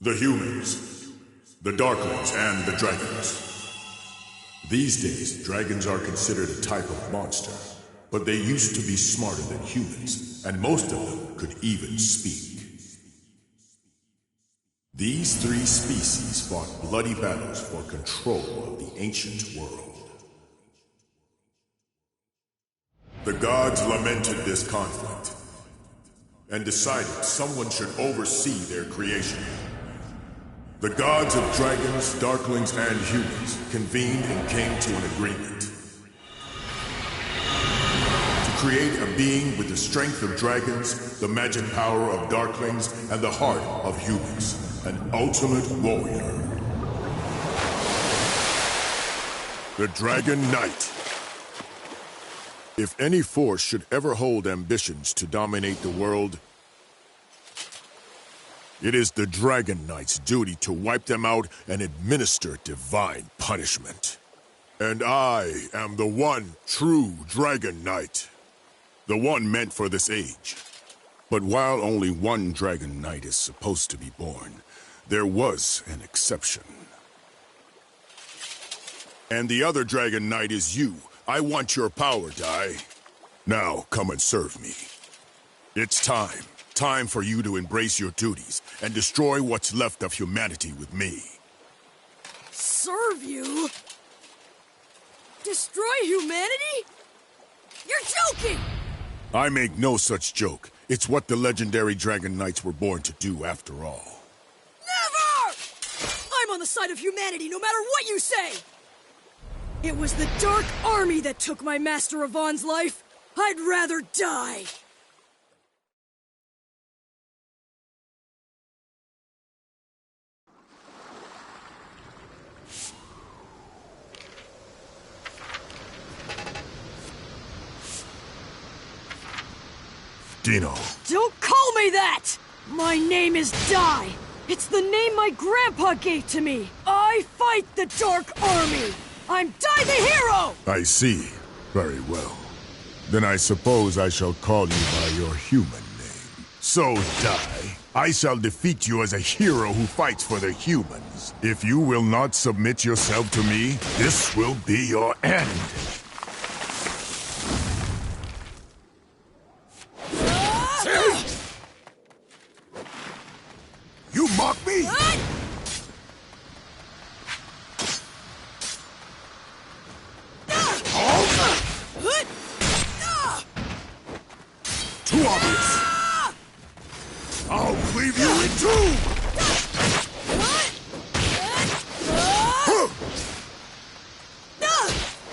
The humans, the darklings, and the dragons. These days, dragons are considered a type of monster, but they used to be smarter than humans, and most of them could even speak. These three species fought bloody battles for control of the ancient world. The gods lamented this conflict, and decided someone should oversee their creation. The gods of dragons, darklings, and humans convened and came to an agreement to create a being with the strength of dragons, the magic power of darklings, and the heart of humans, an ultimate warrior. The Dragon Knight. If any force should ever hold ambitions to dominate the world, it is the Dragon Knight's duty to wipe them out and administer divine punishment. And I am the one true Dragon Knight, the one meant for this age. But while only one Dragon Knight is supposed to be born, there was an exception. And the other Dragon Knight is you. I want your power, Dai. Now come and serve me. It's time. Time for you to embrace your duties and destroy what's left of humanity with me. Serve you? Destroy humanity? You're joking! I make no such joke. It's what the legendary Dragon Knights were born to do after all. Never! I'm on the side of humanity no matter what you say! It was the Dark Army that took my Master Yvonne's life. I'd rather die. Dino. Don't call me that! My name is Dai. It's the name my grandpa gave to me. I fight the Dark Army. I'm Dai the Hero! I see. Very well. Then I suppose I shall call you by your human name. So, Dai, I shall defeat you as a hero who fights for the humans. If you will not submit yourself to me, this will be your end. You mock me? Too obvious. I'll cleave you in two.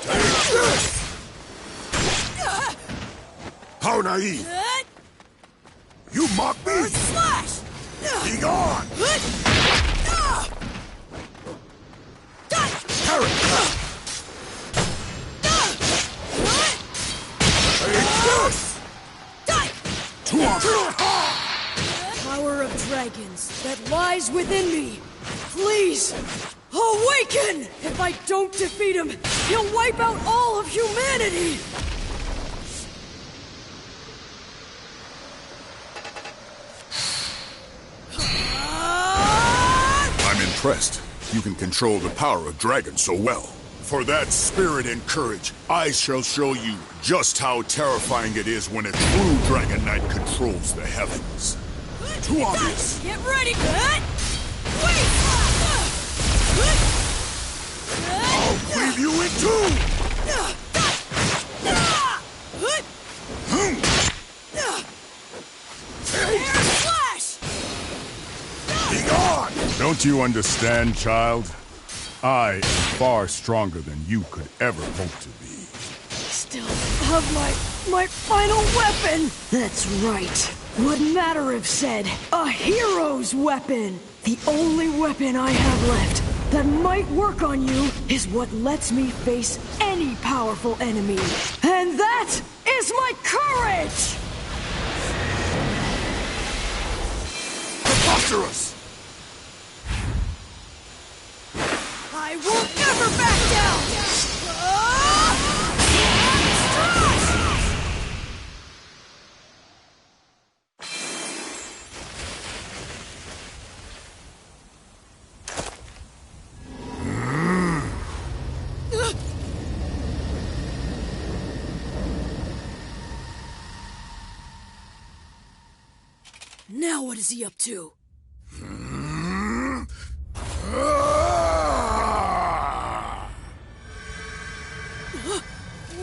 Take this. How naive. You mock me? Slash! Be gone! Carrot! Take this! Too obvious! Power of dragons that lies within me. Please, awaken! If I don't defeat him, he'll wipe out all of humanity! I'm impressed. You can control the power of dragons so well. For that spirit and courage, I shall show you just how terrifying it is when a true Dragon Knight controls the heavens. Too obvious. Get ready! Wait! I'll cleave you in two! Be gone! Don't you understand, child? I am far stronger than you could ever hope to be. Still have my final weapon! That's right. What Matter said, a hero's weapon! The only weapon I have left that might work on you is what lets me face any powerful enemy. And that is my courage! Preposterous! I will never back down! Now what is he up to?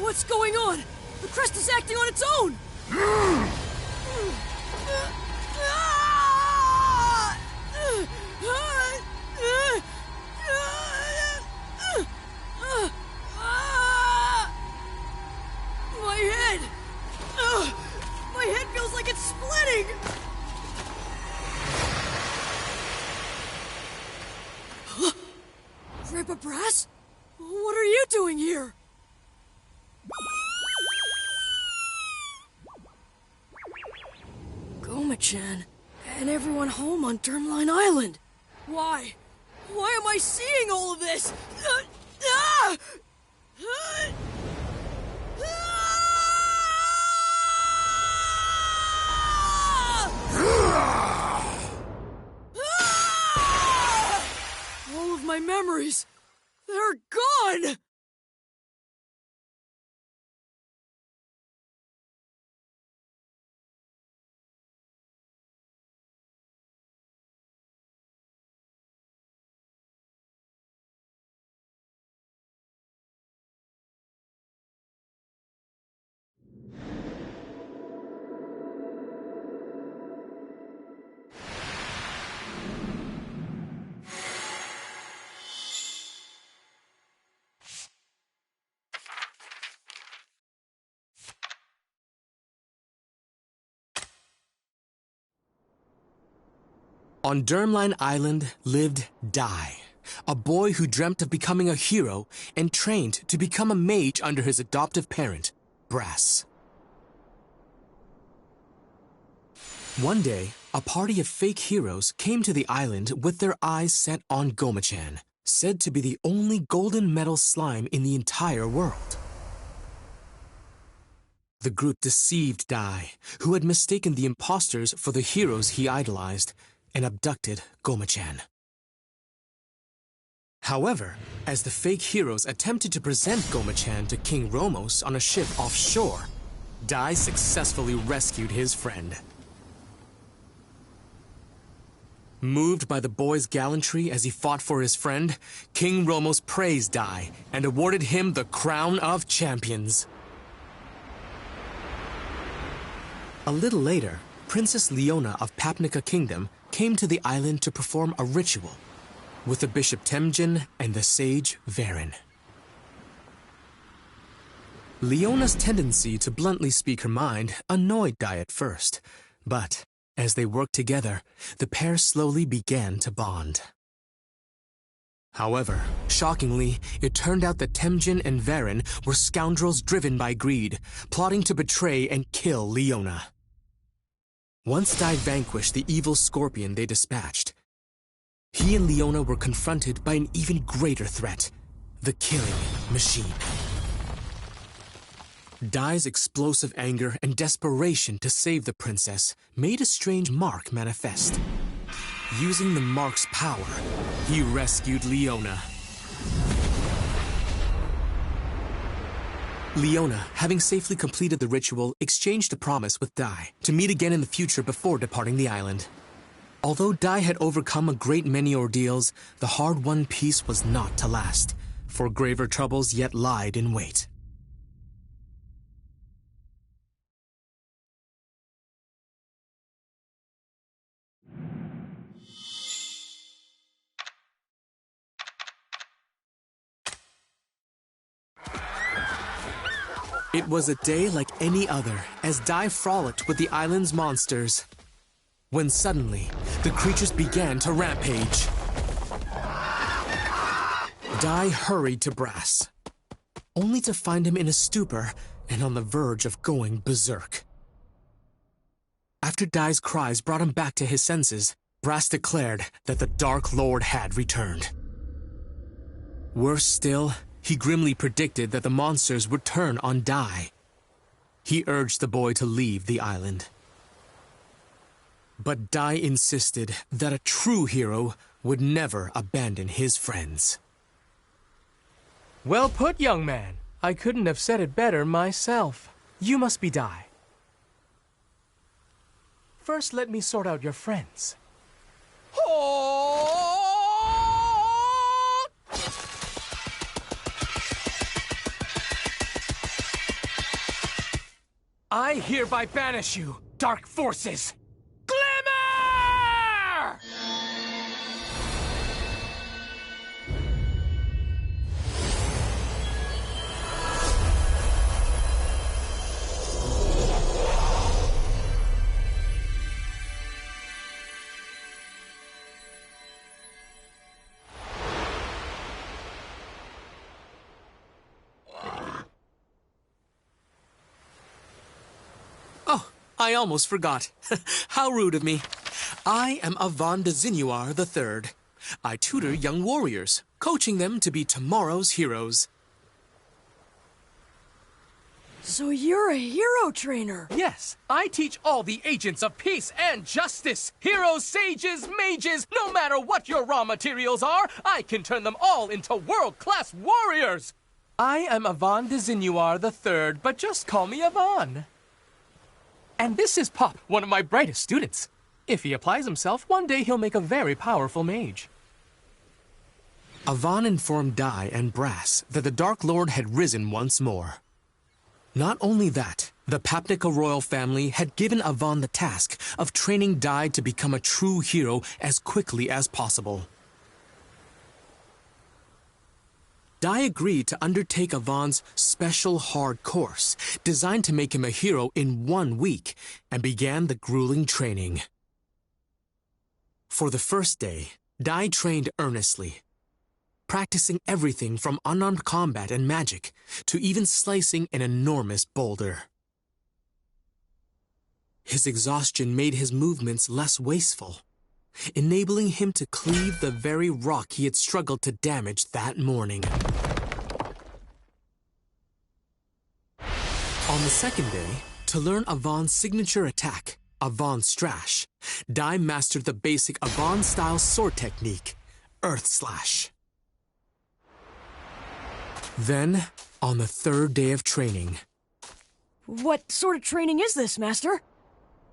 What's going on? The crest is acting on its own! My head! My head feels like it's splitting! Grandpa Brass? What are you doing here? Goma-chan, and everyone home on Termline Island. Why? Why am I seeing all of this? All of my memories, they're gone! On Termline Island lived Dai, a boy who dreamt of becoming a hero and trained to become a mage under his adoptive parent, Brass. One day, a party of fake heroes came to the island with their eyes set on Goma-chan, said to be the only golden metal slime in the entire world. The group deceived Dai, who had mistaken the imposters for the heroes he idolized, and abducted Goma-chan. However, as the fake heroes attempted to present Goma-chan to King Romos on a ship offshore, Dai successfully rescued his friend. Moved by the boy's gallantry as he fought for his friend, King Romos praised Dai and awarded him the Crown of Champions. A little later, Princess Leona of Papnica Kingdom came to the island to perform a ritual with the Bishop Temjin and the sage Varen. Leona's tendency to bluntly speak her mind annoyed Dai at first, but as they worked together, the pair slowly began to bond. However, shockingly, it turned out that Temjin and Varen were scoundrels driven by greed, plotting to betray and kill Leona. Once Dai vanquished the evil scorpion they dispatched, he and Leona were confronted by an even greater threat, the killing machine. Dai's explosive anger and desperation to save the princess made a strange mark manifest. Using the mark's power, he rescued Leona. Leona, having safely completed the ritual, exchanged a promise with Dai to meet again in the future before departing the island. Although Dai had overcome a great many ordeals, the hard-won peace was not to last, for graver troubles yet lied in wait. It was a day like any other, as Dai frolicked with the island's monsters. When suddenly, the creatures began to rampage. Dai hurried to Brass, only to find him in a stupor and on the verge of going berserk. After Dai's cries brought him back to his senses, Brass declared that the Dark Lord had returned. Worse still, he grimly predicted that the monsters would turn on Dai. He urged the boy to leave the island. But Dai insisted that a true hero would never abandon his friends. Well put, young man. I couldn't have said it better myself. You must be Dai. First, let me sort out your friends. I hereby banish you, dark forces! Glimmer! Oh, I almost forgot. How rude of me. I am Avan de Zinuar III. I tutor young warriors, coaching them to be tomorrow's heroes. So you're a hero trainer? Yes, I teach all the agents of peace and justice. Heroes, sages, mages, no matter what your raw materials are, I can turn them all into world-class warriors. I am Avan de Zinuar III, but just call me Avan. And this is Pop, one of my brightest students. If he applies himself, one day he'll make a very powerful mage. Avan informed Dai and Brass that the Dark Lord had risen once more. Not only that, the Papnica royal family had given Avan the task of training Dai to become a true hero as quickly as possible. Dai agreed to undertake Avan's special hard course, designed to make him a hero in 1 week, and began the grueling training. For the first day, Dai trained earnestly, practicing everything from unarmed combat and magic to even slicing an enormous boulder. His exhaustion made his movements less wasteful, enabling him to cleave the very rock he had struggled to damage that morning. On the second day, to learn Avan's signature attack, Avan Strash, Dai mastered the basic Avan-style sword technique, Earth Slash. Then, on the third day of training... What sort of training is this, Master?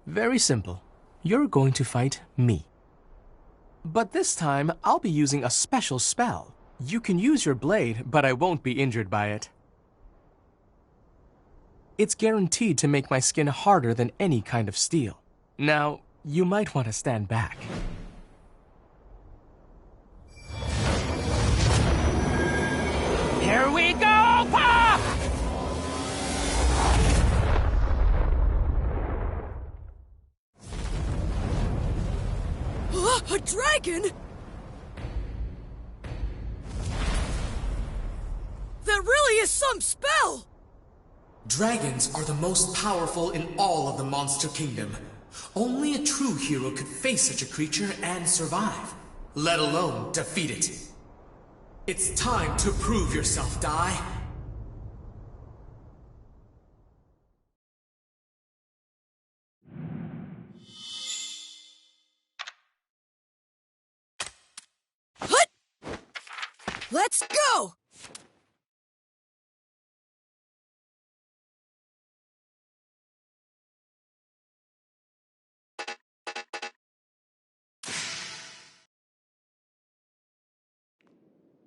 Very simple. You're going to fight me. But this time, I'll be using a special spell. You can use your blade, but I won't be injured by it. It's guaranteed to make my skin harder than any kind of steel. Now, you might want to stand back. Here we go, Pop! A dragon? That really is some spell! Dragons are the most powerful in all of the Monster Kingdom. Only a true hero could face such a creature and survive, let alone defeat it. It's time to prove yourself, Dai. Hut! Let's go!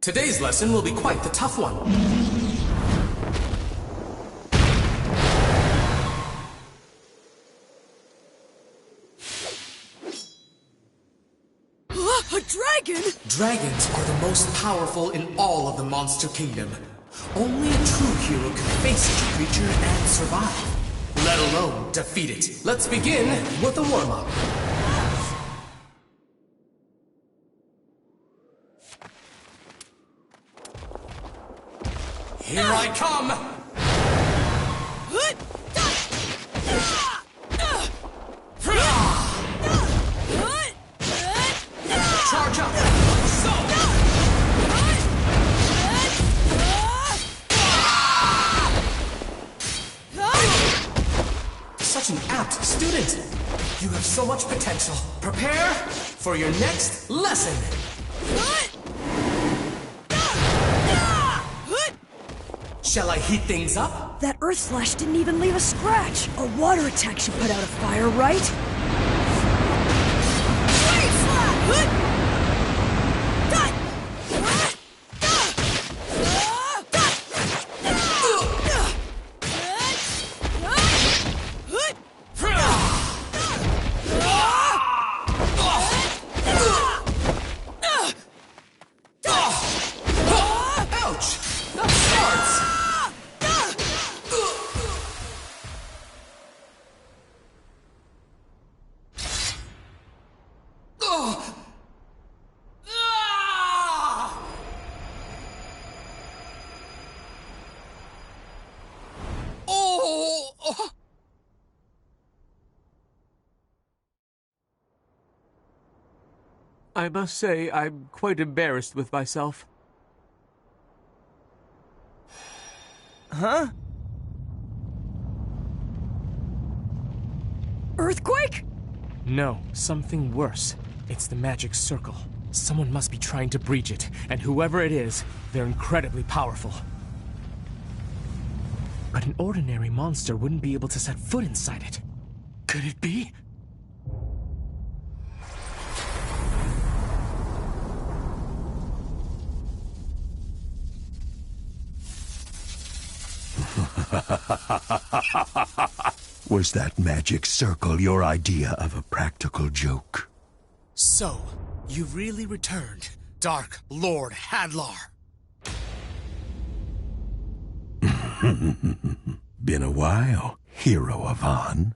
Today's lesson will be quite the tough one. A dragon? Dragons are the most powerful in all of the Monster Kingdom. Only a true hero can face such a creature and survive, let alone defeat it. Let's begin with a warm-up. Here I come! Charge up! Such an apt student! You have so much potential. Prepare for your next lesson! Shall I heat things up? That Earth Slash didn't even leave a scratch. A water attack should put out a fire, right? I must say, I'm quite embarrassed with myself. Huh? Earthquake? No, something worse. It's the magic circle. Someone must be trying to breach it, and whoever it is, they're incredibly powerful. But an ordinary monster wouldn't be able to set foot inside it. Could it be? Was that magic circle your idea of a practical joke? So, you've really returned, Dark Lord Hadlar. Been a while, hero Avan.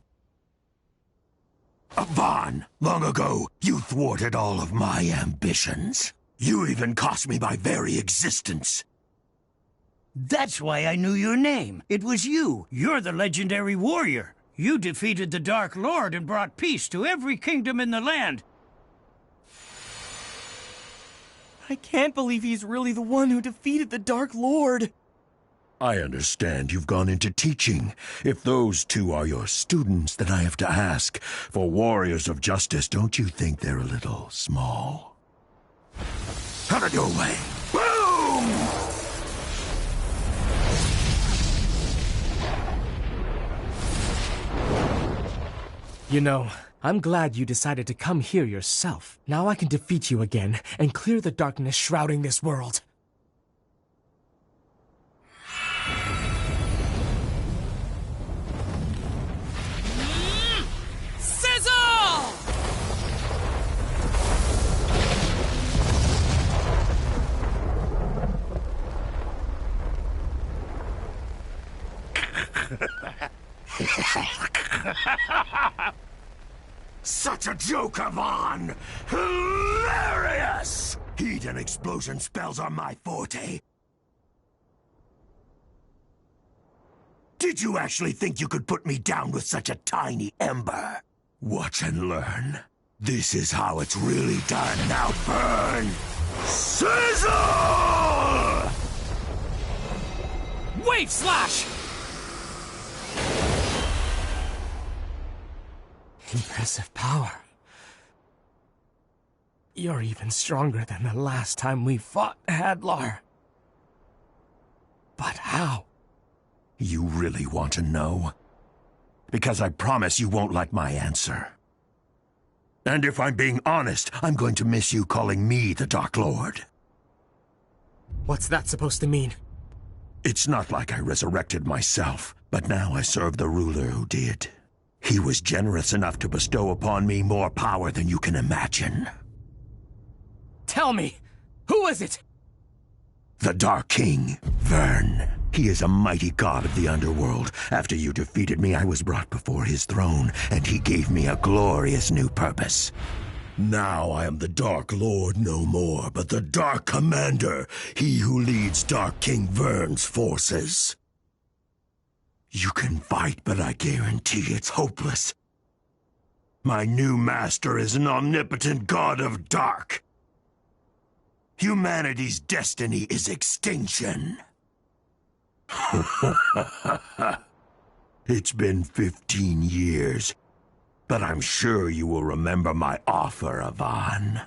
Avan, long ago, you thwarted all of my ambitions. You even cost me my very existence. That's why I knew your name. It was you. You're the legendary warrior. You defeated the Dark Lord and brought peace to every kingdom in the land. I can't believe he's really the one who defeated the Dark Lord. I understand you've gone into teaching. If those two are your students, then I have to ask, for warriors of justice, don't you think they're a little small? Out of your way! Boom! You know, I'm glad you decided to come here yourself. Now I can defeat you again and clear the darkness shrouding this world. Sizzle! Such a joke, Avan! Hilarious! Heat and explosion spells are my forte. Did you actually think you could put me down with such a tiny ember? Watch and learn. This is how it's really done. Now burn! Sizzle! Wave Slash! Impressive power. You're even stronger than the last time we fought, Hadlar. But how? You really want to know? Because I promise you won't like my answer. And if I'm being honest, I'm going to miss you calling me the Dark Lord. What's that supposed to mean? It's not like I resurrected myself, but now I serve the ruler who did. He was generous enough to bestow upon me more power than you can imagine. Tell me, who is it? The Dark King, Vern. He is a mighty god of the underworld. After you defeated me, I was brought before his throne, and he gave me a glorious new purpose. Now I am the Dark Lord no more, but the Dark Commander, he who leads Dark King Vern's forces. You can fight, but I guarantee it's hopeless. My new master is an omnipotent god of dark. Humanity's destiny is extinction. It's been 15 years, but I'm sure you will remember my offer, Avan.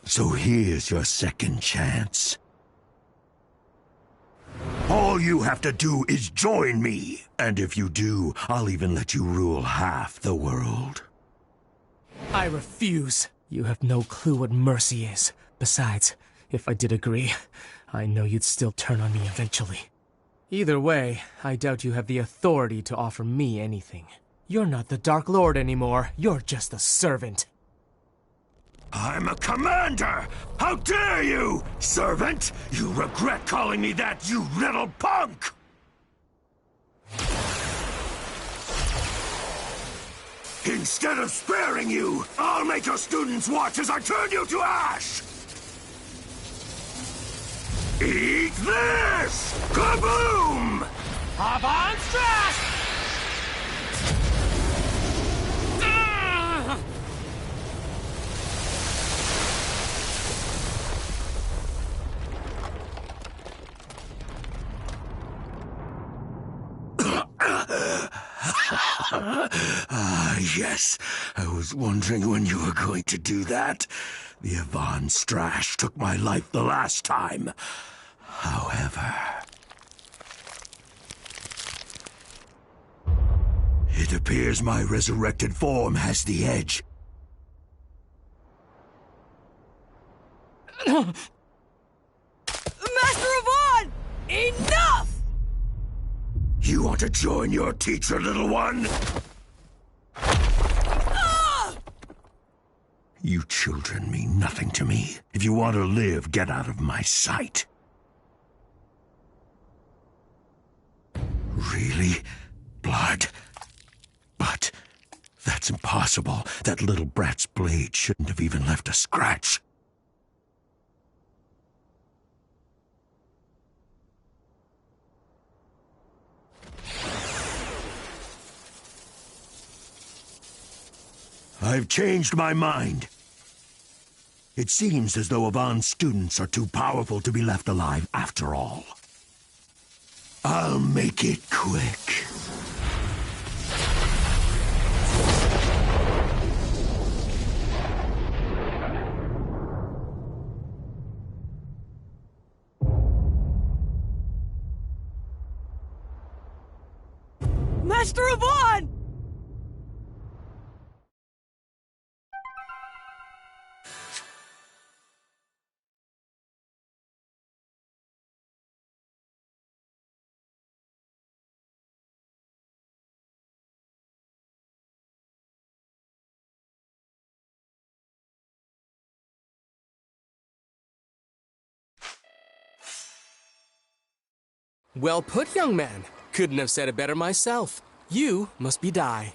So here's your second chance. All you have to do is join me. And if you do, I'll even let you rule half the world. I refuse. You have no clue what mercy is. Besides, if I did agree, I know you'd still turn on me eventually. Either way, I doubt you have the authority to offer me anything. You're not the Dark Lord anymore. You're just a servant. I'm a commander! How dare you, servant! You regret calling me that, you little punk! Instead of sparing you, I'll make your students watch as I turn you to ash! Eat this! Kaboom! Avant Strash! Yes. I was wondering when you were going to do that. The Avant Strash took my life the last time. However, it appears my resurrected form has the edge. Master Avant! Enough! You want to join your teacher, little one? You children mean nothing to me. If you want to live, get out of my sight. Really? Blood? But that's impossible. That little brat's blade shouldn't have even left a scratch. I've changed my mind. It seems as though Avon's students are too powerful to be left alive after all. I'll make it quick. Master Avant! Well put, young man. Couldn't have said it better myself. You must be Dai.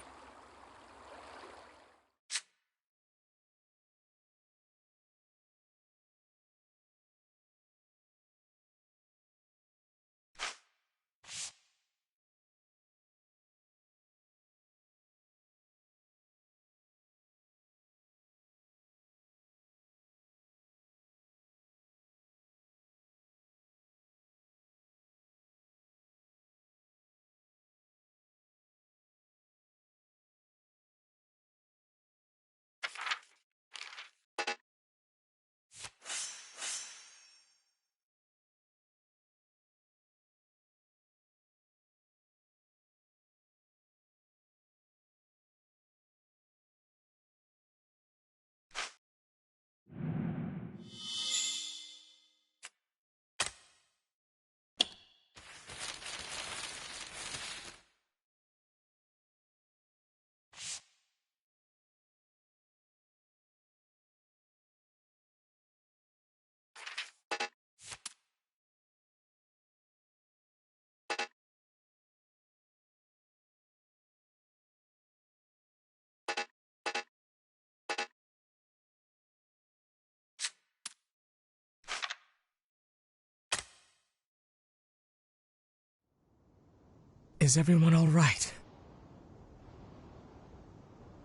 Is everyone all right?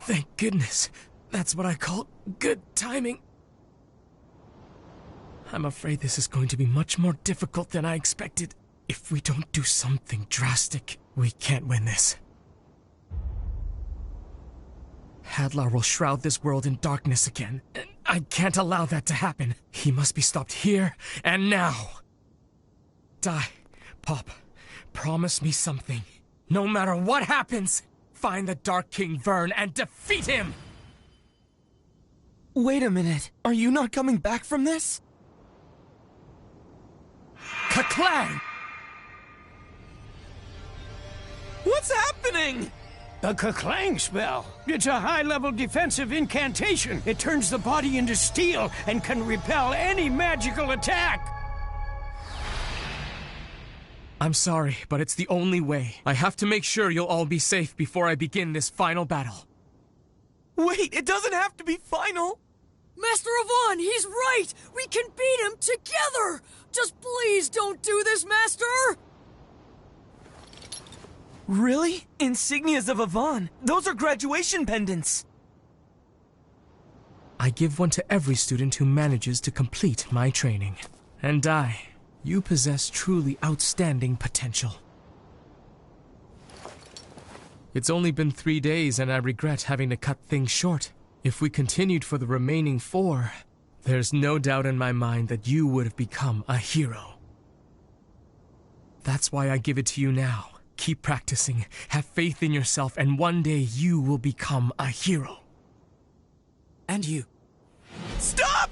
Thank goodness. That's what I call good timing. I'm afraid this is going to be much more difficult than I expected. If we don't do something drastic, we can't win this. Hadlar will shroud this world in darkness again. I can't allow that to happen. He must be stopped here and now. Dai, Pop, promise me something. No matter what happens, find the Dark King Vern and defeat him! Wait a minute. Are you not coming back from this? Ka-clang! What's happening? The Ka-clang spell. It's a high-level defensive incantation. It turns the body into steel and can repel any magical attack. I'm sorry, but it's the only way. I have to make sure you'll all be safe before I begin this final battle. Wait, it doesn't have to be final! Master Avon, he's right! We can beat him together! Just please don't do this, Master! Really? Insignias of Avon. Those are graduation pendants. I give one to every student who manages to complete my training. And you possess truly outstanding potential. It's only been 3 days and I regret having to cut things short. If we continued for the remaining 4, there's no doubt in my mind that you would have become a hero. That's why I give it to you now. Keep practicing, have faith in yourself, and one day you will become a hero. And you. Stop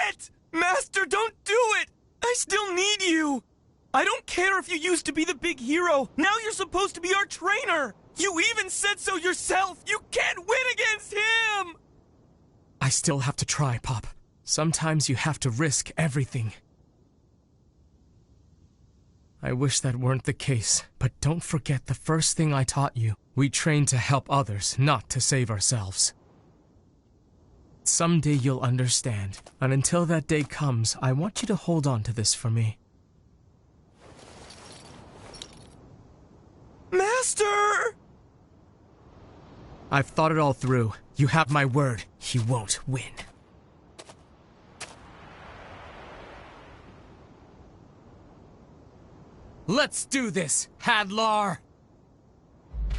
it! Master, don't do it! I still need you! I don't care if you used to be the big hero. Now you're supposed to be our trainer! You even said so yourself! You can't win against him! I still have to try, Pop. Sometimes you have to risk everything. I wish that weren't the case, but don't forget the first thing I taught you. We train to help others, not to save ourselves. Someday you'll understand, and until that day comes, I want you to hold on to this for me. Master! I've thought it all through. You have my word. He won't win. Let's do this, Hadlar!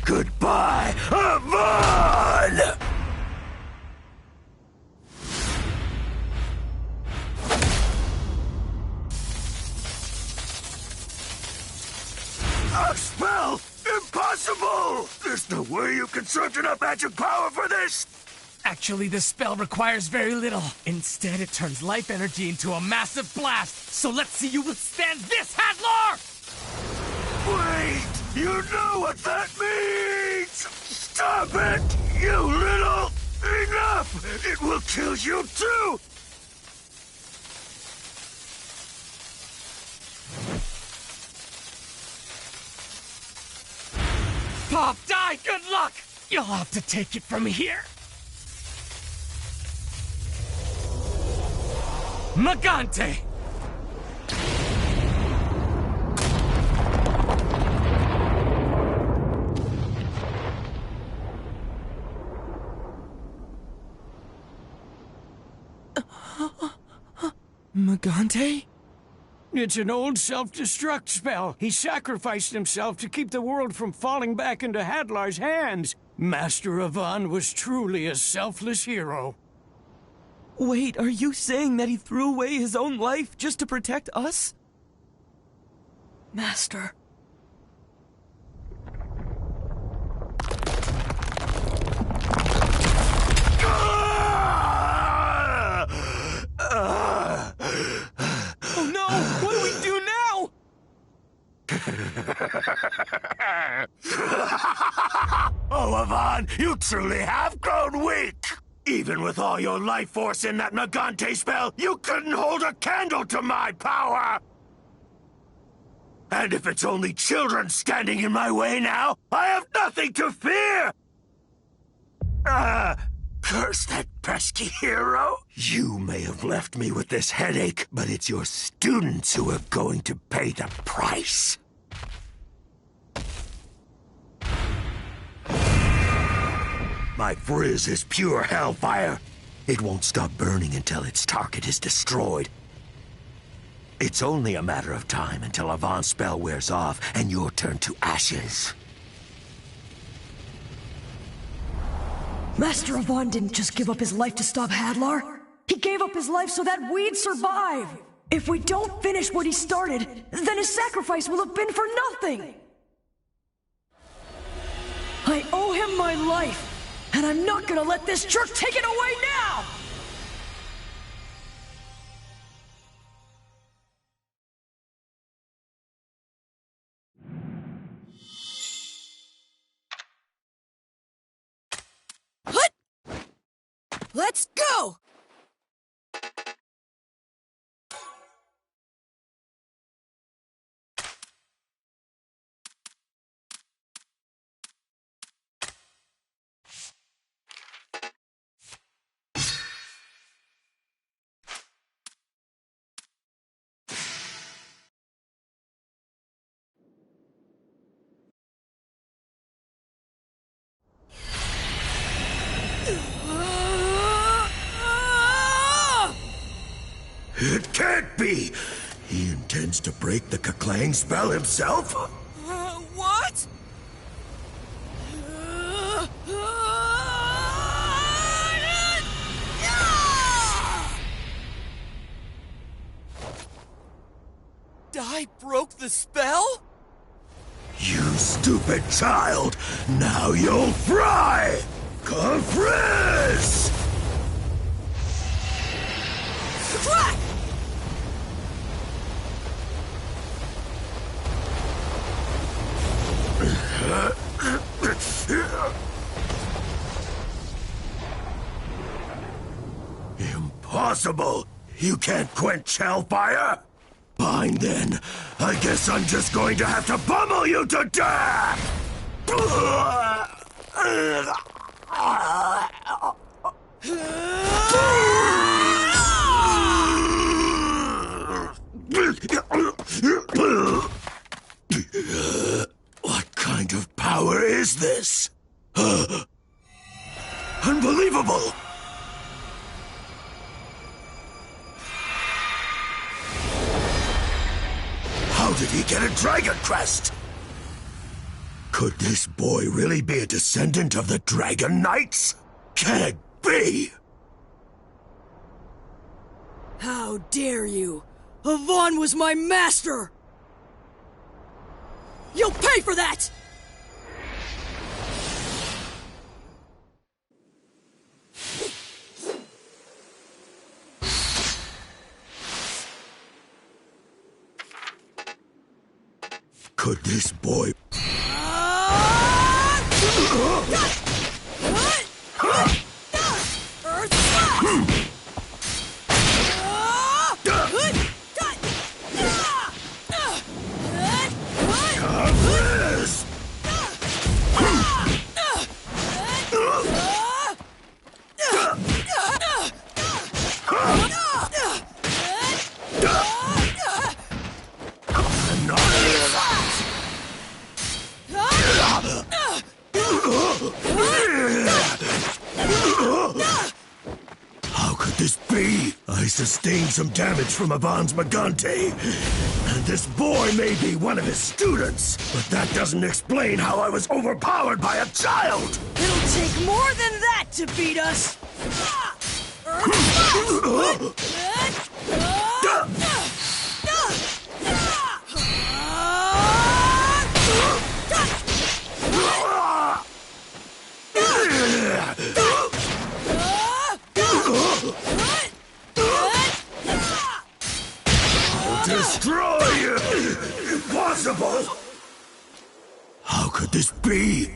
Goodbye, Avon! A spell! Impossible! There's no way you conserved enough magic power for this! Actually, this spell requires very little. Instead, it turns life energy into a massive blast. So let's see you withstand this, Hadlar! Wait! You know what that means! Stop it! You little... Enough! It will kill you too! Pop, die! Good luck! You'll have to take it from here. Magante! Magante? It's an old self-destruct spell. He sacrificed himself to keep the world from falling back into Hadlar's hands. Master Avon was truly a selfless hero. Wait, are you saying that he threw away his own life just to protect us? Master. Oh no! What do we do now? Oh, Avon, you truly have grown weak! Even with all your life force in that Magante spell, you couldn't hold a candle to my power! And if it's only children standing in my way now, I have nothing to fear! Curse that pesky hero! You may have left me with this headache, but it's your students who are going to pay the price. My frizz is pure hellfire. It won't stop burning until its target is destroyed. It's only a matter of time until Avon's spell wears off and you're turned to ashes. Master Avon didn't just give up his life to stop Hadlar. He gave up his life so that we'd survive. If we don't finish what he started, then his sacrifice will have been for nothing. I owe him my life. And I'm not gonna let this jerk take it away now! Hut! Let's go! It can't be! He intends to break the Kaklang spell himself? What? Dai broke the spell? You stupid child! Now you'll fry! Come frizz! Crack! Impossible! You can't quench hellfire! Fine then. I guess I'm just going to have to pummel you to death! What kind of power is this? Unbelievable! How did he get a dragon crest? Could this boy really be a descendant of the Dragon Knights? Can't be! How dare you! Avon was my master! You'll pay for that! Could this boy... How could this be? I sustained some damage from Avon's Magante, and this boy may be one of his students, but that doesn't explain how I was overpowered by a child! It'll take more than that to beat us! Destroy you! Impossible! How could this be?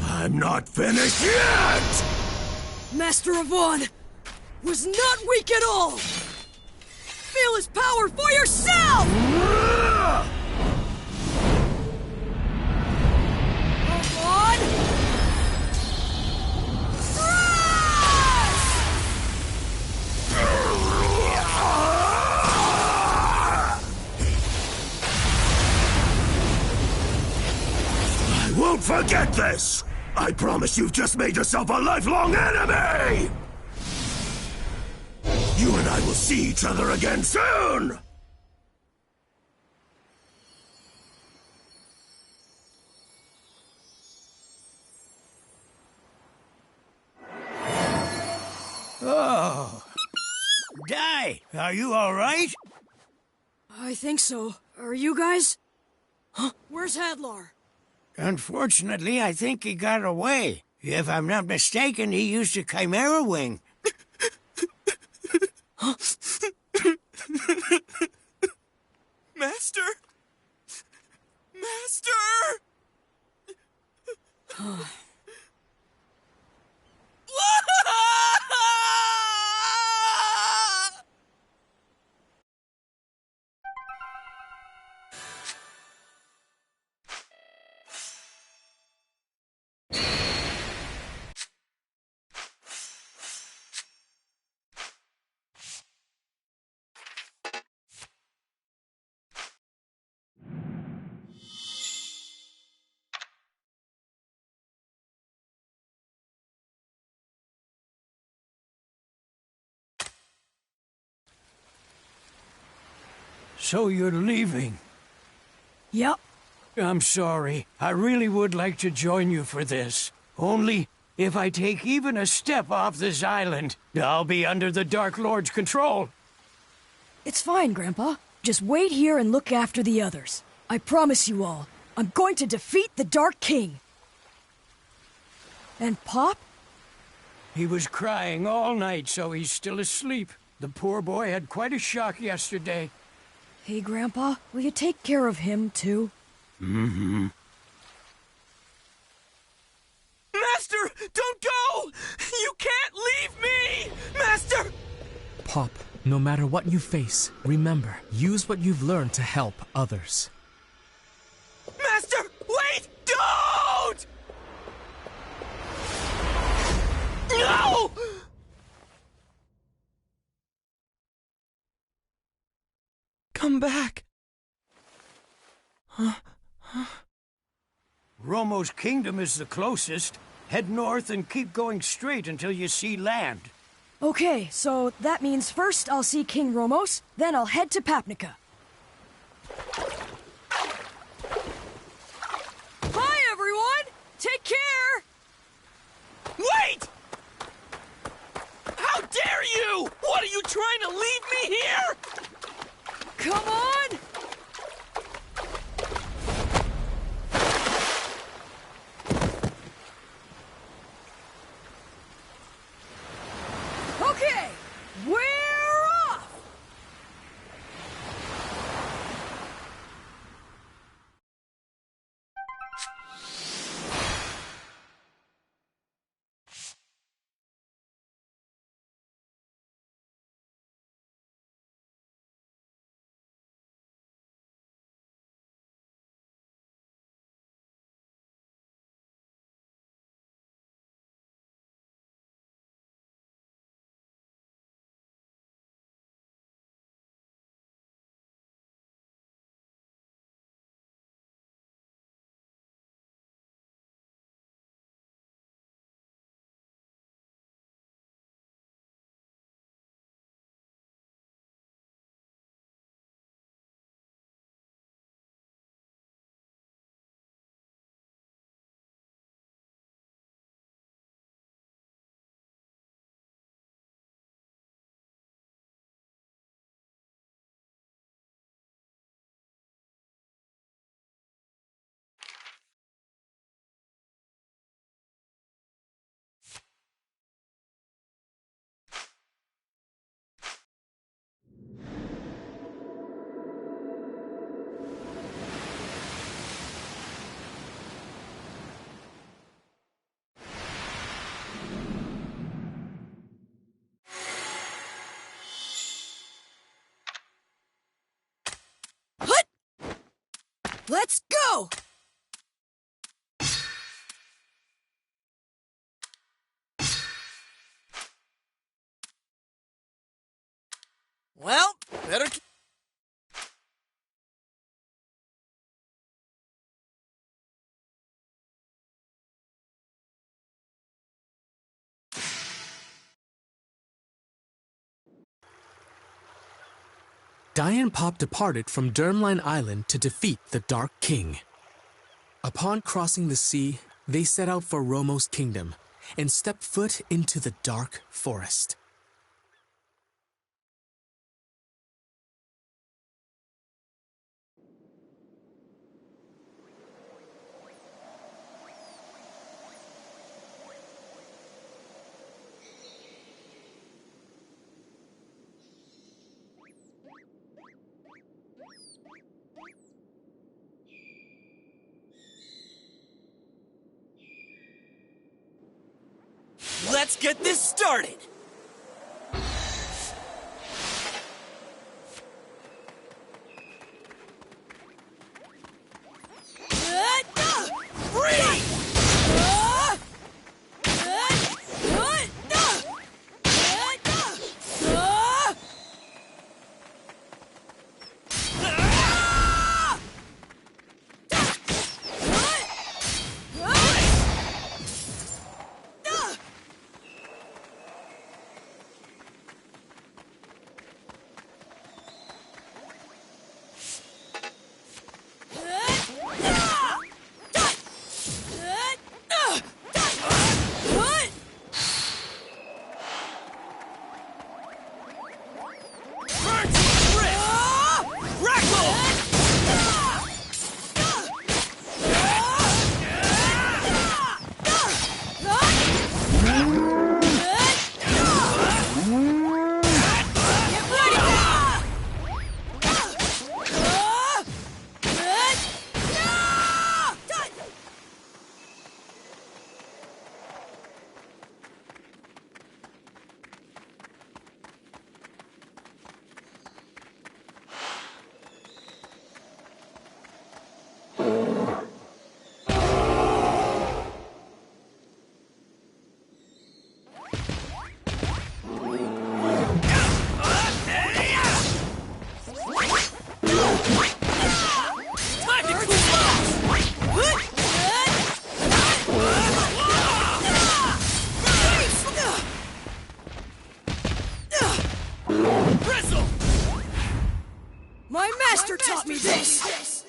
I'm not finished yet! Master Avon was not weak at all! Feel his power for yourself! Avon! I won't forget this! I promise you've just made yourself a lifelong enemy! You and I will see each other again soon! Oh. Dai, are you all right? I think so. Are you guys? Huh? Where's Hadlar? Unfortunately, I think he got away. If I'm not mistaken, he used a chimera wing. Master? Master! So you're leaving? Yep. I'm sorry. I really would like to join you for this. Only, if I take even a step off this island, I'll be under the Dark Lord's control. It's fine, Grandpa. Just wait here and look after the others. I promise you all, I'm going to defeat the Dark King. And Pop? He was crying all night, so he's still asleep. The poor boy had quite a shock yesterday. Hey, Grandpa, will you take care of him, too? Mm-hmm. Master, don't go! You can't leave me! Master! Pop, no matter what you face, remember, use what you've learned to help others. Master, wait! Don't! No! Come back. Romo's kingdom is the closest. Head north and keep going straight until you see land. Okay, so that means first I'll see King Romos, then I'll head to Papnica. Bye, everyone! Take care! Wait! How dare you! What are you trying to leave me here? Come on! Okay, we're off! Let's go! Well, better... Di and Pop departed from Dermline Island to defeat the Dark King. Upon crossing the sea, they set out for Romo's kingdom and stepped foot into the dark forest. Let's get this started! taught me this!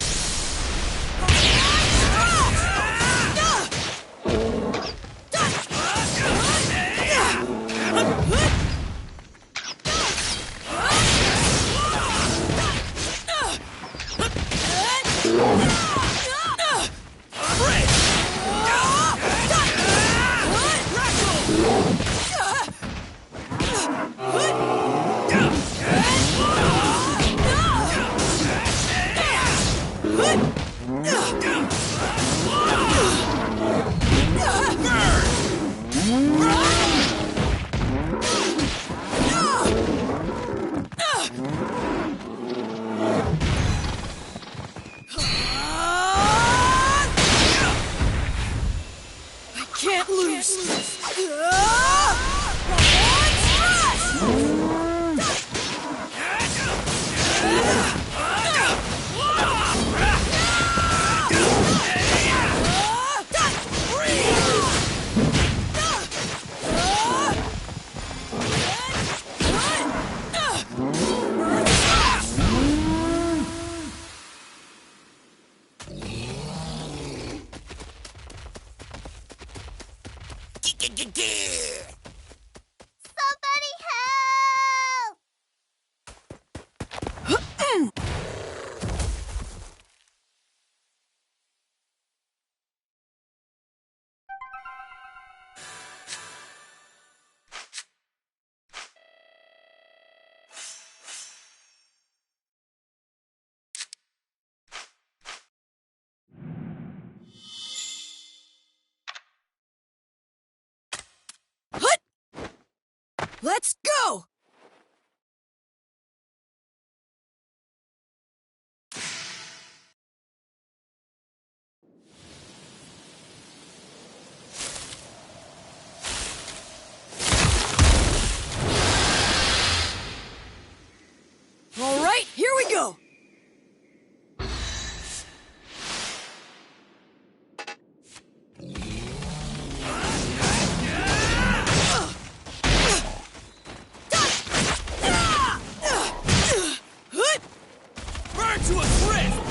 Can't lose! Somebody help! Let's go! All right, here we go! Burn to a crisp!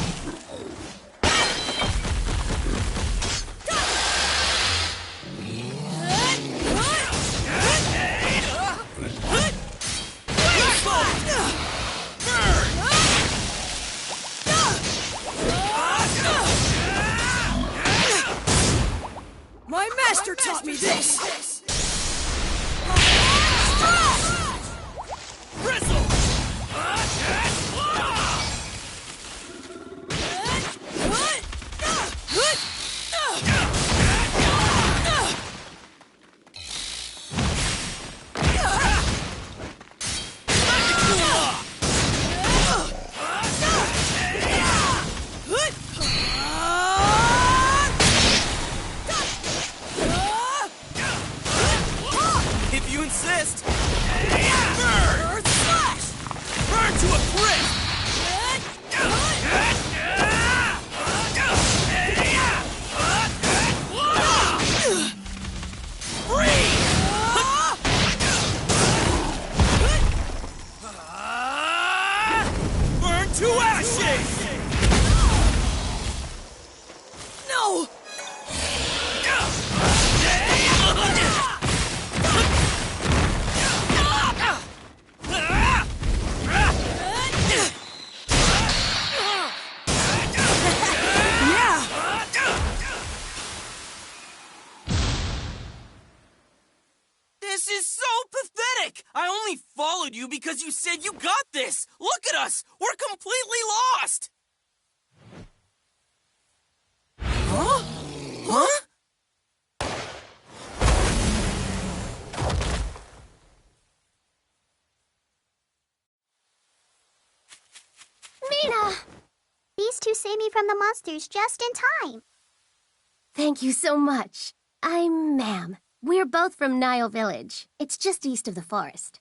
My master taught me this! Bristle! If you insist. Burn! Earth Slash! Burn to a crisp! Burn to ashes! No! Yeah! This is so pathetic! I only followed you because you said you got this! Look at us! We're completely lost! Huh? Huh? Mina! These two saved me from the monsters just in time. Thank you so much. I'm Ma'am. We're both from Nile Village. It's just east of the forest.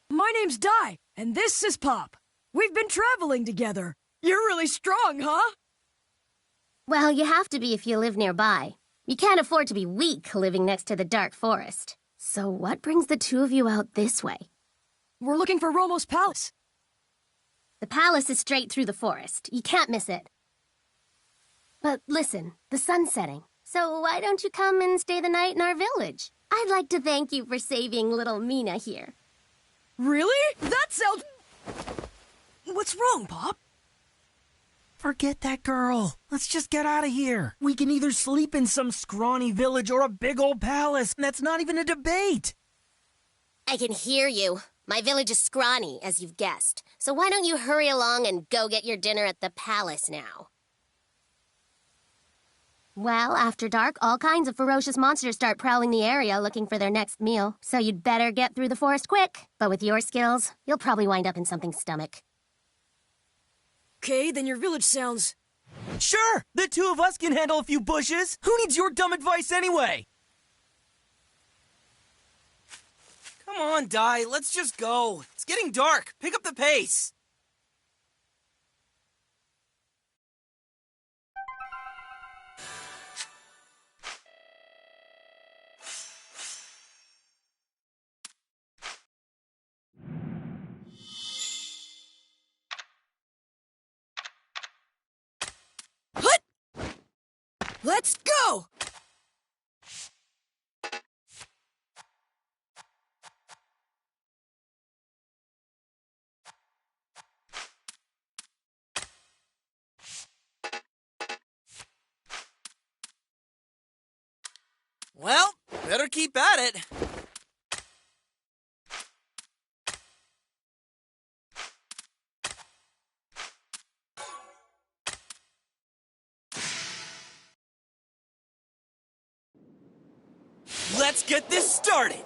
My name's Di, and this is Pop. We've been traveling together. You're really strong, huh? Well, you have to be if you live nearby. You can't afford to be weak living next to the dark forest. So what brings the two of you out this way? We're looking for Romo's palace. The palace is straight through the forest. You can't miss it. But listen, the sun's setting. So why don't you come and stay the night in our village? I'd like to thank you for saving little Mina here. Really? That sounds... What's wrong, Pop? Forget that girl. Let's just get out of here. We can either sleep in some scrawny village or a big old palace. That's not even a debate. I can hear you. My village is scrawny, as you've guessed. So why don't you hurry along and go get your dinner at the palace now? Well, after dark, all kinds of ferocious monsters start prowling the area looking for their next meal. So you'd better get through the forest quick. But with your skills, you'll probably wind up in something's stomach. Okay, then your village sounds... Sure! The two of us can handle a few bushes! Who needs your dumb advice anyway? Come on, Dai, let's just go. It's getting dark. Pick up the pace. Let's go! Well, better keep at it. Let's get this started!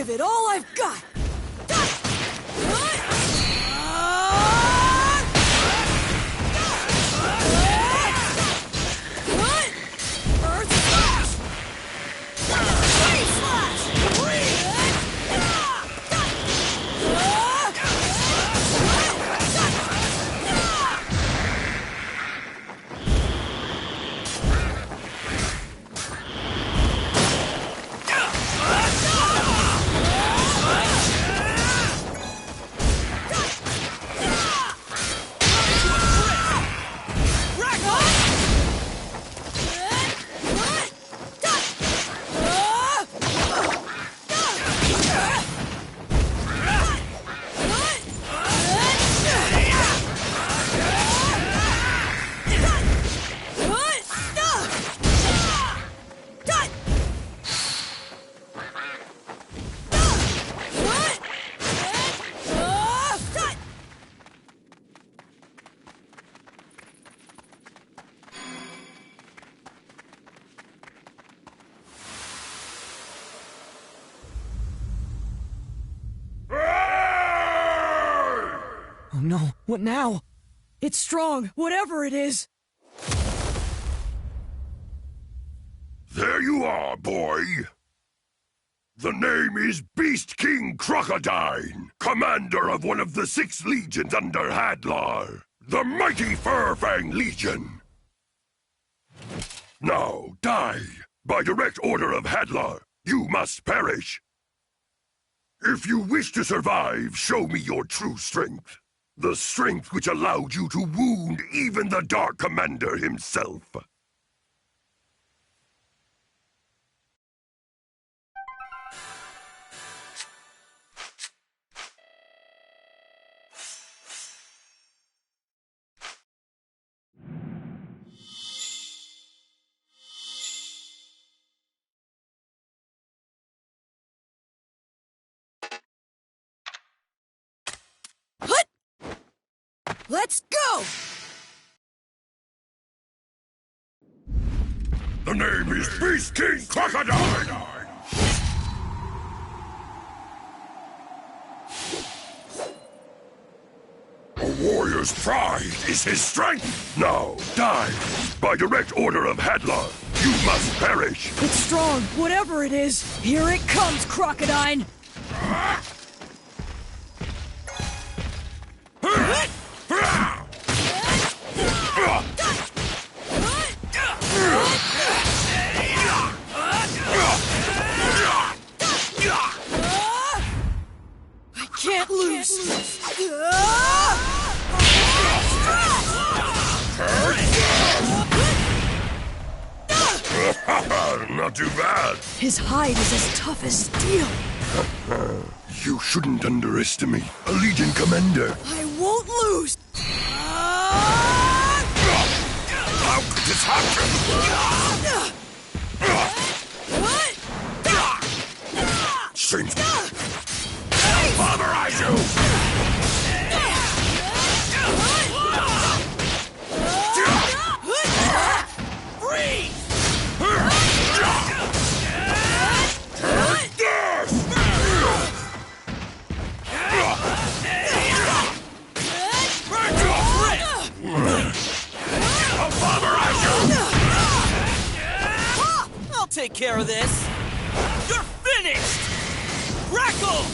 give it all I've got! Oh no, what now? It's strong, whatever it is! There you are, boy! The name is Beast King Crocodile, commander of one of the 6 legions under Hadlar, the mighty Furfang Legion. Now, die! By direct order of Hadlar, you must perish. If you wish to survive, show me your true strength. The strength which allowed you to wound even the Dark Commander himself. Let's go! The name is Beast King Crocodile! A warrior's pride is his strength! Now, die! By direct order of Hadlar, you must perish! It's strong, whatever it is! Here it comes, Crocodile! I can't lose! Not too bad. His hide is as tough as steel. You shouldn't underestimate a Legion commander. I won't lose! How could this happen? Shameful. I'll barbarize you! Freeze! I'll take care of this. You're finished! Crackle!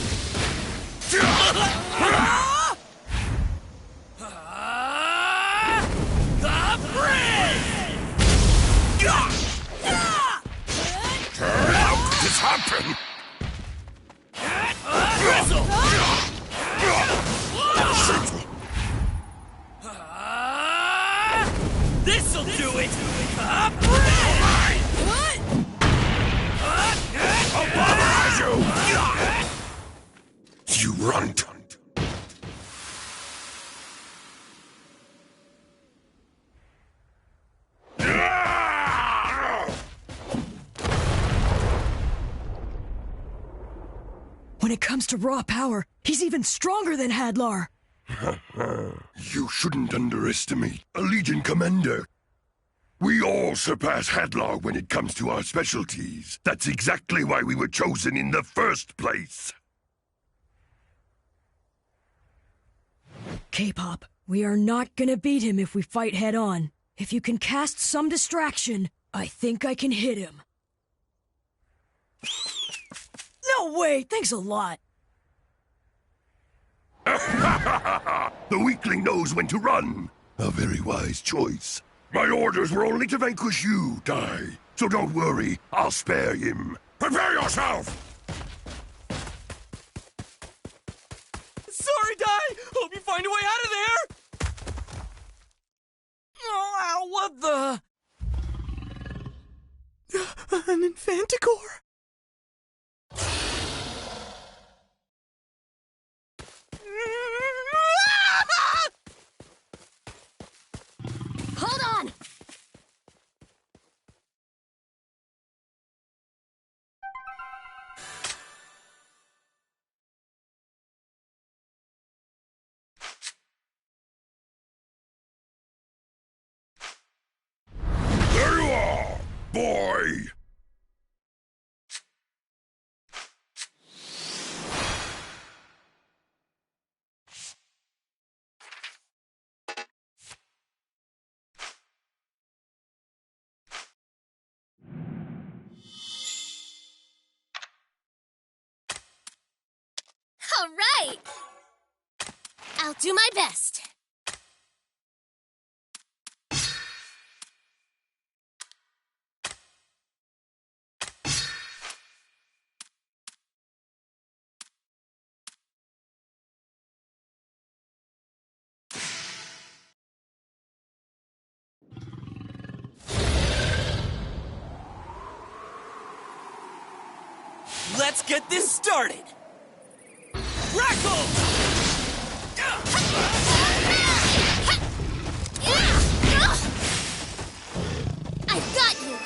How could this happen? This'll do it! I'll barbarize you! You runt! When it comes to raw power, he's even stronger than Hadlar. You shouldn't underestimate a Legion commander. We all surpass Hadlar when it comes to our specialties. That's exactly why we were chosen in the first place. K-pop, we are not gonna beat him if we fight head-on. If you can cast some distraction, I think I can hit him. No way! Thanks a lot! The weakling knows when to run. A very wise choice. My orders were only to vanquish you, Dai. So don't worry, I'll spare him. Prepare yourself! Sorry, Dai! Hope you find a way out of there! Oh, ow, what the... An Infanticore? Hold on! There you are, boy! All right! I'll do my best. Let's get this started! Crackle! I've got you!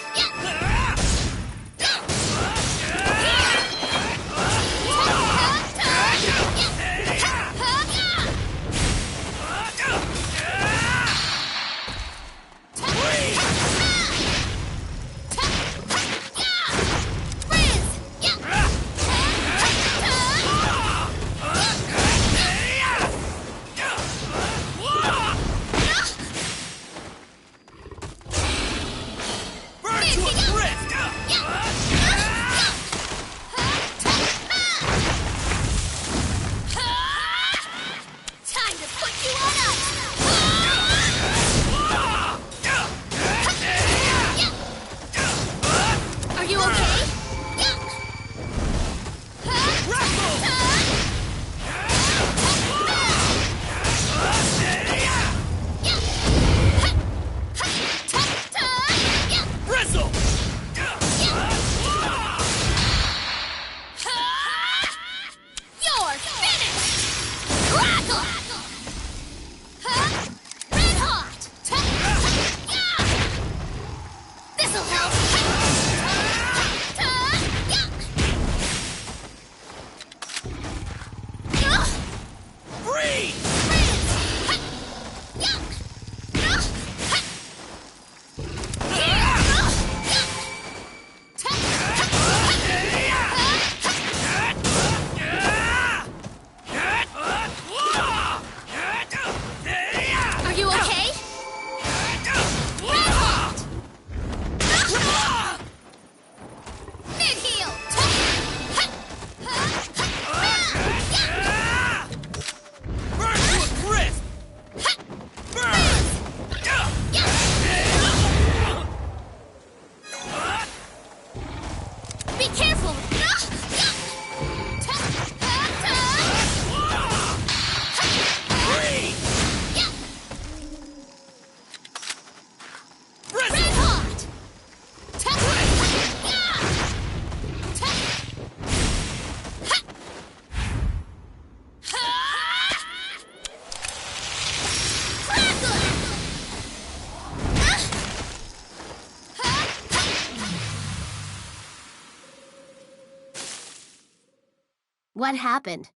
What happened?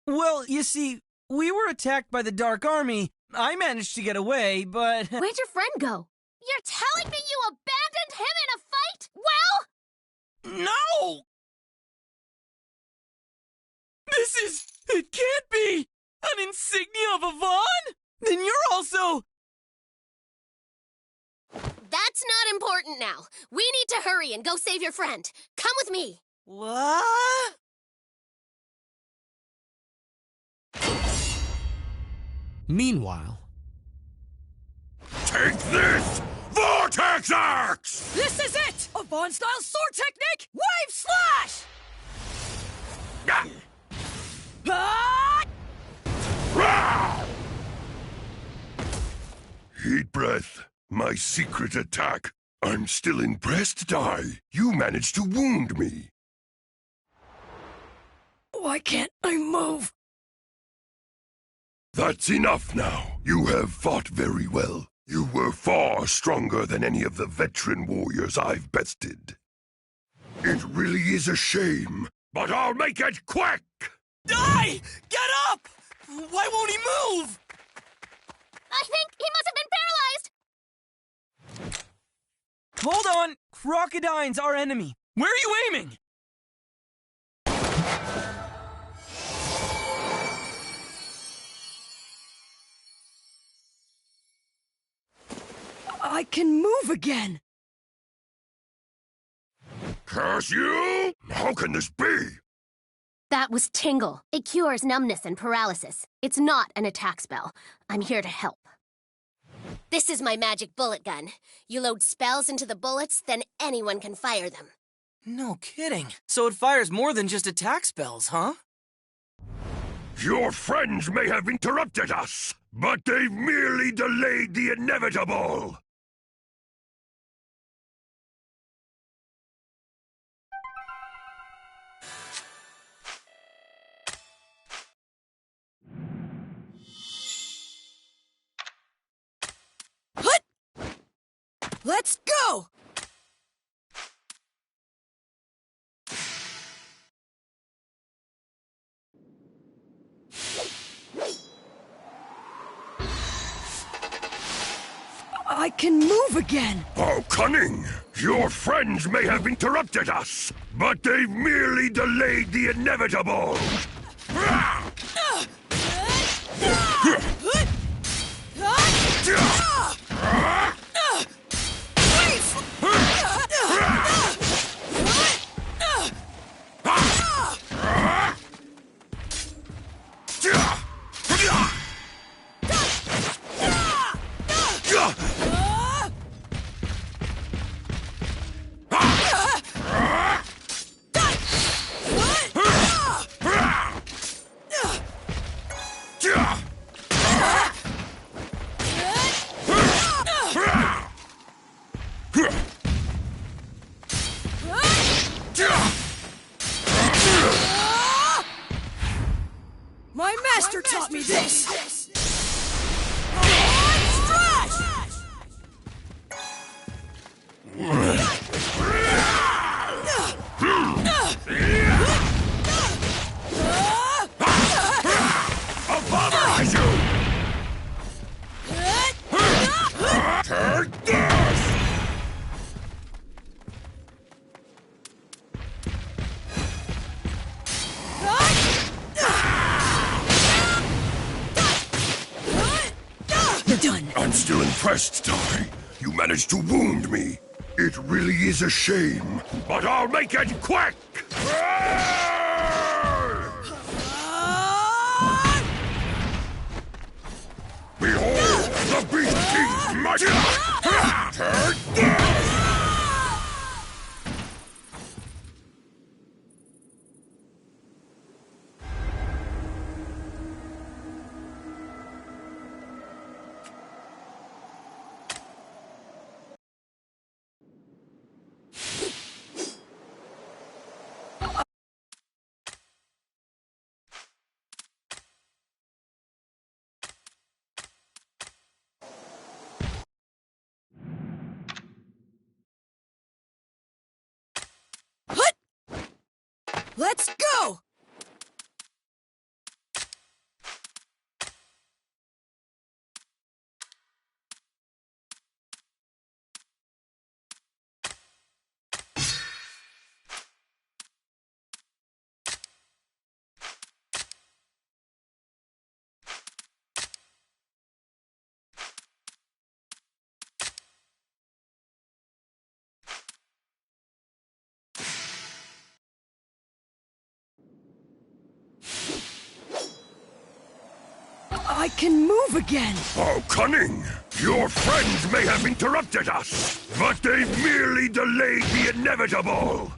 Well, you see, we were attacked by the Dark Army. I managed to get away, but... Where'd your friend go? You're telling me you abandoned him in a fight? Well... No! It can't be! An insignia of Avon? Then you're also... That's not important now. We need to hurry and go save your friend. Come with me. What? Meanwhile... Take this! Vortex Axe! This is it! Avon-style sword technique! Wave slash! Ah! Heat breath. My secret attack. I'm still impressed, Dai. You managed to wound me. Why can't I move? That's enough now. You have fought very well. You were far stronger than any of the veteran warriors I've bested. It really is a shame, but I'll make it quick! Die! Get up! Why won't he move? I think he must have been paralyzed. Hold on! Crocodine's our enemy. Where are you aiming? I can move again! Curse you? How can this be? That was Tingle. It cures numbness and paralysis. It's not an attack spell. I'm here to help. This is my magic bullet gun. You load spells into the bullets, then anyone can fire them. No kidding. So it fires more than just attack spells, huh? Your friends may have interrupted us, but they've merely delayed the inevitable. Let's go! I can move again! How cunning! Your friends may have interrupted us, but they've merely delayed the inevitable! My master taught me this! Strash! Abolish you! Take this! You're done. I'm still impressed, Ty. You managed to wound me. It really is a shame, but I'll make it quick! Behold, the Beast King's might! Take this! Let's go! I can move again! How cunning! Your friends may have interrupted us, but they've merely delayed the inevitable!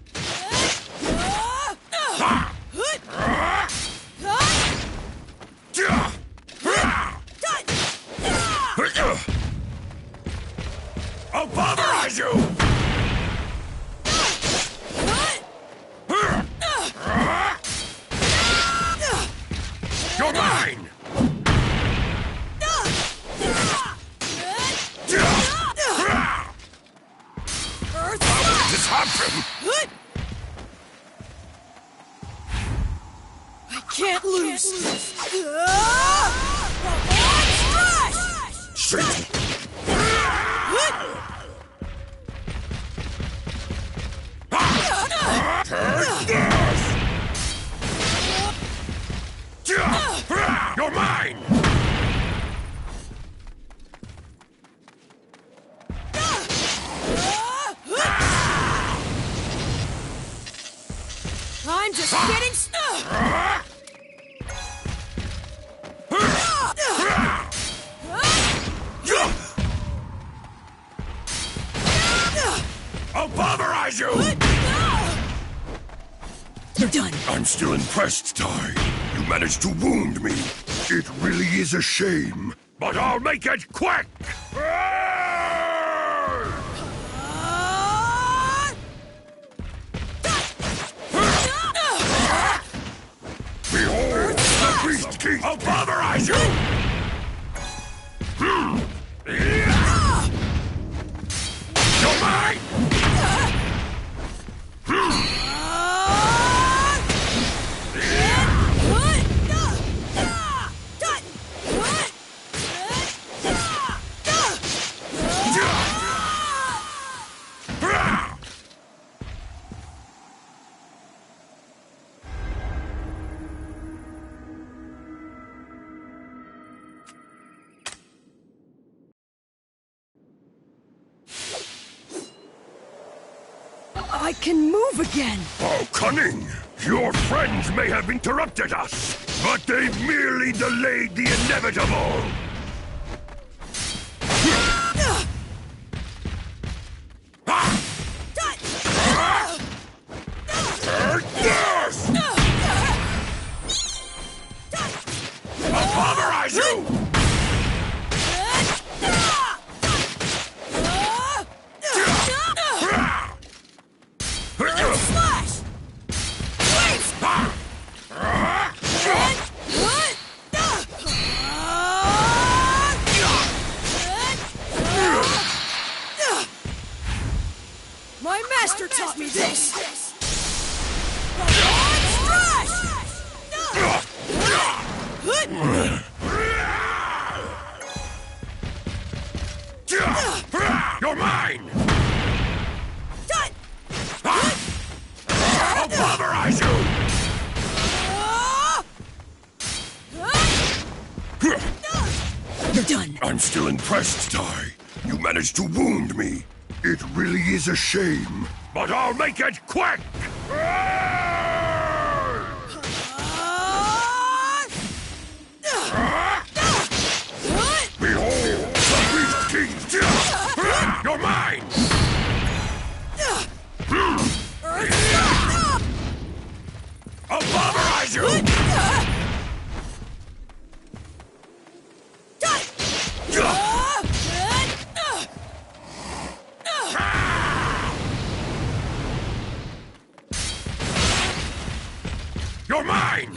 I'll pulverize you! You're mine! How did this happen? I can't lose! Shit! Take this! You're mine! I'm just getting I'll pulverize you! You're done. I'm still impressed, Ty. You managed to wound me. It really is a shame, but I'll make it quick! Behold, the Beast King! I'll pulverize you! You're mine! I can move again! How cunning! Your friends may have interrupted us, but they've merely delayed the inevitable! Take this! I'll pulverize you! My master taught me this! You're mine! I'll pulverize you! You're done. I'm still impressed, Ty. You managed to wound me. It really is a shame, but I'll make it quick! Behold, the Beast King! You're mine! I'll pulverize you! You're mine!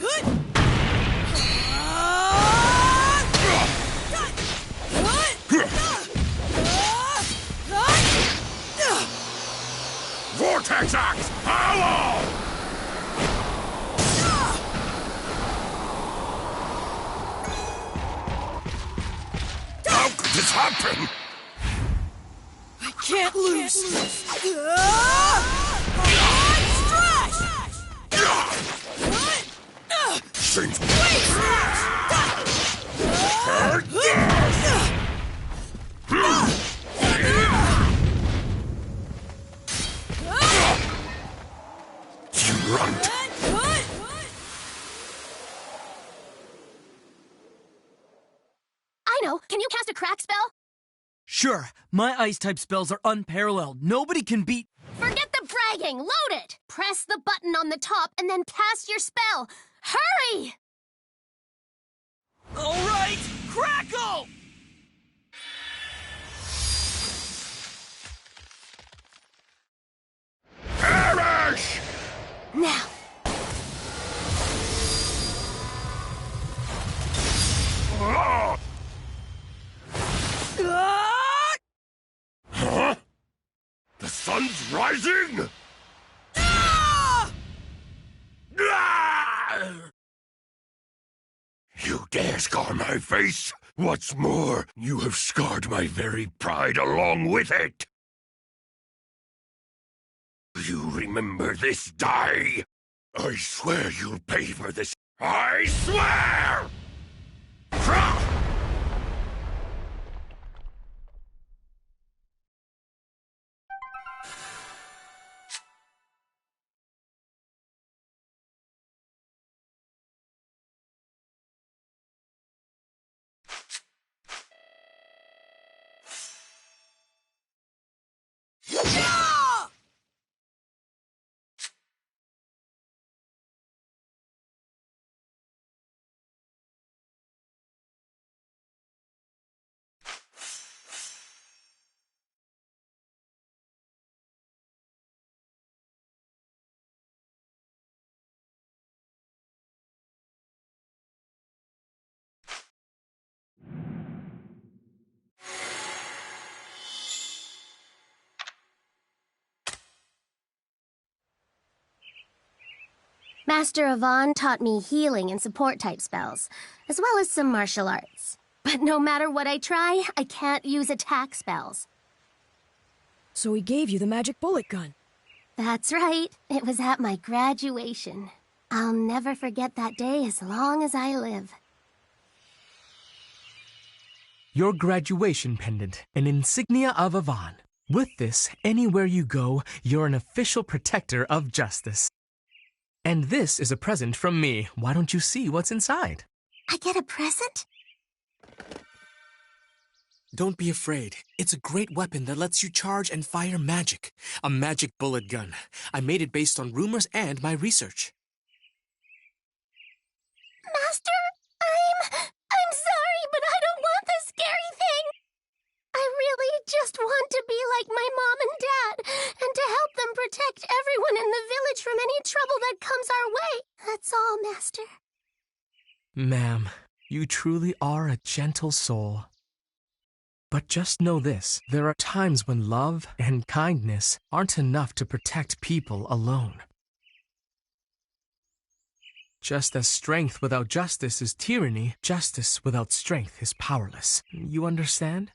Vortex Axe! Hello! How could this happen? I can't lose! Seems... Take this! You runt! Sure, my ice-type spells are unparalleled. Nobody can beat... Forget the bragging! Load it! Press the button on the top and then cast your spell! Hurry! All right, crackle! Perish! Now. Ah! Huh? The sun's rising? Ah! Ah! You dare scar my face? What's more, you have scarred my very pride along with it. You remember this die? I swear you'll pay for this. I swear! Master Avan taught me healing and support-type spells, as well as some martial arts. But no matter what I try, I can't use attack spells. So he gave you the magic bullet gun. That's right. It was at my graduation. I'll never forget that day as long as I live. Your graduation pendant, an insignia of Avan. With this, anywhere you go, you're an official protector of justice. And this is a present from me. Why don't you see what's inside? I get a present? Don't be afraid. It's a great weapon that lets you charge and fire magic. A magic bullet gun. I made it based on rumors and my research. Master, I'm sorry, but I don't want this scary thing. I really just want to be like my mom and dad, and to help them protect everyone in the village from any trouble that comes our way. That's all, Master. Ma'am, you truly are a gentle soul. But just know this, there are times when love and kindness aren't enough to protect people alone. Just as strength without justice is tyranny, justice without strength is powerless. You understand?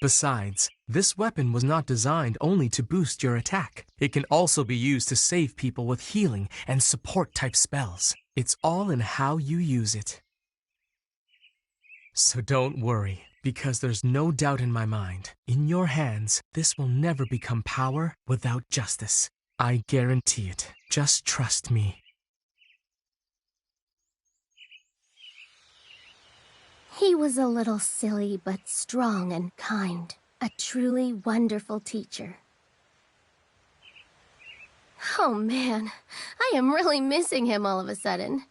Besides, this weapon was not designed only to boost your attack. It can also be used to save people with healing and support-type spells. It's all in how you use it. So don't worry, because there's no doubt in my mind. In your hands, this will never become power without justice. I guarantee it. Just trust me. He was a little silly, but strong and kind. A truly wonderful teacher. Oh man, I am really missing him all of a sudden.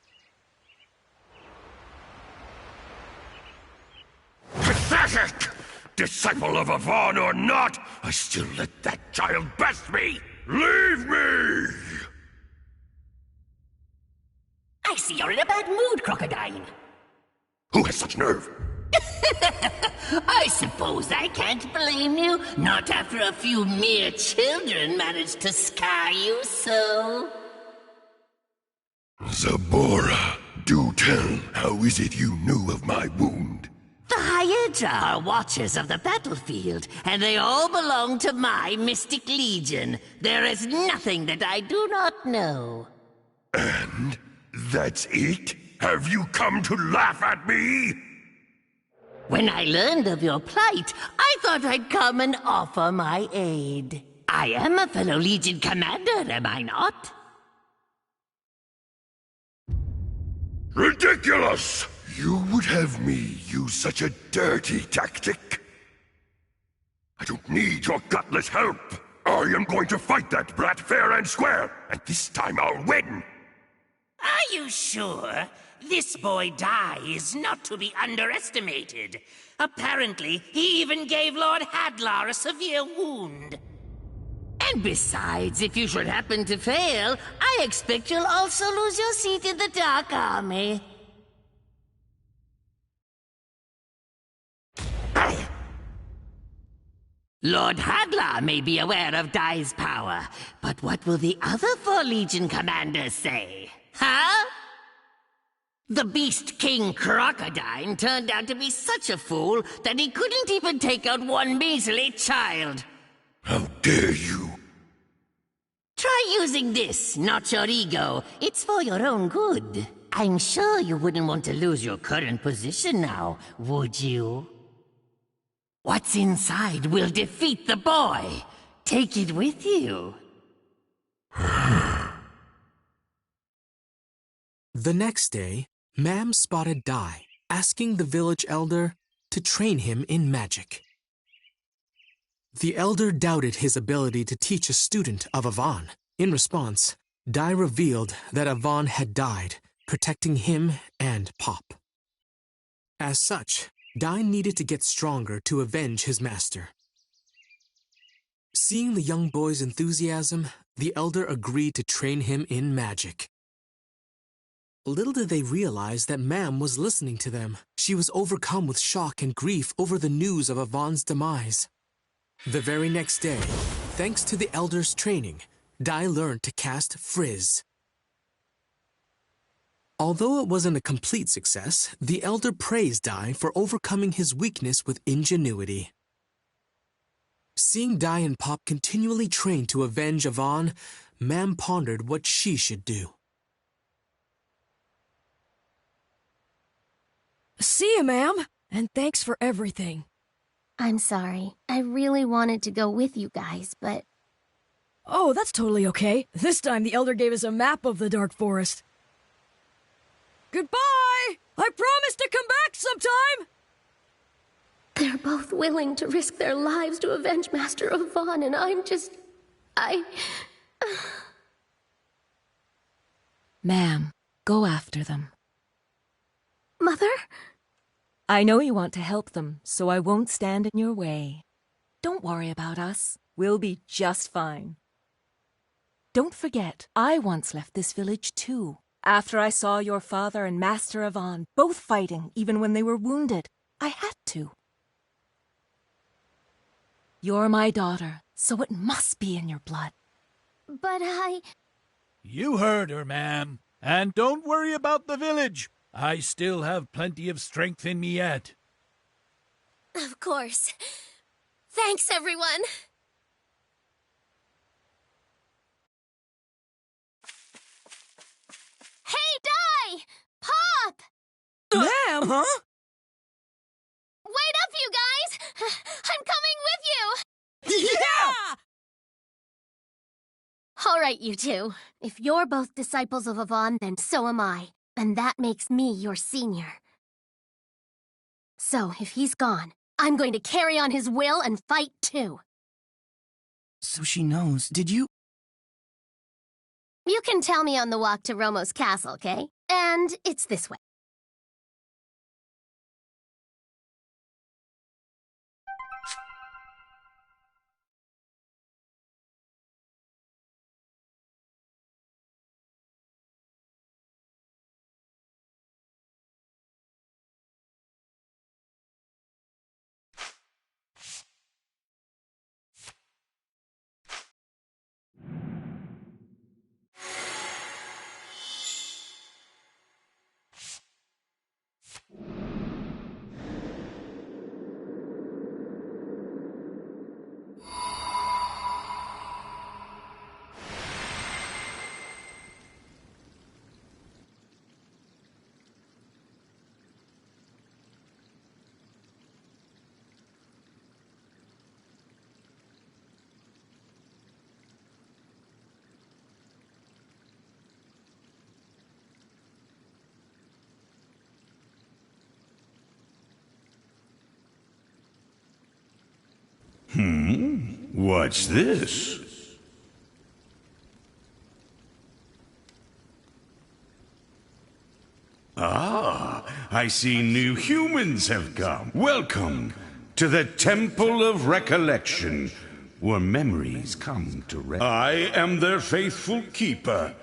Pathetic! Disciple of Avan or not, I still let that child best me! Leave me! I see you're in a bad mood, Crocodile. Who has such nerve? I suppose I can't blame you. Not after a few mere children managed to scar you so. Zabora, do tell, how is it you knew of my wound? The Hyedra are watchers of the battlefield, and they all belong to my Mystic Legion. There is nothing that I do not know. And that's it? Have you come to laugh at me? When I learned of your plight, I thought I'd come and offer my aid. I am a fellow Legion commander, am I not? Ridiculous! You would have me use such a dirty tactic? I don't need your gutless help. I am going to fight that brat fair and square, and this time I'll win. Are you sure? This boy Dai is not to be underestimated. Apparently, he even gave Lord Hadlar a severe wound. And besides, if you should happen to fail, I expect you'll also lose your seat in the Dark Army. Lord Hadlar may be aware of Dai's power, but what will the other 4 Legion commanders say? Huh? The Beast King Crocodile turned out to be such a fool that he couldn't even take out one measly child. How dare you! Try using this, not your ego. It's for your own good. I'm sure you wouldn't want to lose your current position now, would you? What's inside will defeat the boy. Take it with you. The next day, Mam spotted Dai, asking the village elder to train him in magic. The elder doubted his ability to teach a student of Avan. In response, Dai revealed that Avan had died, protecting him and Pop. As such, Dai needed to get stronger to avenge his master. Seeing the young boy's enthusiasm, the elder agreed to train him in magic. Little did they realize that Mam was listening to them. She was overcome with shock and grief over the news of Avan's demise. The very next day, thanks to the elder's training, Dai learned to cast Frizz. Although it wasn't a complete success, the elder praised Dai for overcoming his weakness with ingenuity. Seeing Dai and Pop continually train to avenge Avan, Mam pondered what she should do. See you, ma'am, and thanks for everything. I'm sorry. I really wanted to go with you guys, but... Oh, that's totally okay. This time the Elder gave us a map of the Dark Forest. Goodbye! I promise to come back sometime! They're both willing to risk their lives to avenge Master Avan, and I'm just... Ma'am, go after them. Mother? I know you want to help them, so I won't stand in your way. Don't worry about us. We'll be just fine. Don't forget, I once left this village too. After I saw your father and Master Avan both fighting, even when they were wounded, I had to. You're my daughter, so it must be in your blood. But You heard her, ma'am. And don't worry about the village. I still have plenty of strength in me yet. Of course. Thanks, everyone. Hey, Dai! Pop! Ma'am! Huh? Wait up, you guys! I'm coming with you! Yeah! All right, you two. If you're both disciples of Avan, then so am I. And that makes me your senior. So, if he's gone, I'm going to carry on his will and fight too. So she knows. Did you? You can tell me on the walk to Romo's castle, okay? And it's this way. What's this? Ah, I see new humans have come. Welcome to the Temple of Recollection, where memories come to rest. I am their faithful keeper,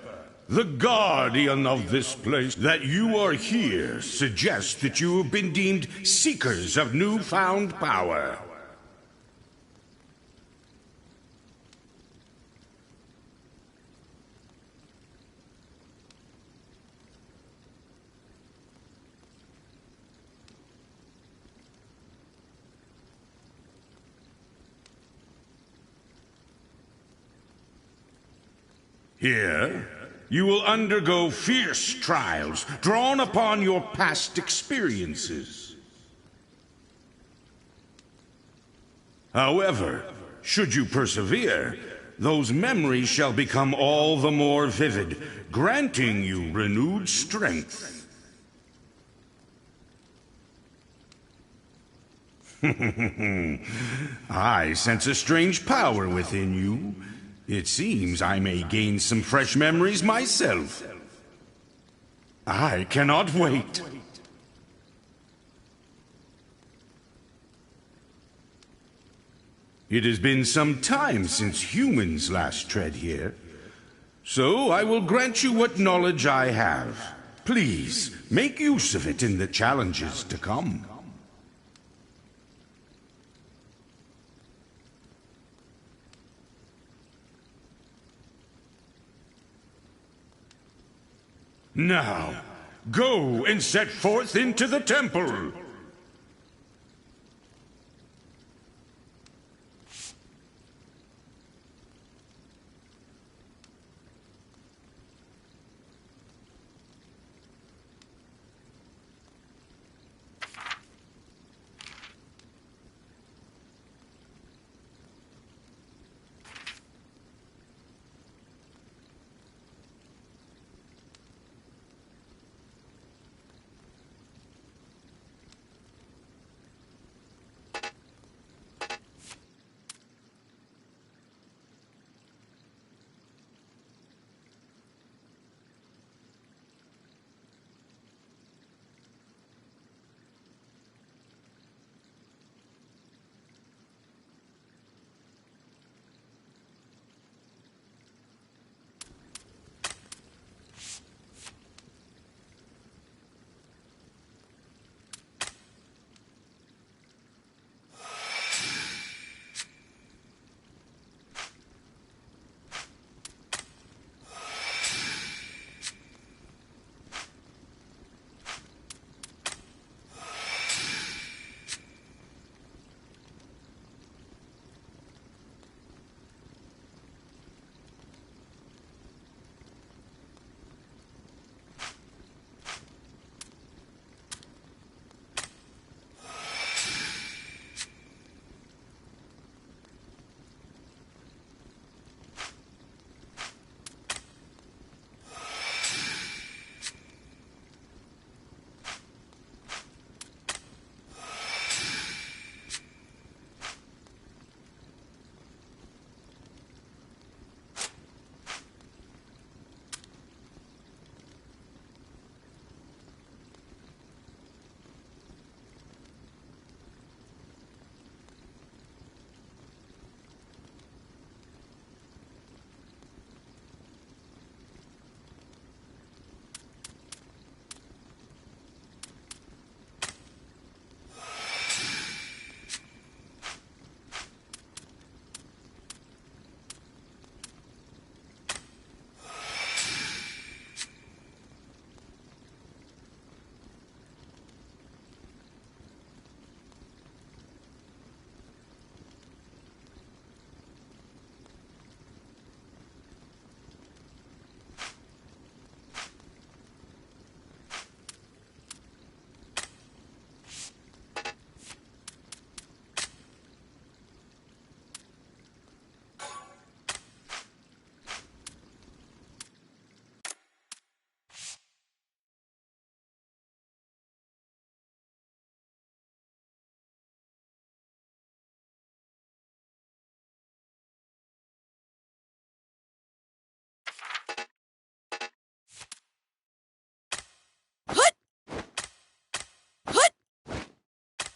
the guardian of this place. That you are here suggests that you have been deemed seekers of newfound power. Here, you will undergo fierce trials drawn upon your past experiences. However, should you persevere, those memories shall become all the more vivid, granting you renewed strength. I sense a strange power within you. It seems I may gain some fresh memories myself. I cannot wait. It has been some time since humans last tread here, so I will grant you what knowledge I have. Please, make use of it in the challenges to come. Now, go and set forth into the temple.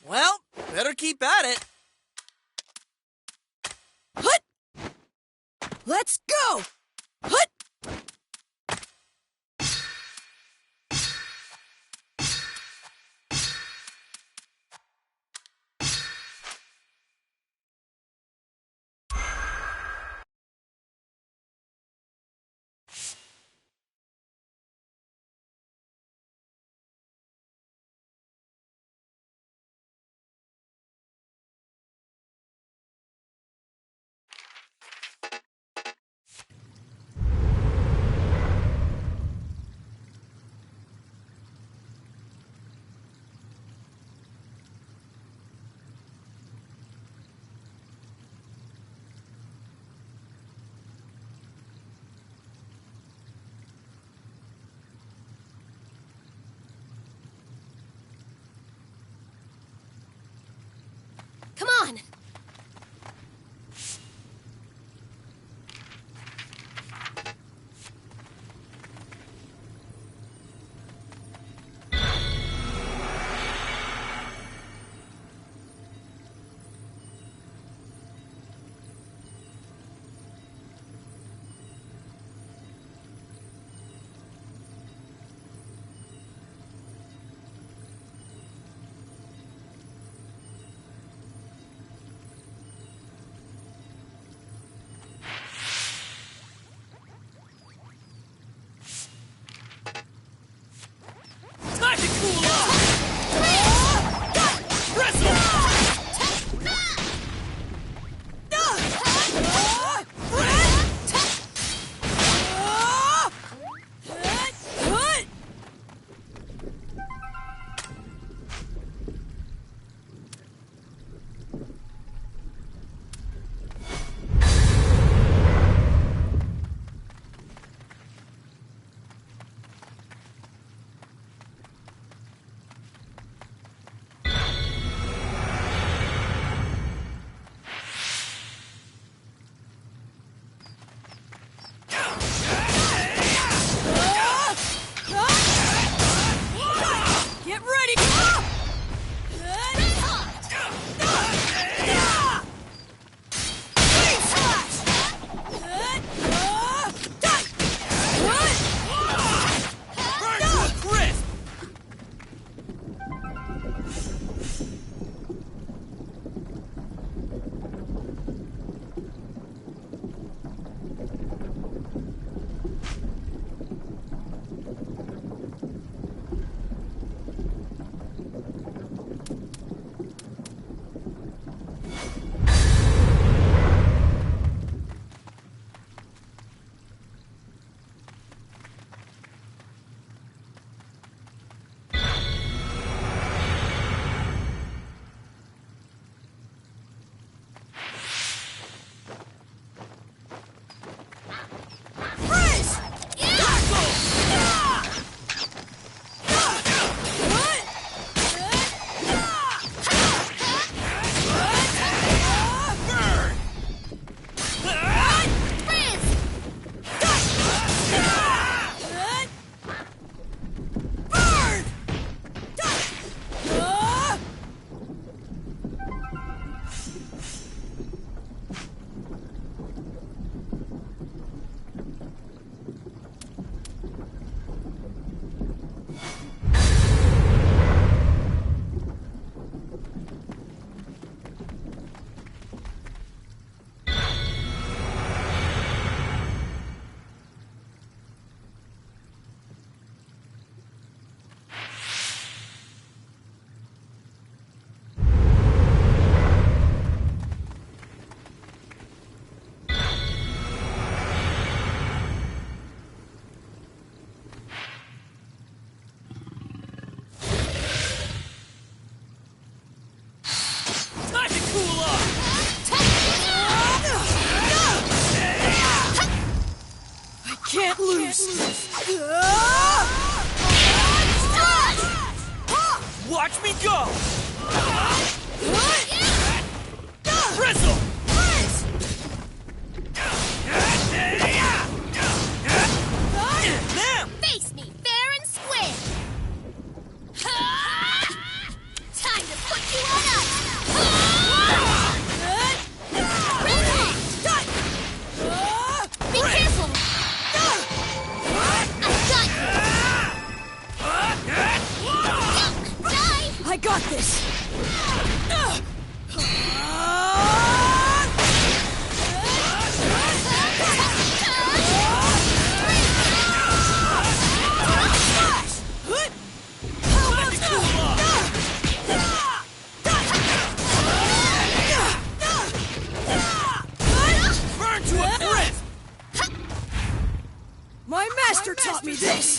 Well, better keep at it. Hut! Let's go! Hut! Come on! Time to cool off! Wrestle! Get ready! Burn to a crisp! Time to cool off! I can't lose! Watch me go! Bristle! Damn! Face me fair and square! Time to put you all My master taught me this!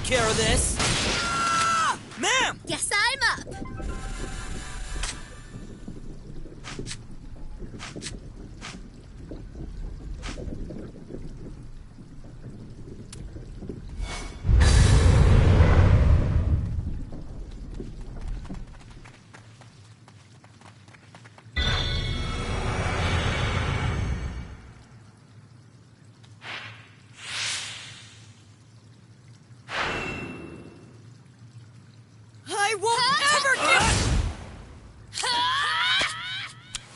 Care of this. Ma'am! Guess I'm up. I won't ever give...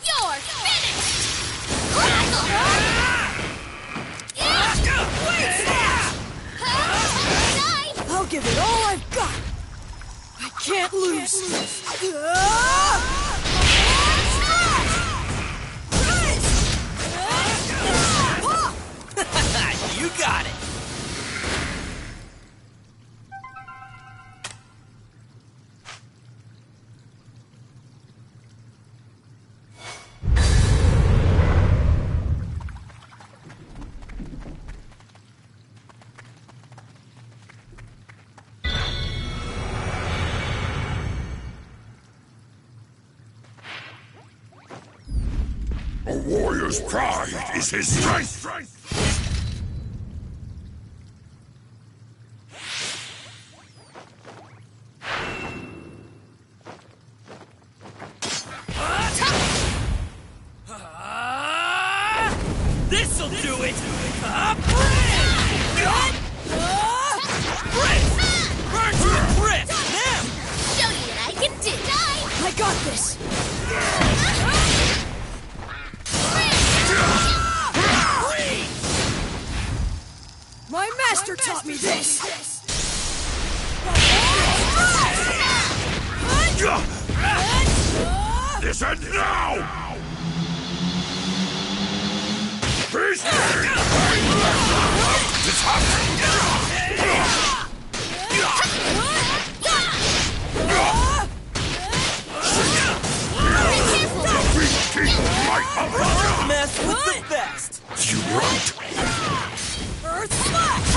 You're finished! I'll give it all I've got! I can't lose. You got it! A warrior's pride is his strength! This'll do it! Burn to a crisp! Now! Show you what I can do! I got this! My master taught me this! This ends now! Peace! This Don't mess with the best! You right! Earth Slash!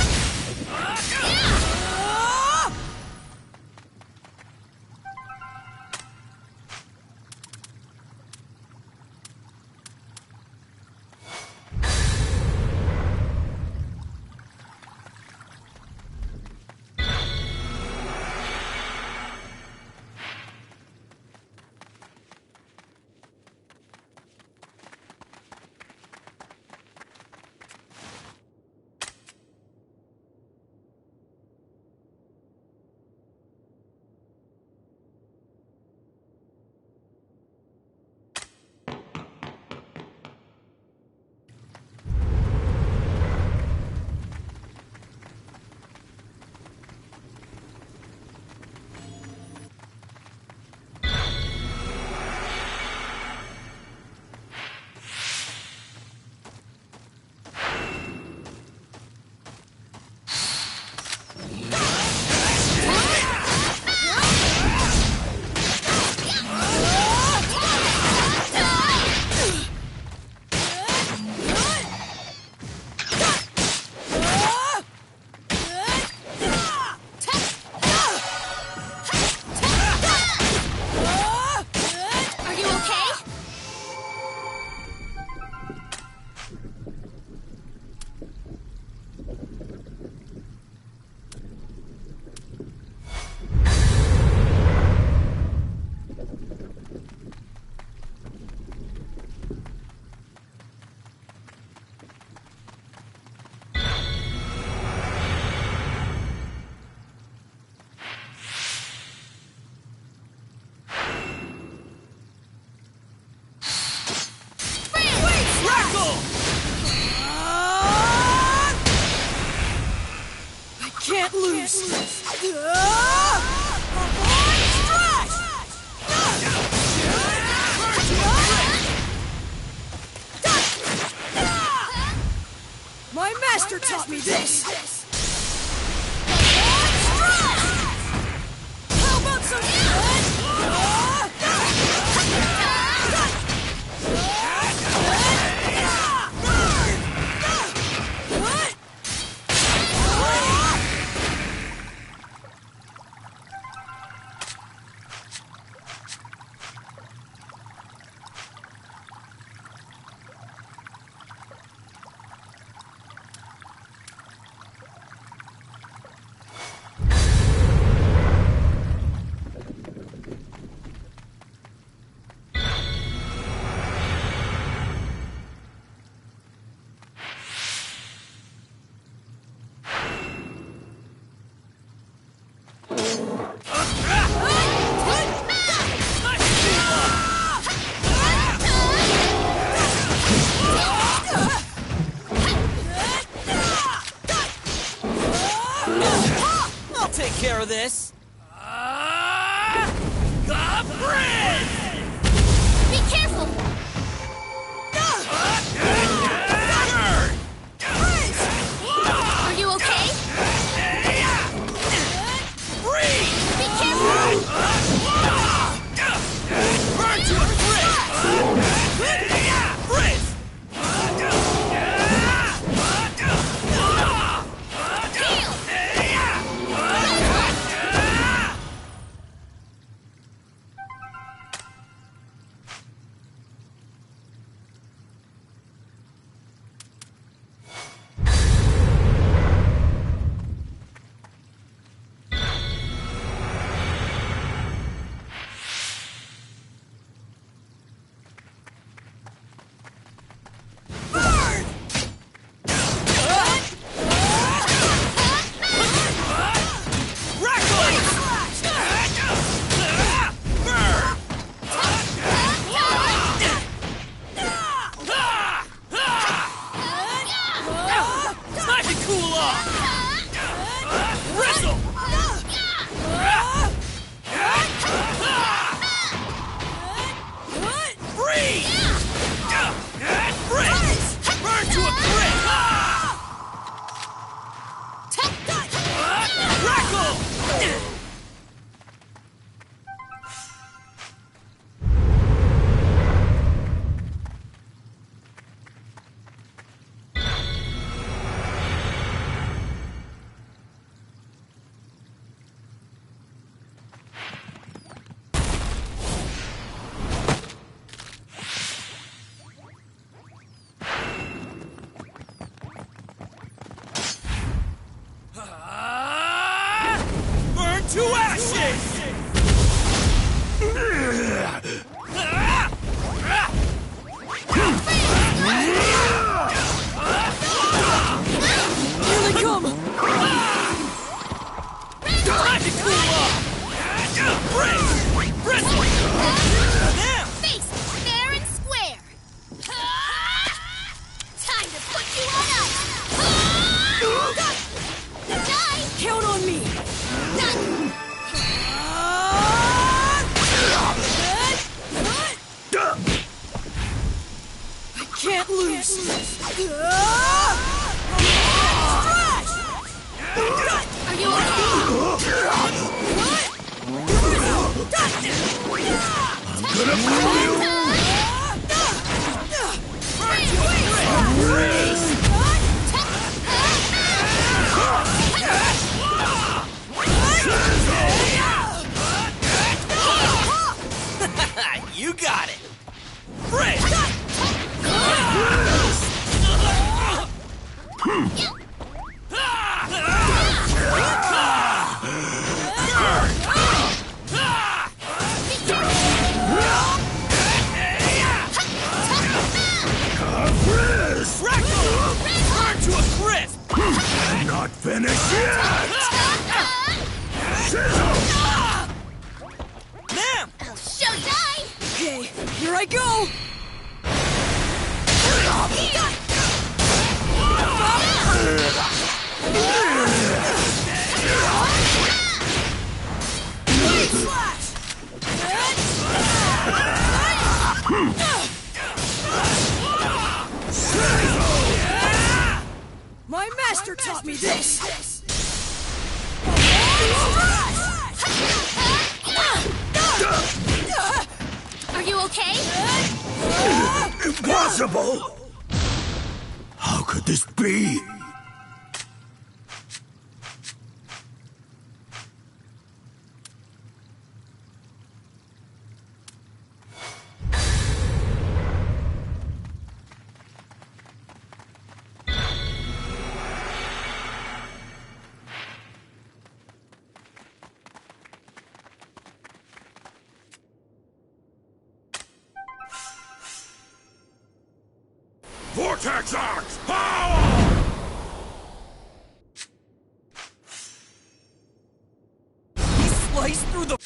Can't lose. My master taught me this. How about some? I'll take care of this. Be careful! Are you okay? Be careful! Burn to a crisp! To ashes! Here they come! Time to cool off! Bristle! Now! Face fair and square! Time to put you on ice! Die! Count on me! Done! I can't lose! Strash! Are you okay? I'm gonna prove you! You got it! Burn to a crisp! Not finished yet! Now! I'll show you! Die! Okay, here I go! My master taught me this! Are you okay? Impossible! How could this be? Vortex Axe! Power! He sliced through the...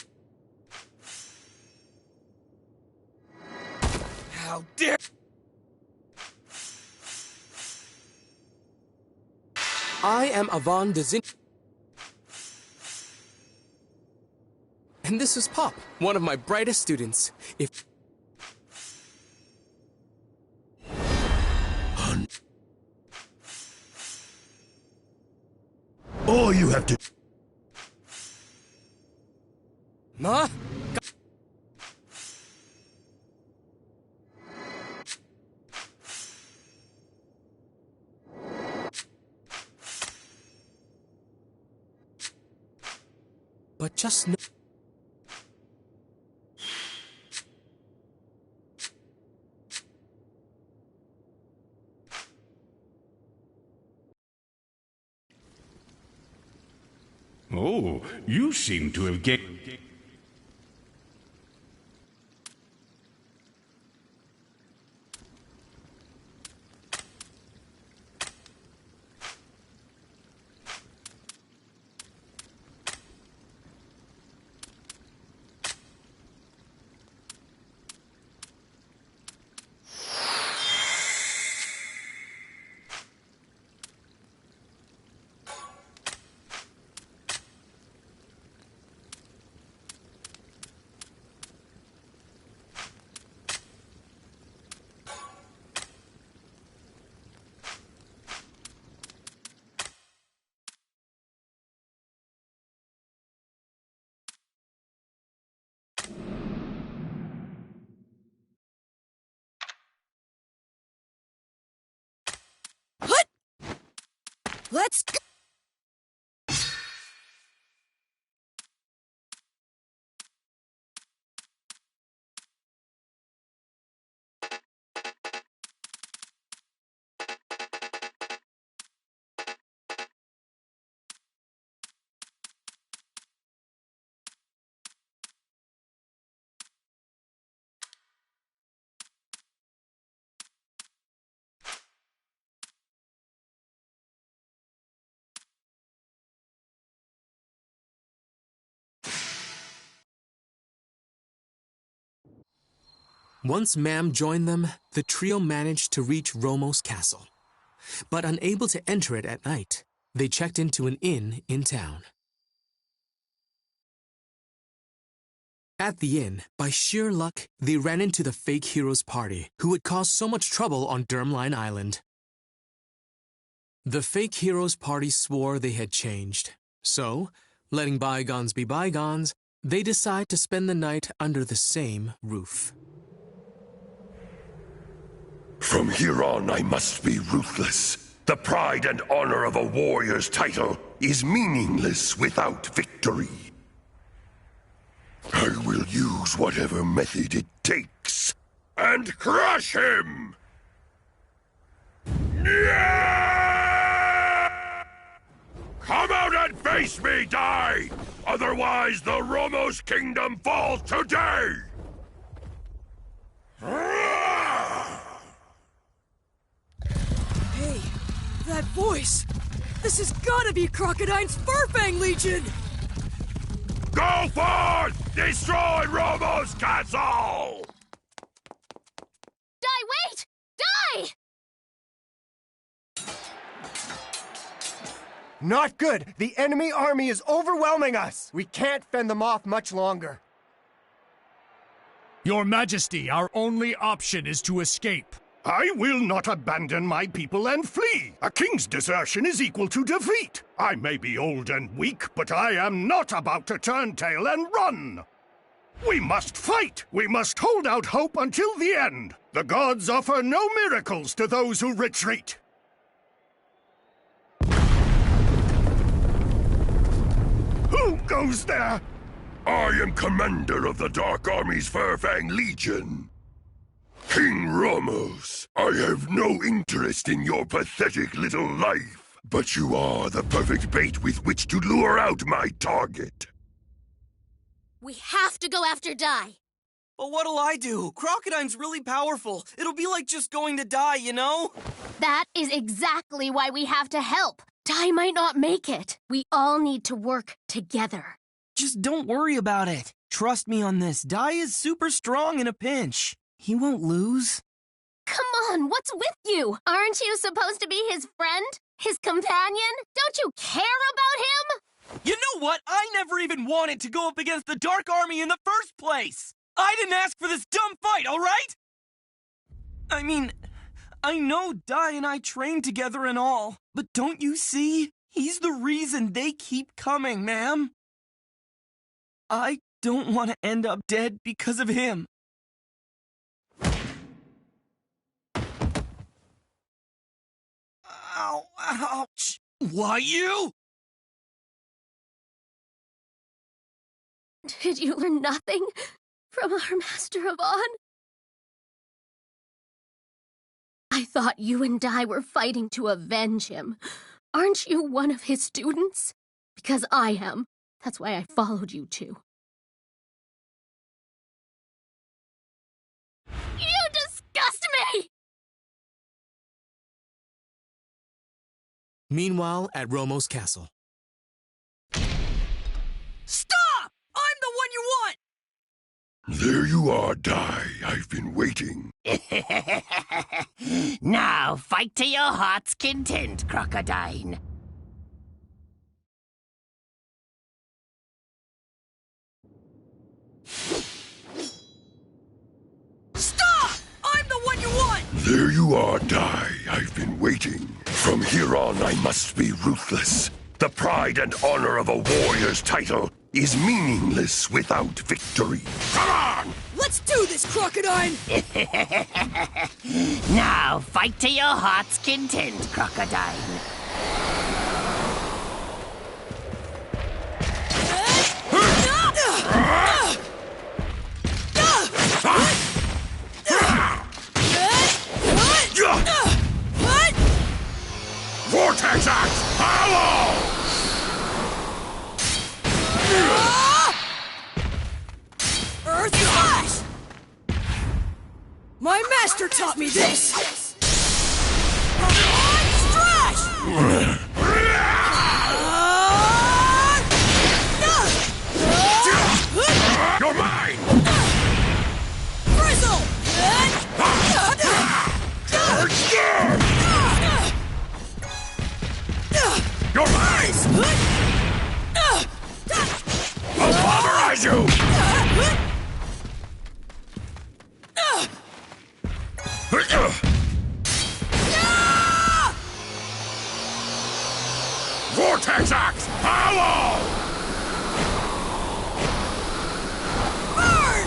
How dare... I am Avan Dezin... And this is Pop, one of my brightest students. If... All you have to... Huh? But just know... Oh, you seem to have gained... Let's go! Once Mam joined them, the trio managed to reach Romo's castle. But unable to enter it at night, they checked into an inn in town. At the inn, by sheer luck, they ran into the fake heroes party, who had caused so much trouble on Dermline Island. The fake heroes party swore they had changed. So, letting bygones be bygones, they decide to spend the night under the same roof. From here on, I must be ruthless. The pride and honor of a warrior's title is meaningless without victory. I will use whatever method it takes and crush him! Yeah! Come out and face me, die! Otherwise, the Romo's kingdom falls today! Hey, that voice! This has gotta be Crocodine's Furfang Legion! Go forth! Destroy Romo's castle! Die, wait! Die! Not good! The enemy army is overwhelming us! We can't fend them off much longer. Your Majesty, our only option is to escape. I will not abandon my people and flee. A king's desertion is equal to defeat. I may be old and weak, but I am not about to turn tail and run. We must fight. We must hold out hope until the end. The gods offer no miracles to those who retreat. Who goes there? I am commander of the Dark Army's Furfang Legion. King Ramos, I have no interest in your pathetic little life, but you are the perfect bait with which to lure out my target. We have to go after Die. But what'll I do? Crocodine's really powerful. It'll be like just going to die, you know? That is exactly why we have to help. Die might not make it. We all need to work together. Just don't worry about it. Trust me on this. Die is super strong in a pinch. He won't lose. Come on, what's with you? Aren't you supposed to be his friend? His companion? Don't you care about him? You know what? I never even wanted to go up against the Dark Army in the first place! I didn't ask for this dumb fight, alright? I mean, I know Dai and I trained together and all, but don't you see? He's the reason they keep coming, ma'am. I don't want to end up dead because of him. Ow, ouch. Why you? Did you learn nothing from our Master of On? I thought you and Dai were fighting to avenge him. Aren't you one of his students? Because I am. That's why I followed you too. You disgust me! Meanwhile, at Romo's castle. Stop! I'm the one you want! There you are, Dai. I've been waiting. Now, fight to your heart's content, Crocodile. Stop! I'm the one you want! There you are, Dai. I've been waiting. From here on, I must be ruthless. The pride and honor of a warrior's title is meaningless without victory. Come on! Let's do this, Crocodile! Now, fight to your heart's content, Crocodile. Vortex Axe! Hollow! Earth Slash! My master taught me this! Strash! You're mine! Frizzle! You're mine! I'll pulverize you! Vortex Axe! Hollow! Burn!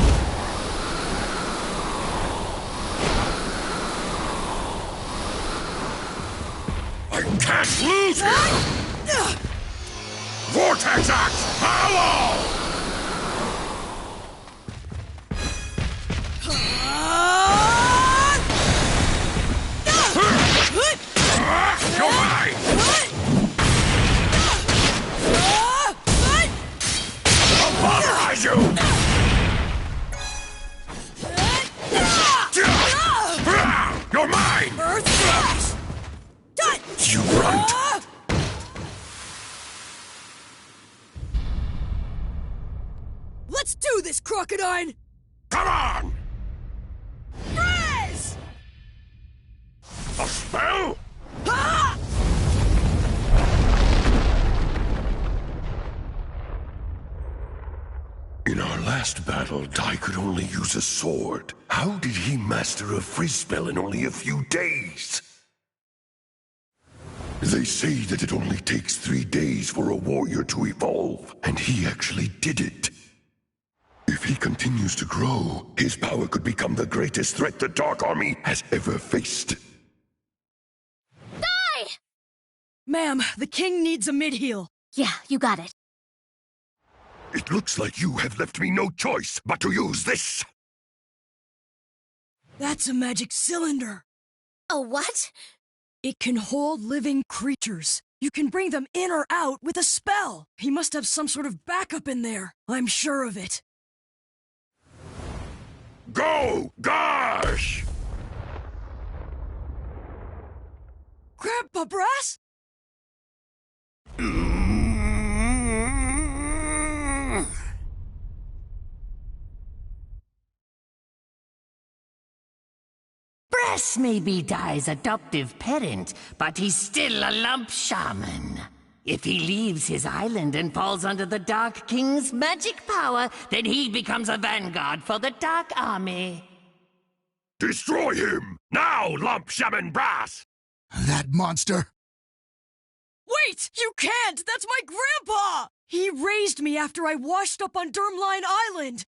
I can't lose here! Vortex Axe! Hollow! You're mine! I'll pulverize you! You're mine! Earth Slash! Done! You grunt! Let's do this, Crocodile! Come on! Freeze! A spell? Ah! In our last battle, Dai could only use a sword. How did he master a freeze spell in only a few days? They say that it only takes 3 days for a warrior to evolve, and he actually did it. If he continues to grow, his power could become the greatest threat the Dark Army has ever faced. Dai! Ma'am, the king needs a mid-heal. Yeah, you got it. It looks like you have left me no choice but to use this. That's a magic cylinder. A what? It can hold living creatures. You can bring them in or out with a spell. He must have some sort of backup in there. I'm sure of it. Go! Gosh! Grandpa Brass? Brass may be Dai's adoptive parent, but he's still a lump shaman. If he leaves his island and falls under the Dark King's magic power, then he becomes a vanguard for the Dark Army. Destroy him! Now, Lump Shaman Brass! That monster! Wait! You can't! That's my grandpa! He raised me after I washed up on Durmline Island!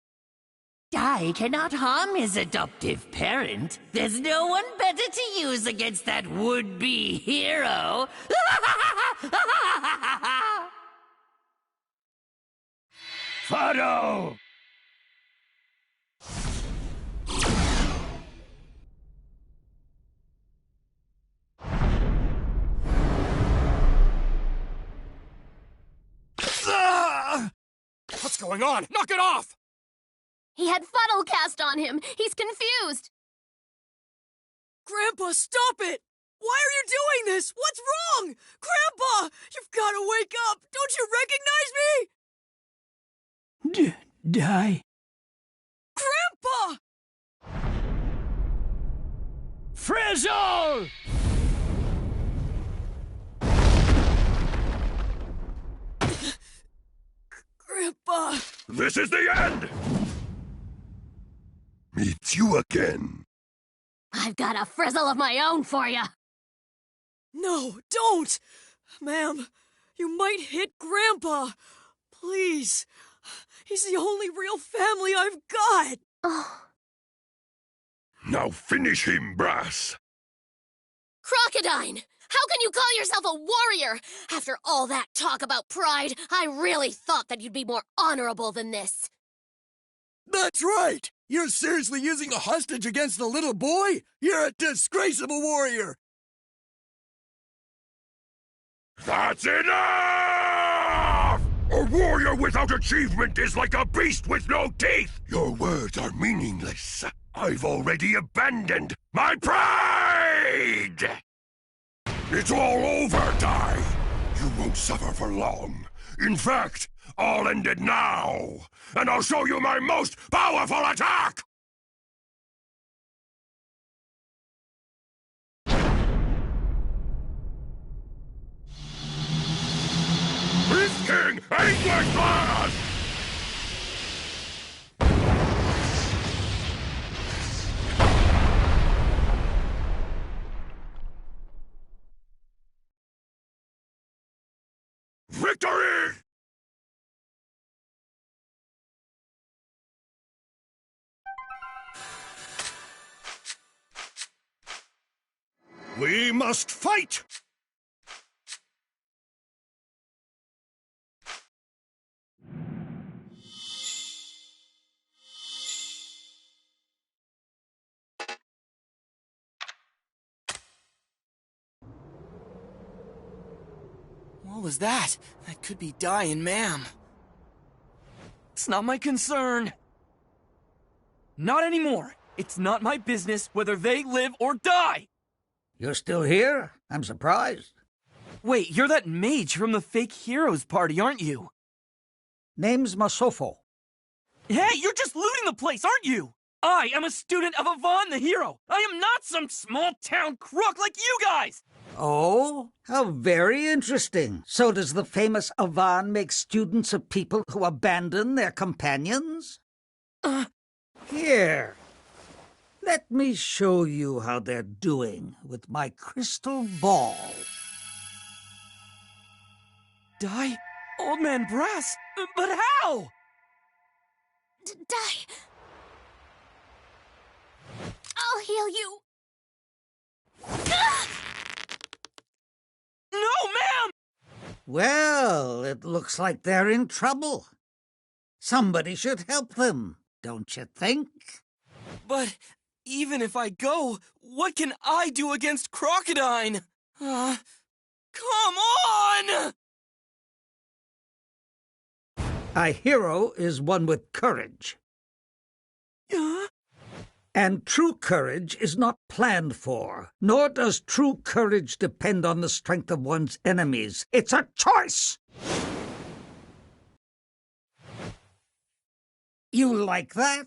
Dai cannot harm his adoptive parent. There's no one better to use against that would-be hero. Fado! What's going on? Knock it off! He had funnel cast on him. He's confused. Grandpa, stop it! Why are you doing this? What's wrong? Grandpa, you've got to wake up! Don't you recognize me? Die. Grandpa! Frizzle! Grandpa! This is the end! Meet you again. I've got a frizzle of my own for you. No, don't! Ma'am, you might hit Grandpa. Please. He's the only real family I've got. Oh. Now finish him, Brass. Crocodine! How can you call yourself a warrior? After all that talk about pride, I really thought that you'd be more honorable than this. That's right! You're seriously using a hostage against a little boy? You're a disgrace of a warrior! That's enough! A warrior without achievement is like a beast with no teeth! Your words are meaningless. I've already abandoned my pride! It's all over, Dai! You won't suffer for long. In fact, I'll end it now, and I'll show you my most powerful attack! Beast King English Blast! Victory! We must fight! What was that? That could be Dai and Ma'am. It's not my concern. Not anymore. It's not my business whether they live or die. You're still here? I'm surprised. Wait, you're that mage from the fake heroes party, aren't you? Name's Masofo. Hey, you're just looting the place, aren't you? I am a student of Avan the hero. I am not some small-town crook like you guys. Oh, how very interesting. So does the famous Avan make students of people who abandon their companions? Here. Let me show you how they're doing with my crystal ball. Dai? Old Man Brass? But how? Dai. I'll heal you. No, ma'am! Well, it looks like they're in trouble. Somebody should help them, don't you think? But even if I go, what can I do against Crocodine? Come on! A hero is one with courage. And true courage is not planned for, nor does true courage depend on the strength of one's enemies. It's a choice! You like that?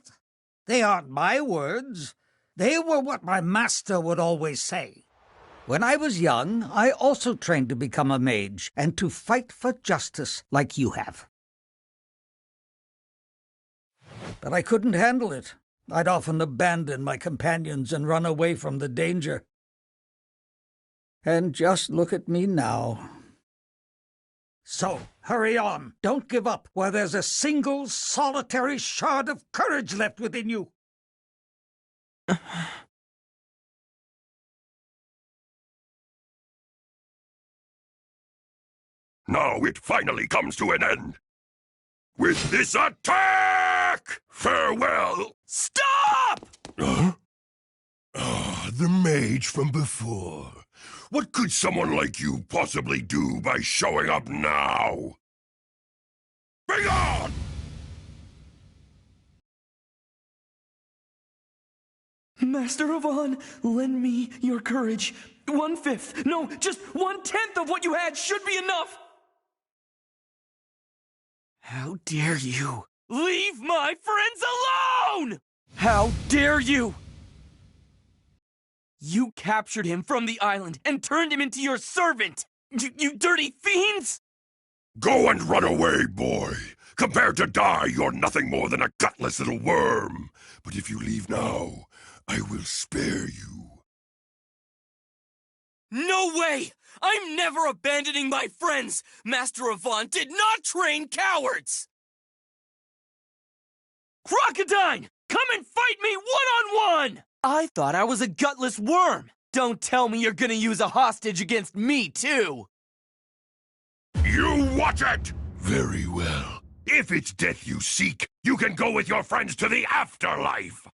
They aren't my words. They were what my master would always say. When I was young, I also trained to become a mage and to fight for justice like you have. But I couldn't handle it. I'd often abandon my companions and run away from the danger. And just look at me now. So, hurry on. Don't give up while there's a single, solitary shard of courage left within you. Now it finally comes to an end. With this attack! Farewell! Stop! The mage from before. What could someone like you possibly do by showing up now? Bring on! Master Avon, lend me your courage. 1/5, no, just 1/10 of what you had should be enough! How dare you? Leave my friends alone! How dare you? You captured him from the island and turned him into your servant! You dirty fiends! Go and run away, boy. Compared to die, you're nothing more than a gutless little worm. But if you leave now, I will spare you. No way! I'm never abandoning my friends! Master Avon did not train cowards! Crocodile! Come and fight me one-on-one! I thought I was a gutless worm! Don't tell me you're gonna use a hostage against me, too! You watch it! Very well. If it's death you seek, you can go with your friends to the afterlife!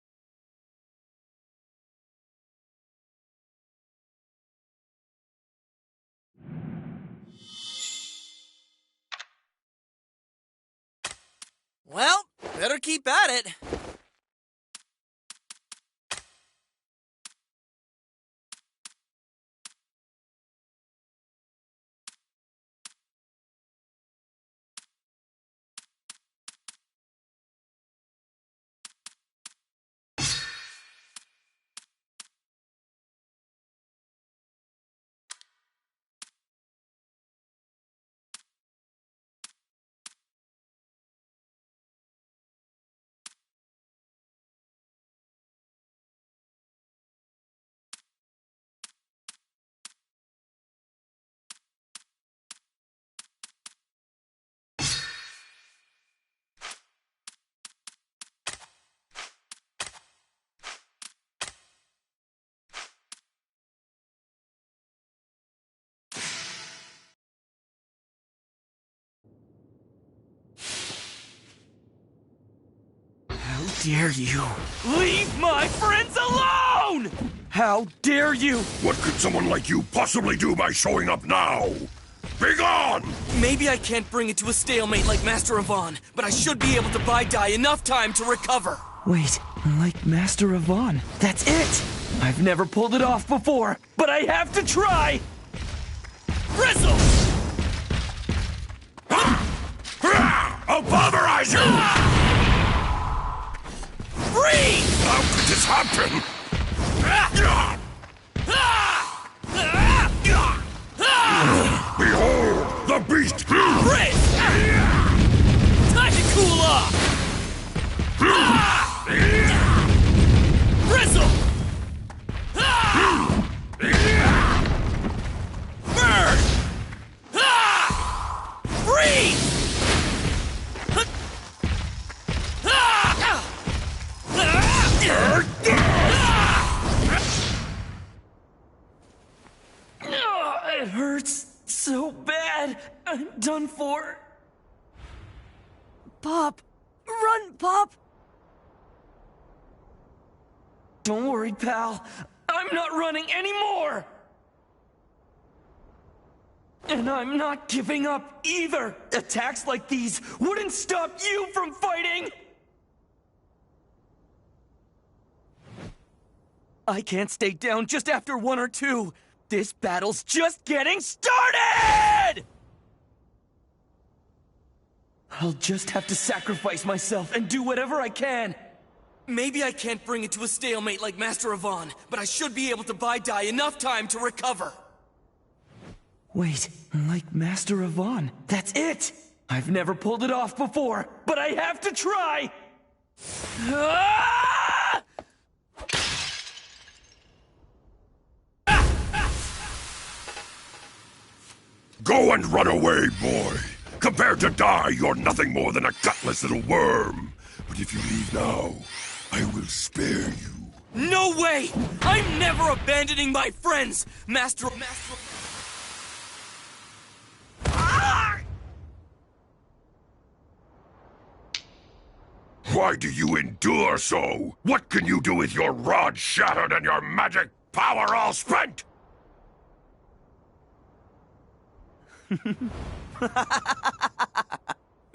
Well, better keep at it. How dare you? Leave my friends alone! How dare you? What could someone like you possibly do by showing up now? Be gone! Maybe I can't bring it to a stalemate like Master Avon, but I should be able to buy Dai enough time to recover. Wait, like Master Avon, that's it! I've never pulled it off before, but I have to try! Bristle! I'll pulverize you! Freeze! How could this happen? Behold, the beast! Freeze! Time to cool off! Bristle! Burn! Freeze! It hurts so bad. I'm done for. Pop! Run, Pop! Don't worry, pal. I'm not running anymore! And I'm not giving up either! Attacks like these wouldn't stop you from fighting! I can't stay down just after 1 or 2. This battle's just getting started! I'll just have to sacrifice myself and do whatever I can. Maybe I can't bring it to a stalemate like Master Avon, but I should be able to buy Dai enough time to recover. Wait, like Master Avon, that's it! I've never pulled it off before, but I have to try! Ah! Go and run away, boy. Compared to Dai, you're nothing more than a gutless little worm. But if you leave now, I will spare you. No way! I'm never abandoning my friends! Master... Why do you endure so? What can you do with your rod shattered and your magic power all spent?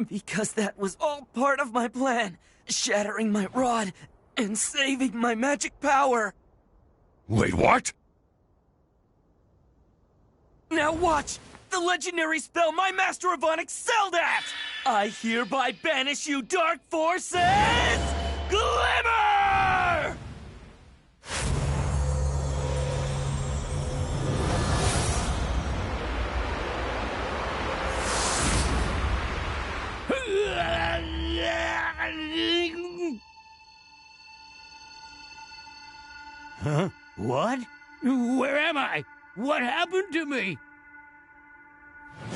Because that was all part of my plan. Shattering my rod and saving my magic power. Wait, what? Now watch! The legendary spell my Master Avon excelled at! I hereby banish you, dark forces! Glimmer! Huh? What? Where am I? What happened to me?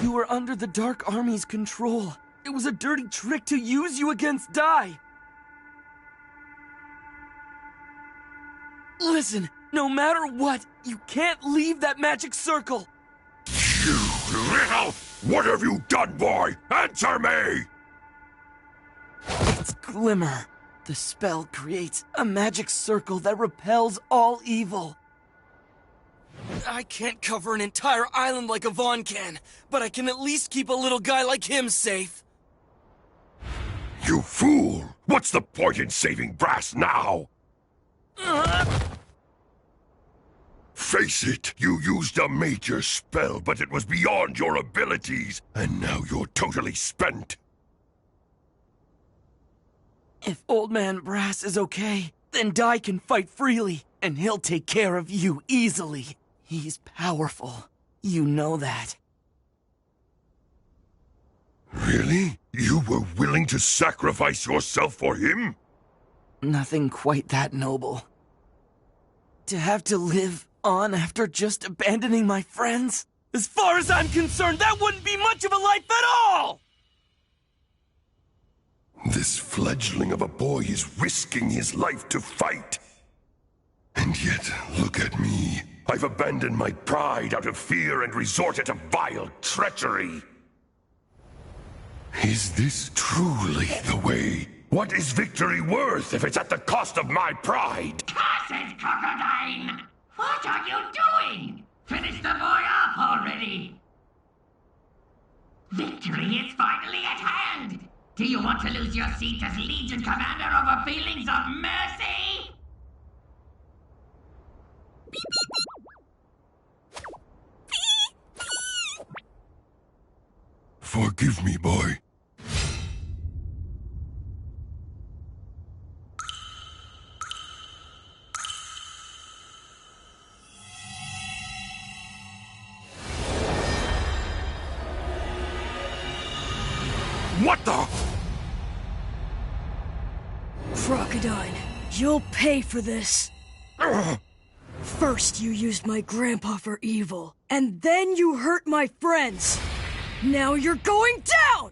You were under the Dark Army's control. It was a dirty trick to use you against Dai. Listen, no matter what, you can't leave that magic circle. You little... What have you done, boy? Answer me! It's Glimmer. The spell creates a magic circle that repels all evil. I can't cover an entire island like Avon can, but I can at least keep a little guy like him safe. You fool! What's the point in saving Brass now? Face it, you used a major spell, but it was beyond your abilities, and now you're totally spent. If Old Man Brass is okay, then Dai can fight freely, and he'll take care of you easily. He's powerful. You know that. Really? You were willing to sacrifice yourself for him? Nothing quite that noble. To have to live on after just abandoning my friends? As far as I'm concerned, that wouldn't be much of a life at all! This fledgling of a boy is risking his life to fight. And yet, look at me. I've abandoned my pride out of fear and resorted to vile treachery. Is this truly the way? What is victory worth if it's at the cost of my pride? Cursed crocodile! What are you doing? Finish the boy off already! Victory is finally at hand! Do you want to lose your seat as Legion Commander over feelings of mercy? Forgive me, boy. What the? Crocodile, you'll pay for this. First you used my grandpa for evil, and then you hurt my friends. Now you're going down!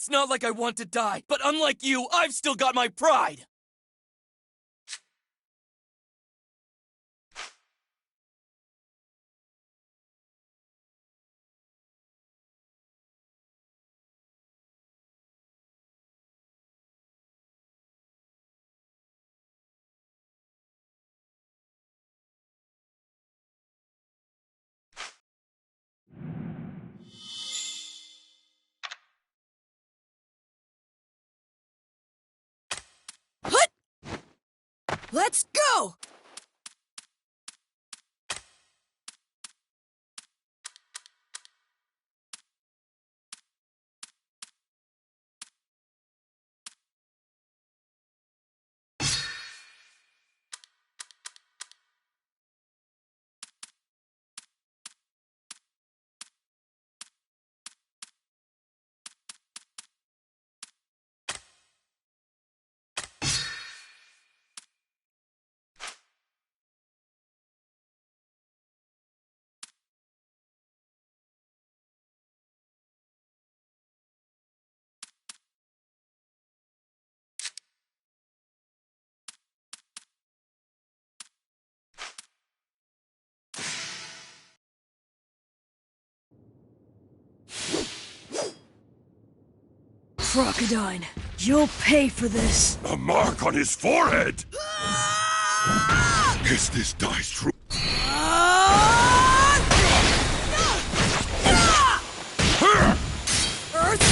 It's not like I want to die, but unlike you, I've still got my pride! Let's go! Crocodile, you'll pay for this. A mark on his forehead! Is this dice true? Earth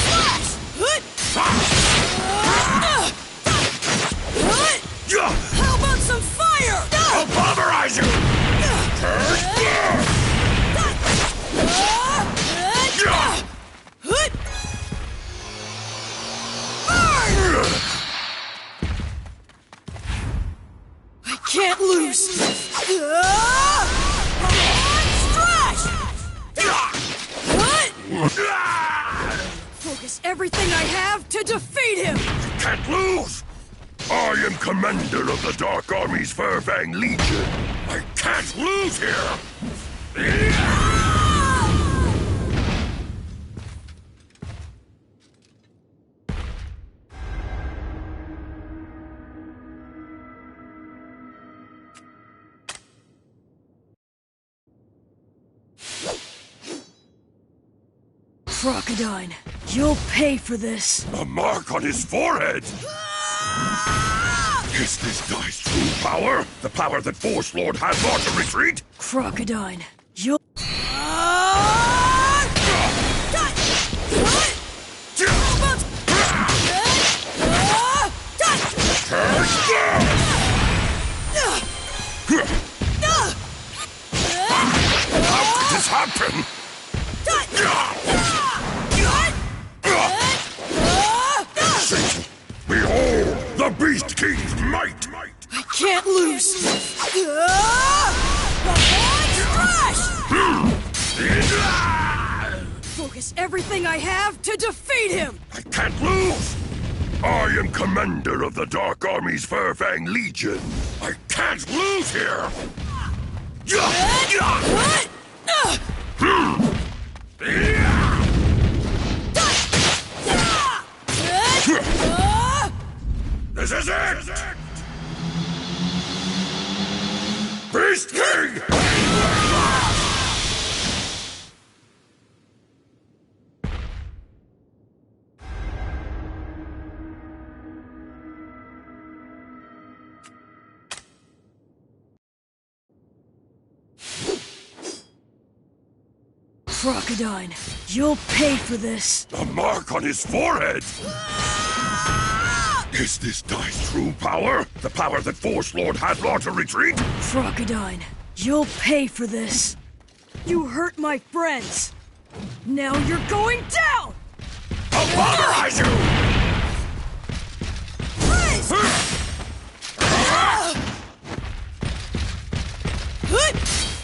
Slash! How about some fire? I'll pulverize you! I can't lose! Strash! Focus everything I have to defeat him! Can't lose! I am commander of the Dark Army's Furfang Legion. I can't lose here! Crocodile, you'll pay for this. A mark on his forehead! Is this dice true power? The power that forced Lord Hadlar to retreat? Crocodile, you'll... How could this happen? Satan, behold the Beast King's might! I can't lose! Strash! Focus everything I have to defeat him! I can't lose! I am commander of the Dark Army's Furfang Legion. I can't lose here! This is it! Beast King! Crocodile, you'll pay for this. A mark on his forehead! Is this dice true power? The power that forced Lord Hadlar to retreat? Crocodile, you'll pay for this. You hurt my friends. Now you're going down! I'll pulverize you! Freeze!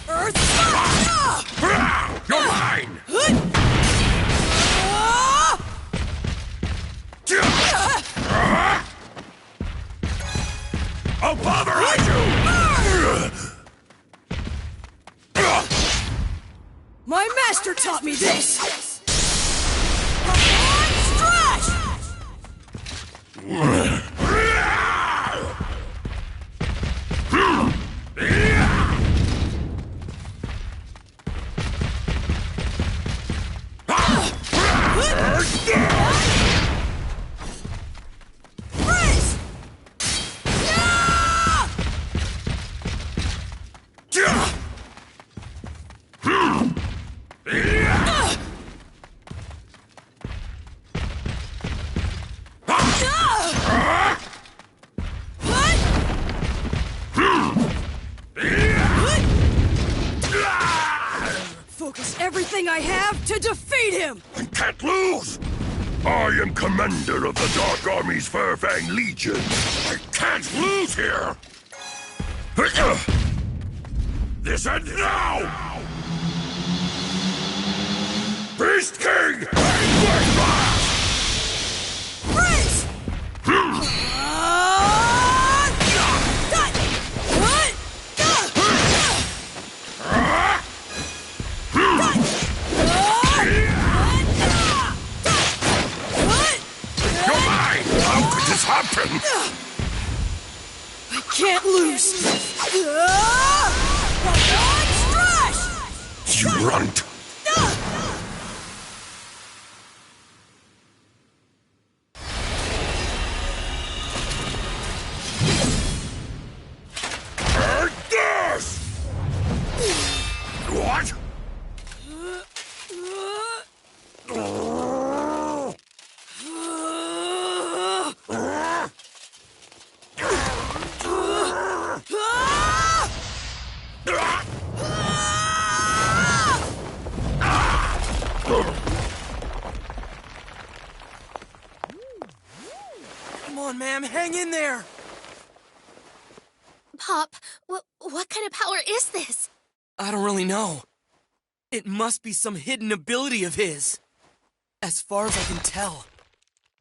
Earth Slash! You're mine! I'll pulverize you! My master taught me this! Strash! Focus everything I have to defeat him! I can't lose! I am commander of the Dark Army's Furfang Legion. I can't lose here! This ends now! Beast King! Freeze! How could this happen? I can't lose! Strash! You runt! What? Come on, ma'am, hang in there! Pop, what kind of power is this? I don't really know. It must be some hidden ability of his. As far as I can tell,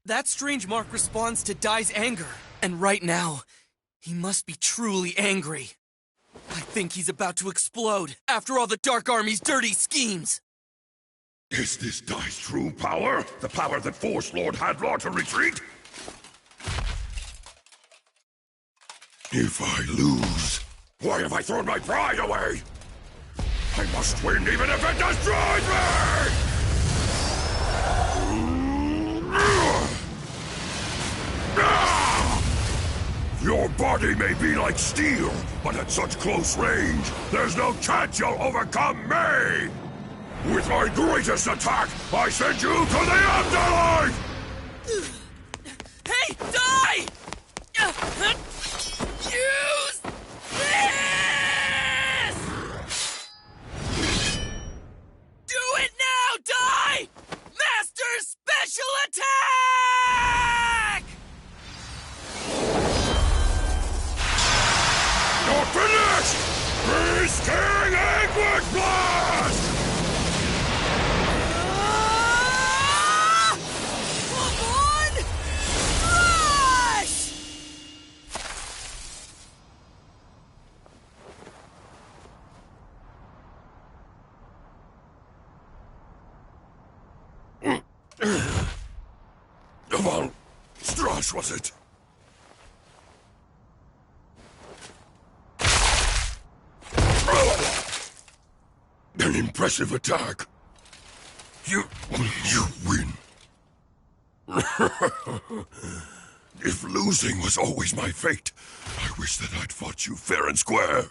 that strange mark responds to Dai's anger. And right now, he must be truly angry. I think he's about to explode after all the Dark Army's dirty schemes. Is this Dai's true power? The power that forced Lord Hadlar to retreat? If I lose, why have I thrown my pride away? I must win even if it destroys me! Your body may be like steel, but at such close range, there's no chance you'll overcome me! With my greatest attack, I send you to the afterlife! Hey, Dai! Use this! Do it now, Dai! Master Special Attack! You're finished! Beast King Anguish Blast! Come on! Crash! Well, Strash, was it? An impressive attack. You win. If losing was always my fate, I wish that I'd fought you fair and square.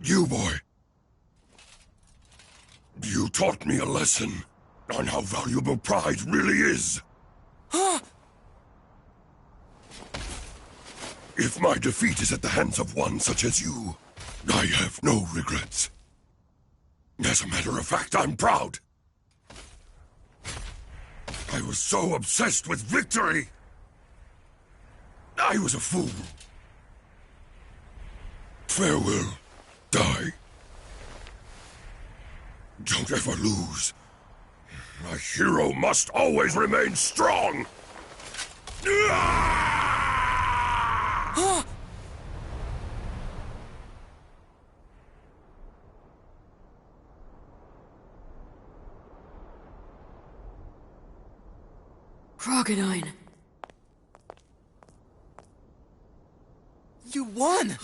You, boy. You taught me a lesson on how valuable pride really is. Huh? If my defeat is at the hands of one such as you, I have no regrets. As a matter of fact, I'm proud. I was so obsessed with victory. I was a fool. Farewell, Dai. Don't ever lose. A hero must always remain strong. Huh? Crocodile. You won!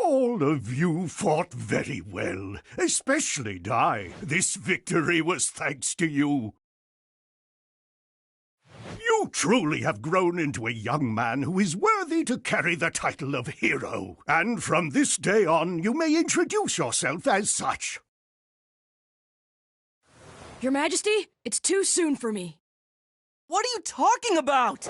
All of you fought very well, especially Dai. This victory was thanks to you. You truly have grown into a young man who is worthy to carry the title of hero. And from this day on, you may introduce yourself as such. Your Majesty, it's too soon for me. What are you talking about?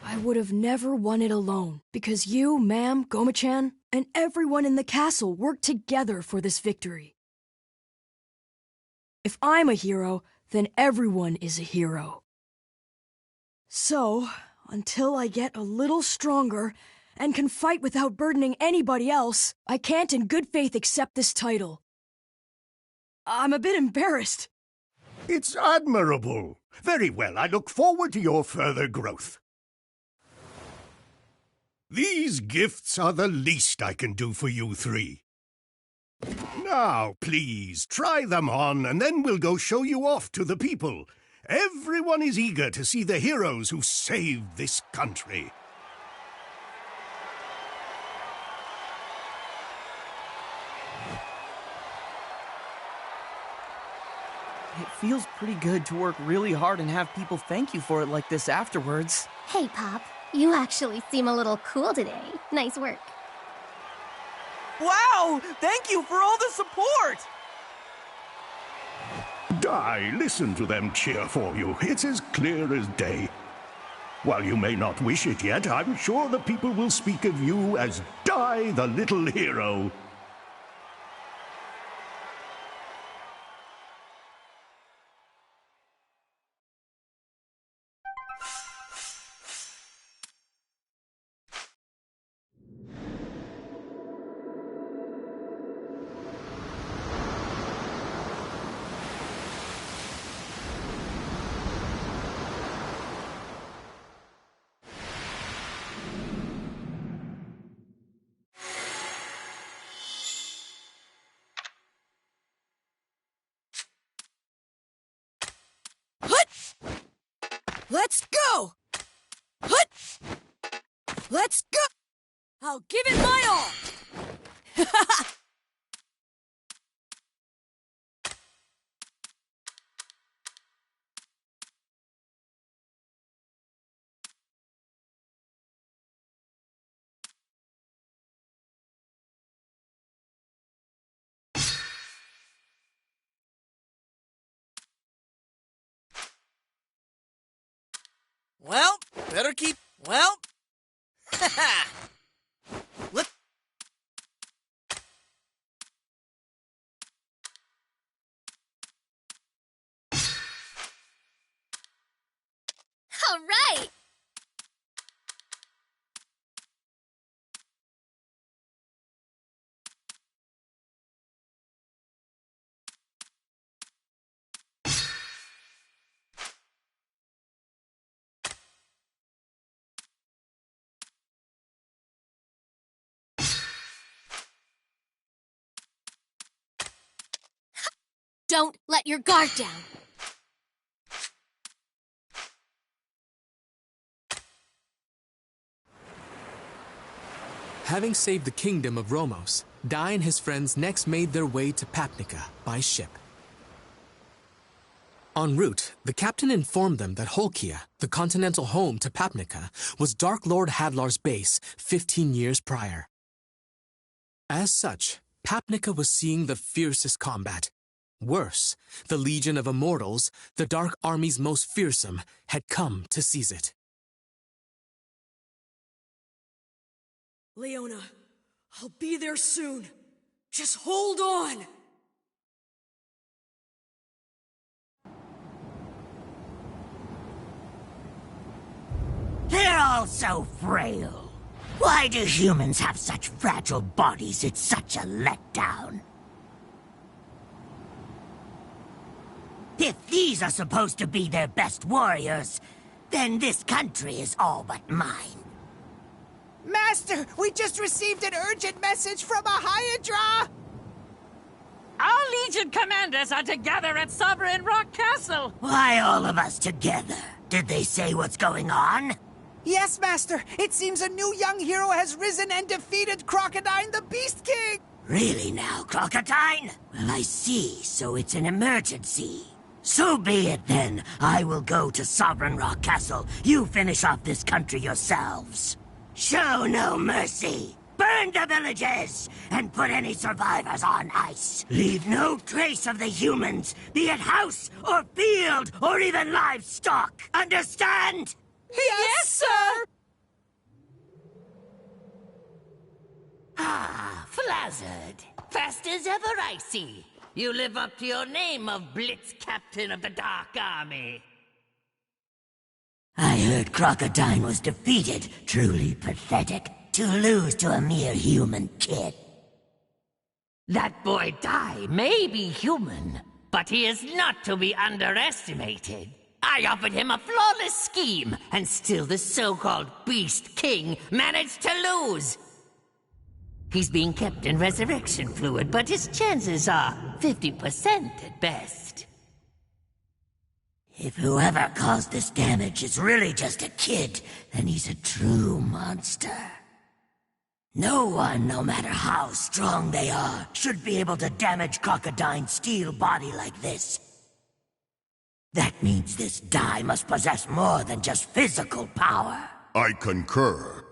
I would have never won it alone, because you, ma'am, Goma-chan, and everyone in the castle worked together for this victory. If I'm a hero, then everyone is a hero. So, until I get a little stronger and can fight without burdening anybody else, I can't in good faith accept this title. I'm a bit embarrassed. It's admirable. Very well, I look forward to your further growth. These gifts are the least I can do for you three. Now, please, try them on, and then we'll go show you off to the people. Everyone is eager to see the heroes who saved this country. It feels pretty good to work really hard and have people thank you for it like this afterwards. Hey, Pop. You actually seem a little cool today. Nice work. Wow! Thank you for all the support! Dai, listen to them cheer for you. It's as clear as day. While you may not wish it yet, I'm sure the people will speak of you as Dai the Little Hero. Let's go! Hut! Let's go! I'll give it my all! Well, better keep... Well... Haha! Let... All right! Don't let your guard down. Having saved the kingdom of Romos, Dai and his friends next made their way to Papnica by ship. En route, the captain informed them that Holkia, the continental home to Papnica, was Dark Lord Hadlar's base 15 years prior. As such, Papnica was seeing the fiercest combat. Worse, the Legion of Immortals, the Dark Army's most fearsome, had come to seize it. Leona, I'll be there soon. Just hold on! They're all so frail. Why do humans have such fragile bodies? It's such a letdown. If these are supposed to be their best warriors, then this country is all but mine. Master, we just received an urgent message from a Hydra! Our Legion commanders are together at Sovereign Rock Castle! Why all of us together? Did they say what's going on? Yes, Master. It seems a new young hero has risen and defeated Crocodile the Beast King! Really now, Crocodile? Well, I see, so it's an emergency. So be it then. I will go to Sovereign Rock Castle. You finish off this country yourselves. Show no mercy. Burn the villages, and put any survivors on ice. Leave no trace of the humans, be it house or field or even livestock. Understand? Yes, sir! Ah, Flawed. Fast as ever, I see. You live up to your name of Blitz Captain of the Dark Army. I heard Crocodile was defeated. Truly pathetic. To lose to a mere human kid. That boy Dai may be human, but he is not to be underestimated. I offered him a flawless scheme, and still the so-called Beast King managed to lose. He's being kept in resurrection fluid, but his chances are 50% at best. If whoever caused this damage is really just a kid, then he's a true monster. No one, no matter how strong they are, should be able to damage Crocodile's steel body like this. That means this Dai must possess more than just physical power. I concur.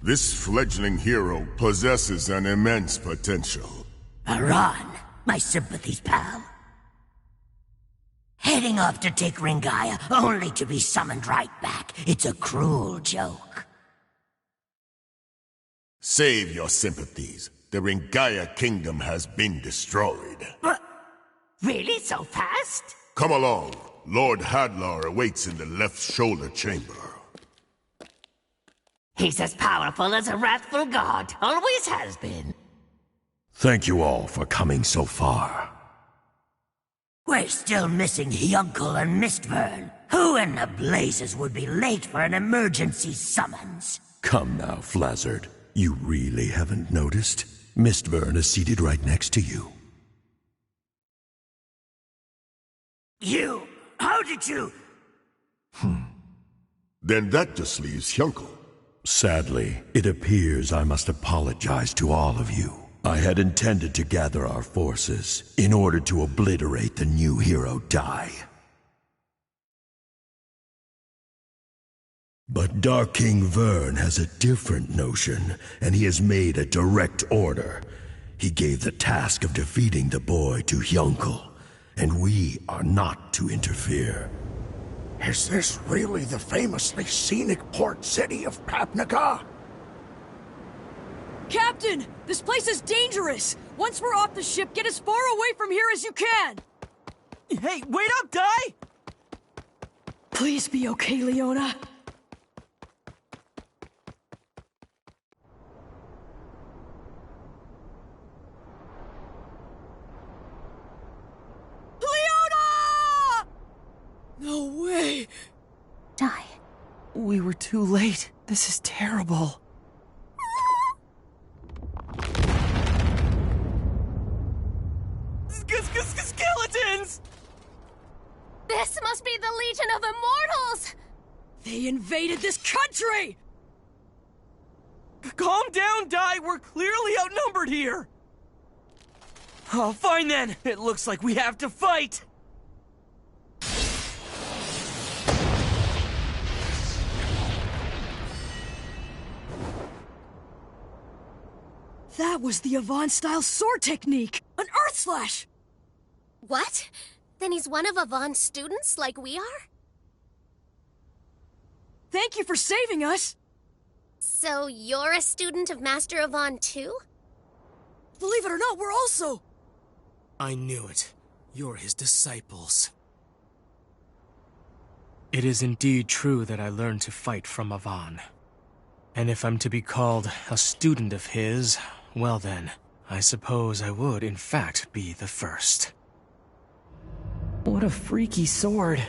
This fledgling hero possesses an immense potential. Aran, my sympathies, pal. Heading off to take Ringaya, only to be summoned right back. It's a cruel joke. Save your sympathies. The Ringaya kingdom has been destroyed. But really so fast? Come along. Lord Hadlar awaits in the left shoulder chamber. He's as powerful as a wrathful god. Always has been. Thank you all for coming so far. We're still missing Hyuncle and Mistvern. Who in the blazes would be late for an emergency summons? Come now, Flazard. You really haven't noticed? Mistvern is seated right next to you. You? How did you? Then that just leaves Hyuncle. Sadly, it appears I must apologize to all of you. I had intended to gather our forces in order to obliterate the new hero Dai. But Dark King Vern has a different notion, and he has made a direct order. He gave the task of defeating the boy to Hyuncle, and we are not to interfere. Is this really the famously scenic port city of Papnaga? Captain! This place is dangerous! Once we're off the ship, get as far away from here as you can! Hey, wait up, Dai! Please be okay, Leona. Leona! No way! Dai. We were too late. This is terrible. Skeletons! This must be the Legion of Immortals! They invaded this country! Calm down, Dai. We're clearly outnumbered here. Oh, fine then. It looks like we have to fight. That was the Avant-style sword technique! An Earth Slash! What? Then he's one of Avon's students like we are? Thank you for saving us! So you're a student of Master Avon too? Believe it or not, we're also... I knew it. You're his disciples. It is indeed true that I learned to fight from Avan. And if I'm to be called a student of his, well then, I suppose I would in fact be the first. What a freaky sword.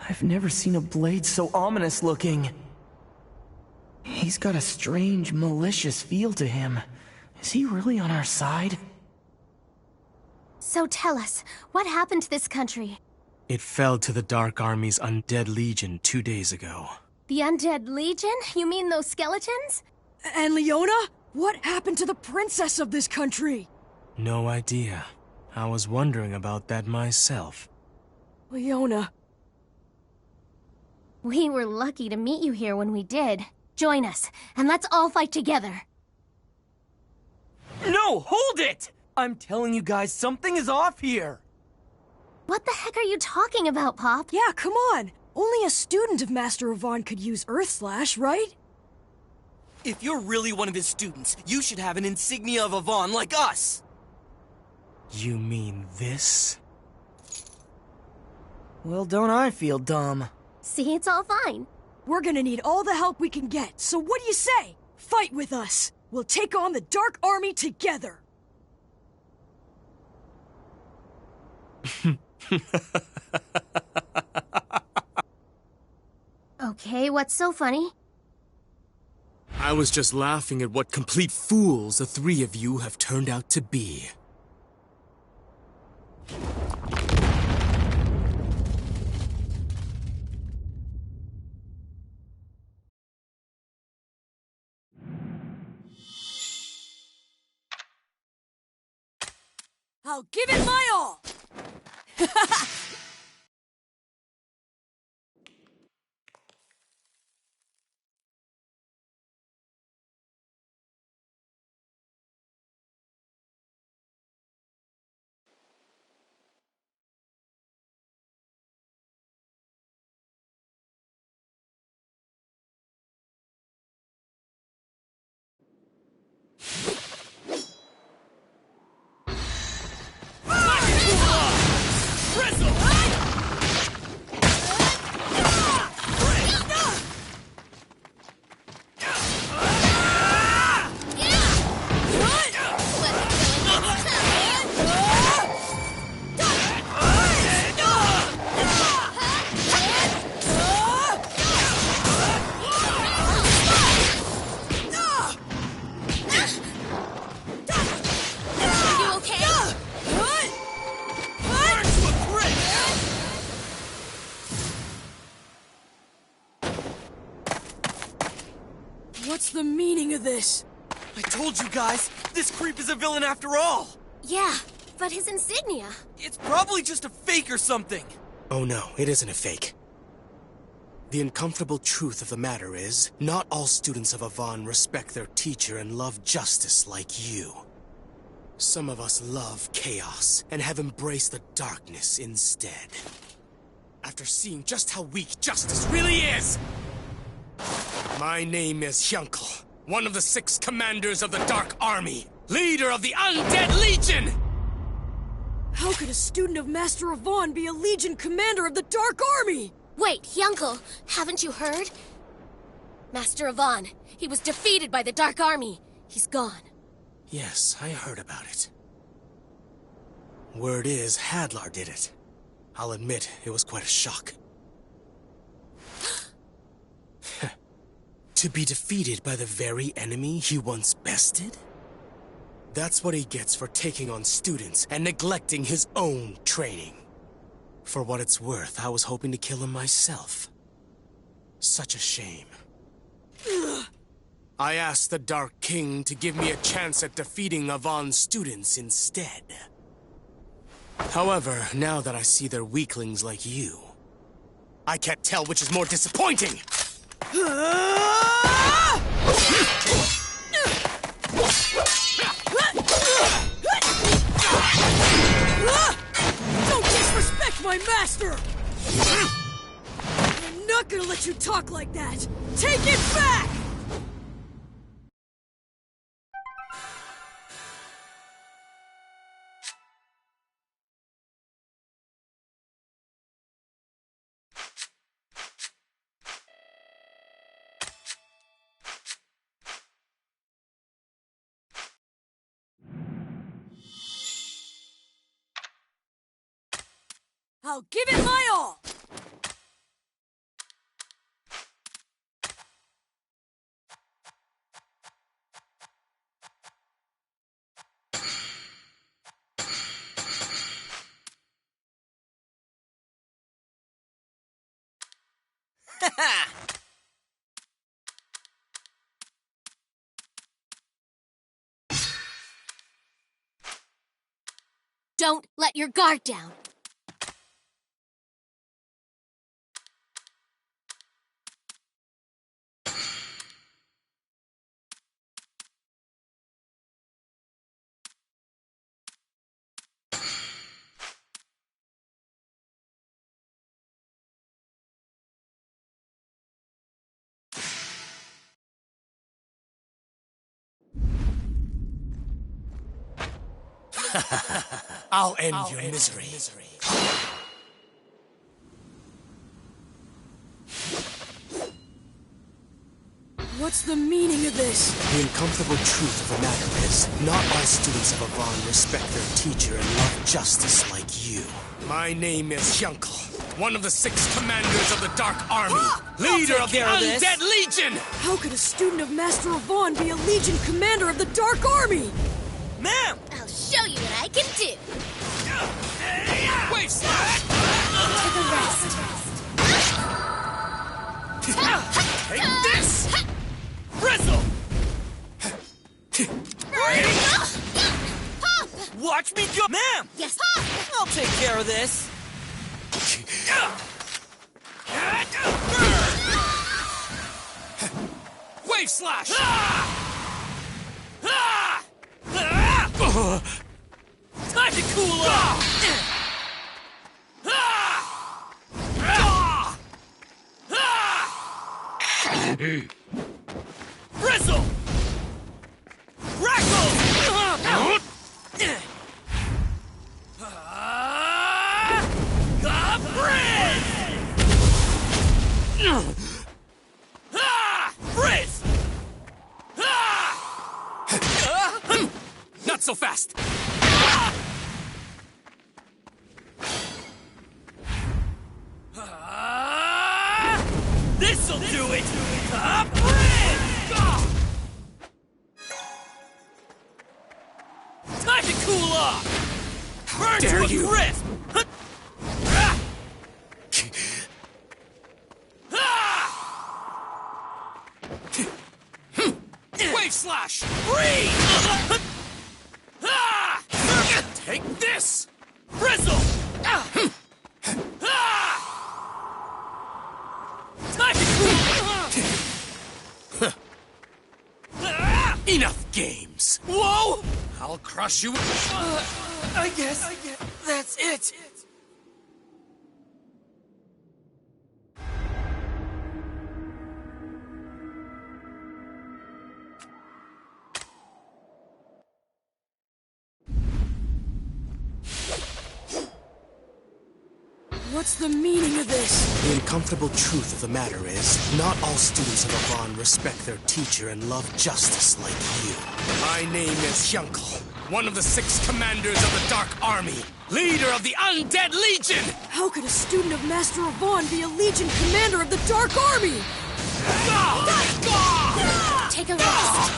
I've never seen a blade so ominous looking. He's got a strange, malicious feel to him. Is he really on our side? So tell us, what happened to this country? It fell to the Dark Army's undead legion 2 days ago. The Undead Legion? You mean those skeletons? And Leona? What happened to the princess of this country? No idea. I was wondering about that myself. Leona. We were lucky to meet you here when we did. Join us, and let's all fight together. No, hold it! I'm telling you guys, something is off here! What the heck are you talking about, Pop? Yeah, come on! Only a student of Master Avan could use Earth Slash, right? If you're really one of his students, you should have an insignia of Avan like us! You mean this? Well, don't I feel dumb? See, it's all fine. We're gonna need all the help we can get, so what do you say? Fight with us! We'll take on the Dark Army together! Okay, what's so funny? I was just laughing at what complete fools the three of you have turned out to be. I'll give it my all! What's the meaning of this? I told you guys, this creep is a villain after all! Yeah, but his insignia... It's probably just a fake or something! Oh no, it isn't a fake. The uncomfortable truth of the matter is, not all students of Avan respect their teacher and love justice like you. Some of us love chaos, and have embraced the darkness instead. After seeing just how weak justice really is! My name is Hyunkel, one of the 6 commanders of the Dark Army, leader of the Undead Legion! How could a student of Master Avan be a Legion commander of the Dark Army? Wait, Hyunkel, haven't you heard? Master Avan, he was defeated by the Dark Army. He's gone. Yes, I heard about it. Word is, Hadlar did it. I'll admit, it was quite a shock. To be defeated by the very enemy he once bested? That's what he gets for taking on students and neglecting his own training. For what it's worth, I was hoping to kill him myself. Such a shame. I asked the Dark King to give me a chance at defeating Avan's students instead. However, now that I see they're weaklings like you, I can't tell which is more disappointing! Don't disrespect my master! I'm not gonna let you talk like that! Take it back! I'll give it my all! Don't let your guard down. I'll end your misery. What's the meaning of this? The uncomfortable truth of the matter is, not all students of Avon respect their teacher and love justice like you. My name is Yunkel, one of the 6 commanders of the Dark Army, leader of the Undead Legion! How could a student of Master Avon be a Legion commander of the Dark Army? Ma'am! I'll show you what I can do. Wave slash! Take a rest. Take this! Bristle! Watch me go! Ma'am! Yes. I'll take care of this. Wave slash! Time to cool off! Bristle! Crackle! Frizz! Not so fast! This'll do it! Time to cool off! Burn dare to a you. crisp! Wave slash! Freeze! Take this! Bristle! Time to cool. Enough games! Whoa! I'll crush you. I guess that's it. What's the meaning of this? The uncomfortable truth of the matter is, not all students of Avon respect their teacher and love justice like you. My name is Yunkel, one of the 6 commanders of the Dark Army, leader of the Undead Legion! How could a student of Master Avon be a Legion commander of the Dark Army? Take a rest.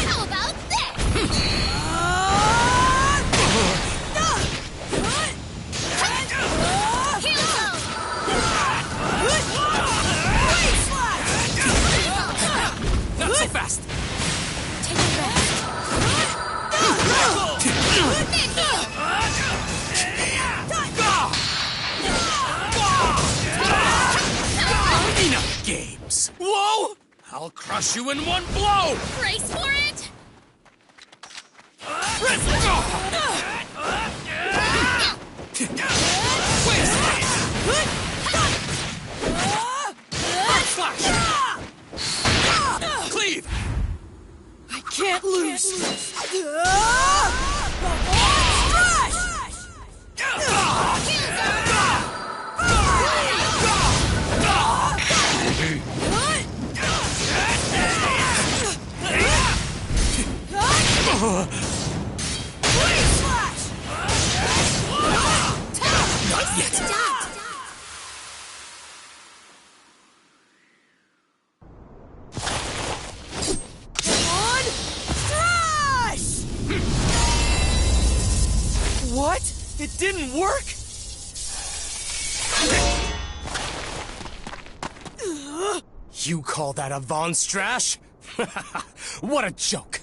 How about Not so fast! Take a rest. Enough games! Whoa! I'll crush you in one blow! Brace for it! Cleave! I can't lose! Strash! Slash! Not yet. On! Strash! What? It didn't work? You call that a Von Strash? What a joke!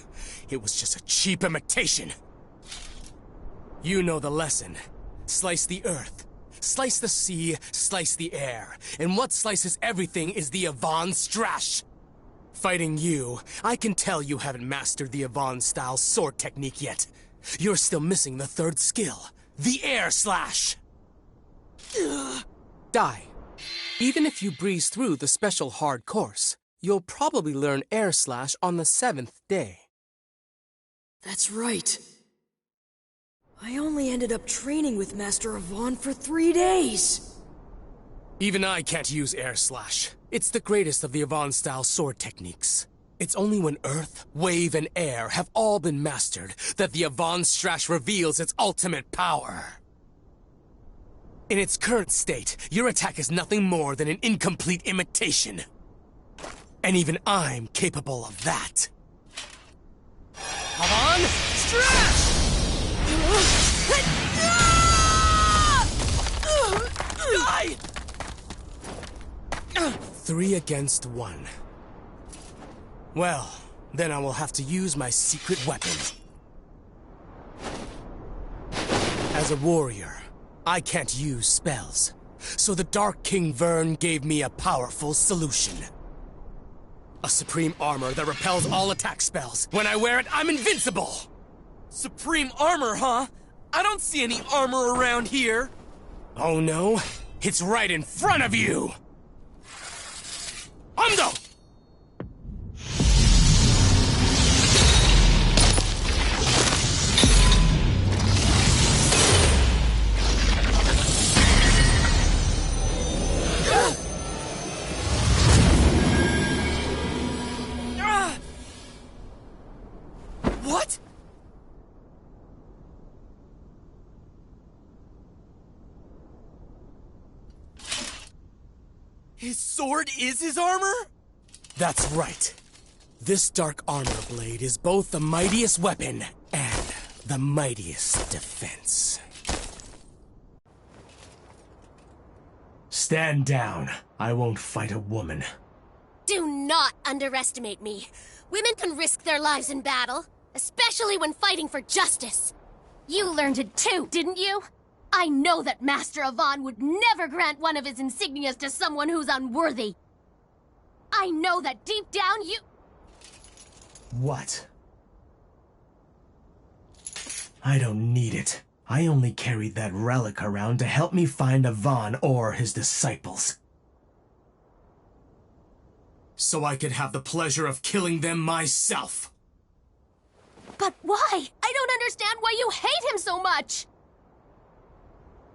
It was just a cheap imitation. You know the lesson. Slice the earth, slice the sea, slice the air. And what slices everything is the Von Strash. Fighting you, I can tell you haven't mastered the Avon-style sword technique yet. You're still missing the third skill, the air slash. Die. Even if you breeze through the special hard course, you'll probably learn air slash on the 7th day. That's right. I only ended up training with Master Avon for 3 days. Even I can't use air slash. It's the greatest of the Avon-style sword techniques. It's only when earth, wave, and air have all been mastered that the Avon Strash reveals its ultimate power. In its current state, your attack is nothing more than an incomplete imitation. And even I'm capable of that. Avon Strash! Die! 3 against 1. Well, then I will have to use my secret weapon. As a warrior, I can't use spells, so the Dark King Vern gave me a powerful solution. A supreme armor that repels all attack spells. When I wear it, I'm invincible! Supreme armor, huh? I don't see any armor around here. Oh no? It's right in front of you! Ando! What? His sword is his armor? That's right. This dark armor blade is both the mightiest weapon and the mightiest defense. Stand down. I won't fight a woman. Do not underestimate me. Women can risk their lives in battle, especially when fighting for justice. You learned it too, didn't you? I know that Master Avon would never grant one of his insignias to someone who's unworthy. I know that deep down you... What? I don't need it. I only carried that relic around to help me find Avon or his disciples. So I could have the pleasure of killing them myself. But why? I don't understand why you hate him so much!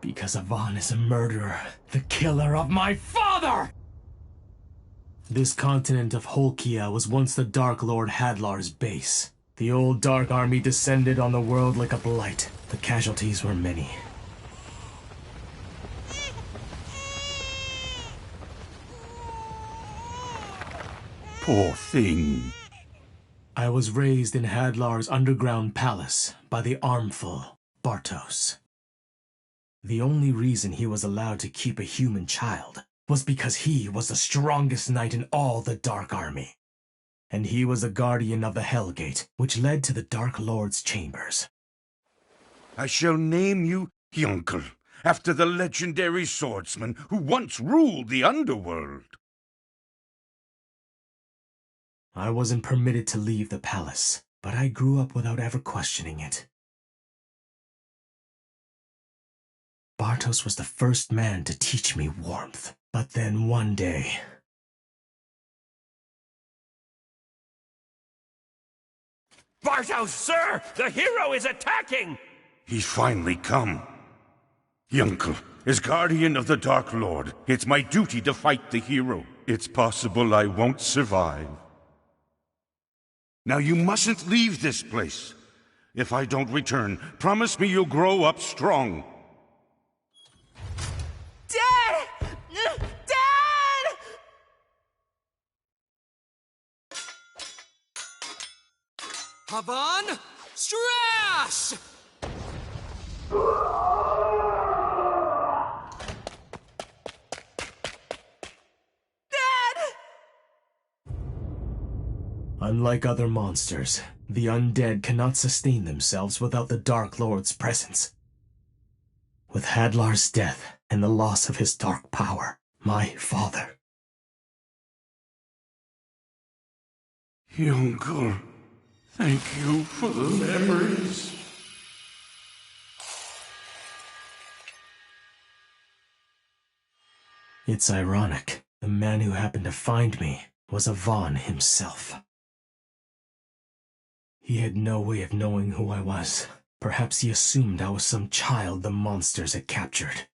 Because Avon is a murderer, the killer of my father! This continent of Holkia was once the Dark Lord Hadlar's base. The old Dark Army descended on the world like a blight. The casualties were many. Poor thing. I was raised in Hadlar's underground palace by the armful Bartos. The only reason he was allowed to keep a human child was because he was the strongest knight in all the Dark Army. And he was a guardian of the Hellgate, which led to the Dark Lord's chambers. I shall name you Yunkel, after the legendary swordsman who once ruled the underworld. I wasn't permitted to leave the palace, but I grew up without ever questioning it. Bartos was the first man to teach me warmth, but then one day... Bartos, sir! The hero is attacking! He's finally come. Yunkel, as guardian of the Dark Lord, it's my duty to fight the hero. It's possible I won't survive. Now you mustn't leave this place. If I don't return, promise me you'll grow up strong. Dad! Dad! Havan! Strash! Unlike other monsters, the undead cannot sustain themselves without the Dark Lord's presence. With Hadlar's death and the loss of his dark power, my father... Uncle, thank you for the memories. It's ironic. The man who happened to find me was Avon himself. He had no way of knowing who I was. Perhaps he assumed I was some child the monsters had captured.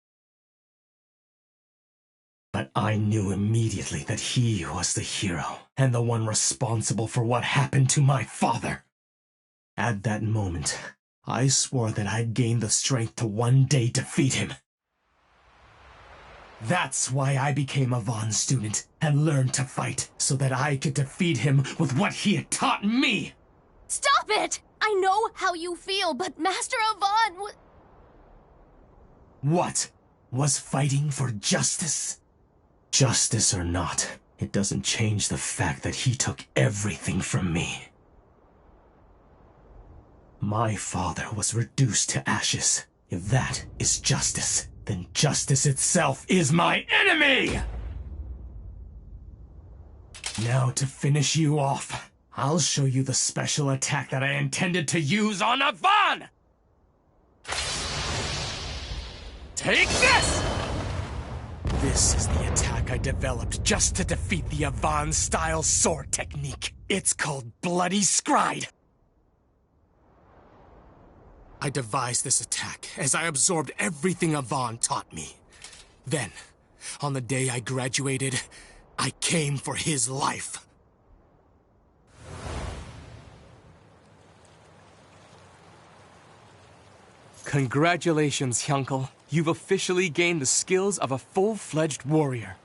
But I knew immediately that he was the hero, and the one responsible for what happened to my father. At that moment, I swore that I'd gain the strength to one day defeat him. That's why I became a Vaughn student and learned to fight, so that I could defeat him with what he had taught me! Stop it! I know how you feel, but Master Avon What? Was fighting for justice? Justice or not, it doesn't change the fact that he took everything from me. My father was reduced to ashes. If that is justice, then justice itself is my enemy! Now to finish you off, I'll show you the special attack that I intended to use on Avon! Take this! This is the attack I developed just to defeat the Avon-style sword technique. It's called Bloody Scryed. I devised this attack as I absorbed everything Avon taught me. Then, on the day I graduated, I came for his life. Congratulations, Hyunkel. You've officially gained the skills of a full-fledged warrior.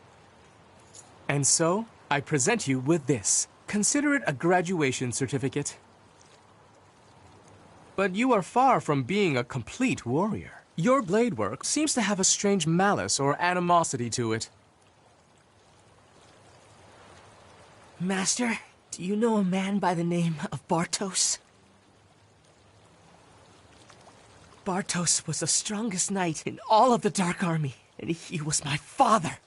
And so, I present you with this. Consider it a graduation certificate. But you are far from being a complete warrior. Your blade work seems to have a strange malice or animosity to it. Master, do you know a man by the name of Bartos? Bartos was the strongest knight in all of the Dark Army, and he was my father.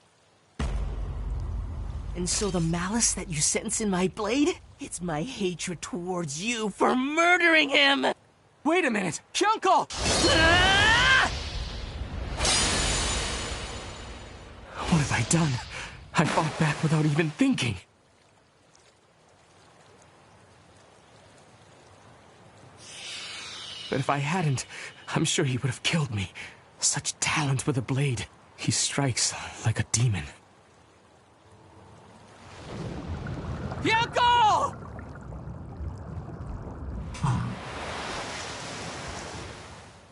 And so the malice that you sense in my blade, it's my hatred towards you for murdering him! Wait a minute! Hyunkel! What have I done? I fought back without even thinking. But if I hadn't, I'm sure he would have killed me. Such talent with a blade. He strikes like a demon. Hyunkel!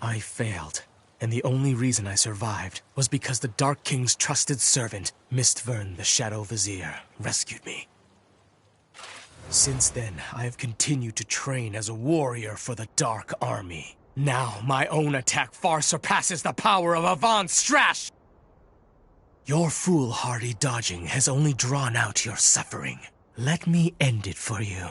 I failed, and the only reason I survived was because the Dark King's trusted servant, Mistvern the Shadow Vizier, rescued me. Since then, I have continued to train as a warrior for the Dark Army. Now, my own attack far surpasses the power of Avon Strash! Your foolhardy dodging has only drawn out your suffering. Let me end it for you.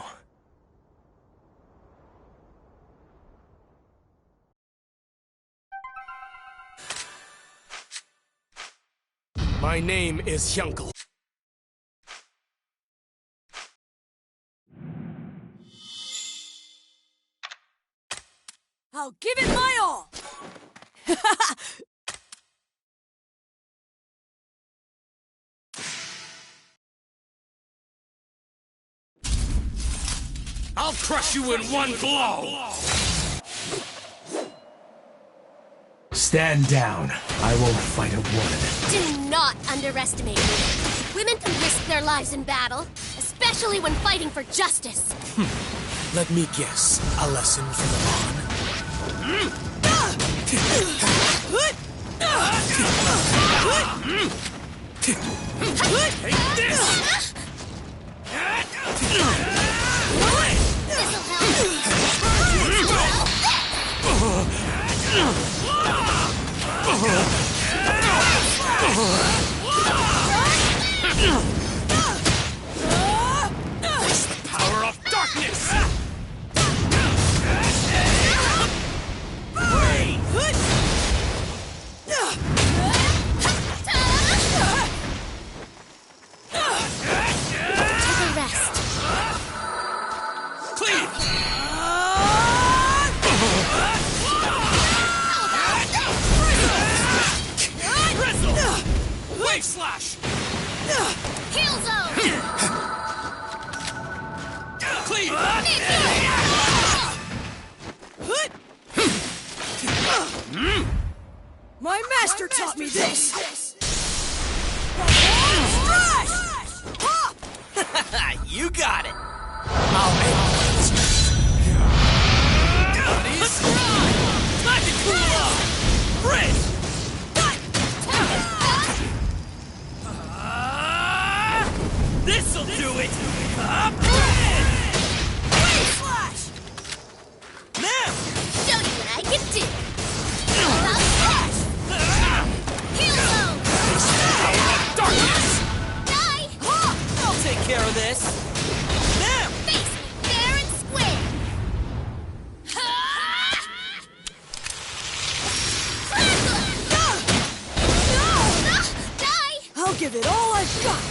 My name is Hyunkel. I'll give it my all! I'll crush you in one blow! Stand down. I won't fight a woman. Do not underestimate me. Women can risk their lives in battle, especially when fighting for justice. Let me guess. A lesson from on. Take this! It's the power of darkness! Take a rest. Wave slash! Heal zone! Cleave! My master taught me this! You got it! Time to cool off! Fresh! This'll do it! Now! Show you what I can do! Heal zone! Darkness! Die! I'll take care of this! Now! Face me fair and square! Die! I'll give it all I've got!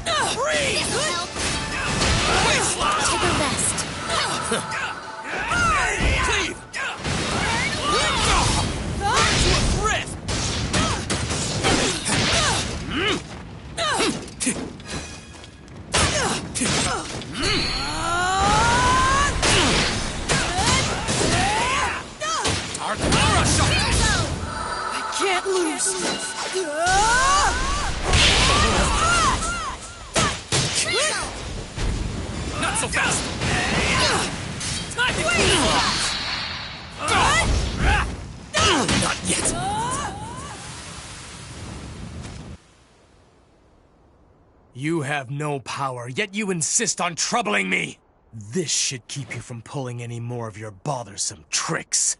This'll help! Take a rest! Cleave! To a breath! Dark aura shot! I can't lose! Not so fast! Time to cool off! Not yet! You have no power, yet you insist on troubling me! This should keep you from pulling any more of your bothersome tricks.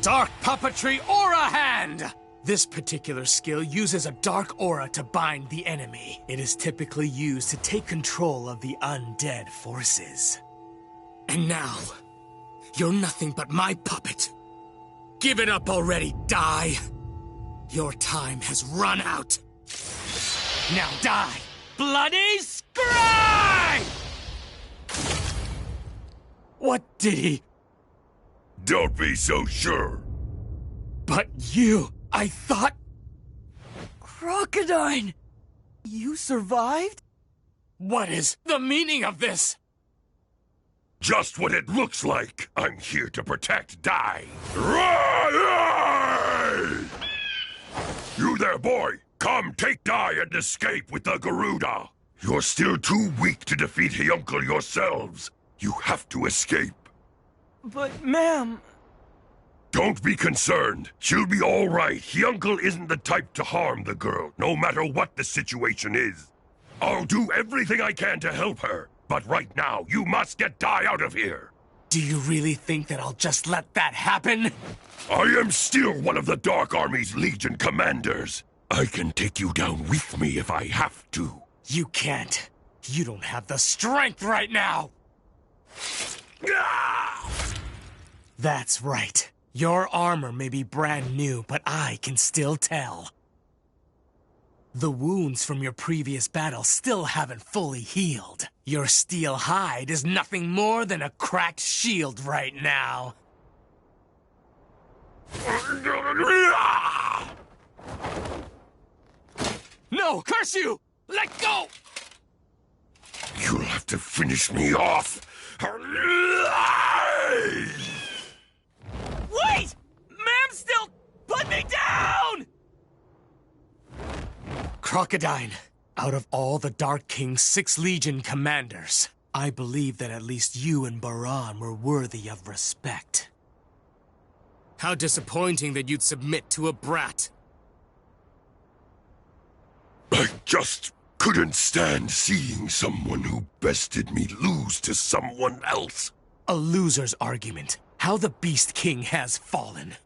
Dark Puppetry Aura Hand! This particular skill uses a dark aura to bind the enemy. It is typically used to take control of the undead forces. And now, you're nothing but my puppet. Give it up already, die! Your time has run out. Now die! Bloody Scribe! What did he... Don't be so sure. But you... I thought... Crocodile! You survived? What is the meaning of this? Just what it looks like. I'm here to protect Dai. You there, boy. Come take Dai and escape with the Garuda. You're still too weak to defeat Hyuncle yourselves. You have to escape. But, ma'am... Don't be concerned. She'll be all right. Hyuncle isn't the type to harm the girl, no matter what the situation is. I'll do everything I can to help her. But right now, you must get Dai out of here. Do you really think that I'll just let that happen? I am still one of the Dark Army's Legion commanders. I can take you down with me if I have to. You can't. You don't have the strength right now. That's right. Your armor may be brand new, but I can still tell. The wounds from your previous battle still haven't fully healed. Your steel hide is nothing more than a cracked shield right now. No, curse you! Let go! You'll have to finish me off. Wait! Ma'am still... Put me down! Crocodile, out of all the Dark King's 6 Legion commanders, I believe that at least you and Baran were worthy of respect. How disappointing that you'd submit to a brat. I just couldn't stand seeing someone who bested me lose to someone else. A loser's argument. How the Beast King has fallen.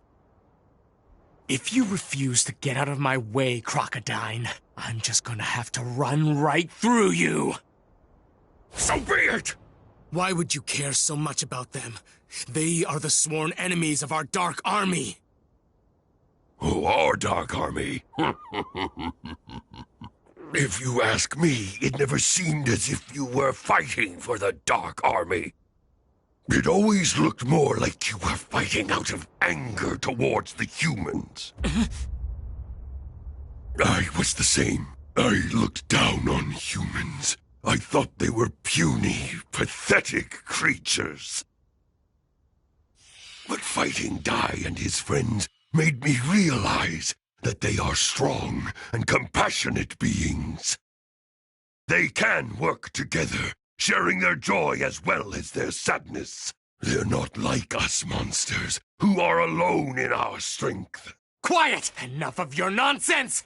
If you refuse to get out of my way, Crocodile, I'm just gonna have to run right through you. So be it! Why would you care so much about them? They are the sworn enemies of our Dark Army. Oh, our Dark Army? If you ask me, it never seemed as if you were fighting for the Dark Army. It always looked more like you were fighting out of anger towards the humans. I was the same. I looked down on humans. I thought they were puny, pathetic creatures. But fighting Dai and his friends made me realize that they are strong and compassionate beings. They can work together, sharing their joy as well as their sadness. They're not like us monsters, who are alone in our strength. Quiet! Enough of your nonsense!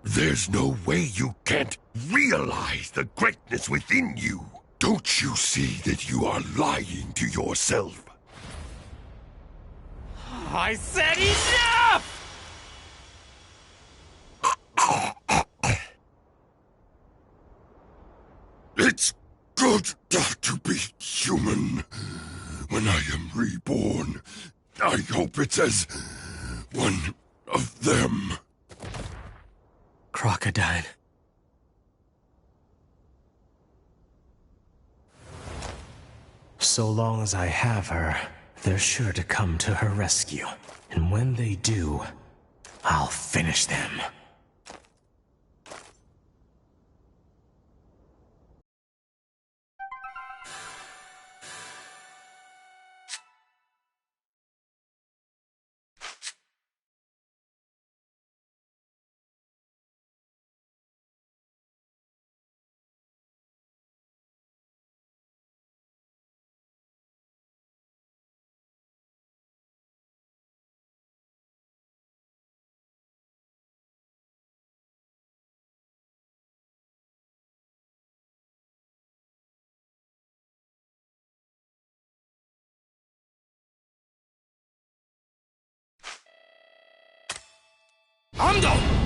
There's no way you can't realize the greatness within you. Don't you see that you are lying to yourself? I said enough! It's good to be human. When I am reborn, I hope it's as one of them. Crocodile. So long as I have her, they're sure to come to her rescue. And when they do, I'll finish them. Ando!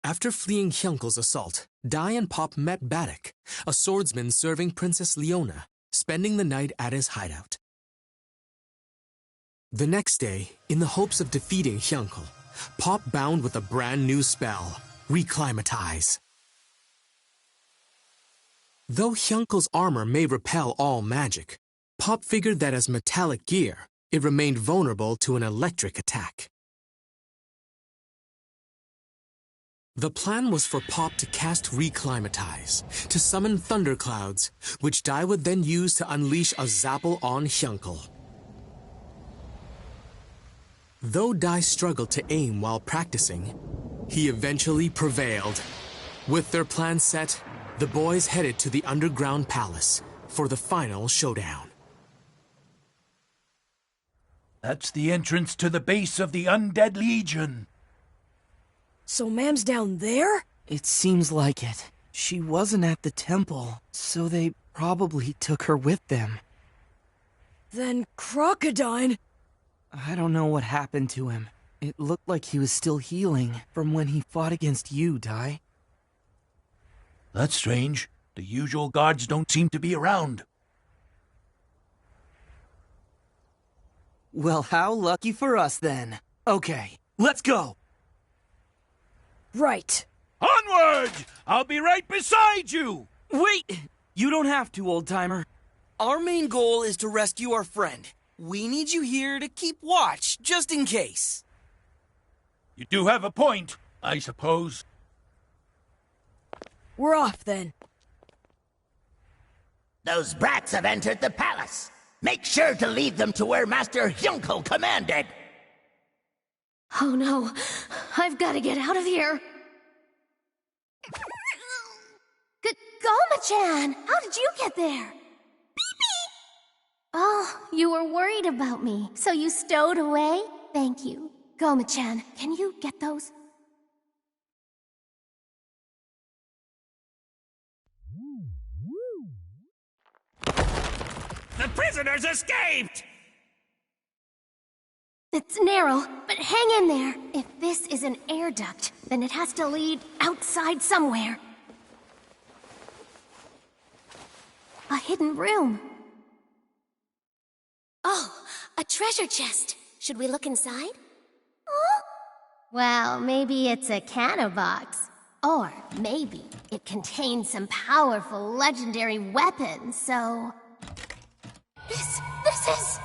After fleeing Hyunkel's assault, Dai and Pop met Baddock, a swordsman serving Princess Leona, spending the night at his hideout. The next day, in the hopes of defeating Hyunkel, Pop bound with a brand new spell, Reclimatize. Though Hyunkel's armor may repel all magic, Pop figured that as metallic gear, it remained vulnerable to an electric attack. The plan was for Pop to cast Reclimatize, to summon thunderclouds, which Dai would then use to unleash a Zapple on Hyunkel. Though Dai struggled to aim while practicing, he eventually prevailed. With their plan set, the boys headed to the underground palace for the final showdown. That's the entrance to the base of the Undead Legion. So Mam's down there? It seems like it. She wasn't at the temple, so they probably took her with them. Then Crocodile... I don't know what happened to him. It looked like he was still healing from when he fought against you, Dai. That's strange. The usual guards don't seem to be around. Well, how lucky for us then. Okay, let's go! Right. Onward! I'll be right beside you! Wait! You don't have to, old-timer. Our main goal is to rescue our friend. We need you here to keep watch, just in case. You do have a point, I suppose. We're off then. Those brats have entered the palace. Make sure to lead them to where Master Hyunko commanded. Oh no, I've got to get out of here. Goma-chan, how did you get there? Oh, you were worried about me, so you stowed away? Thank you. Goma-chan, can you get those? The prisoners escaped! It's narrow, but hang in there. If this is an air duct, then it has to lead outside somewhere. A hidden room. Oh, a treasure chest. Should we look inside? Huh? Well, maybe it's a canna box. Or maybe it contains some powerful legendary weapons, so... This is...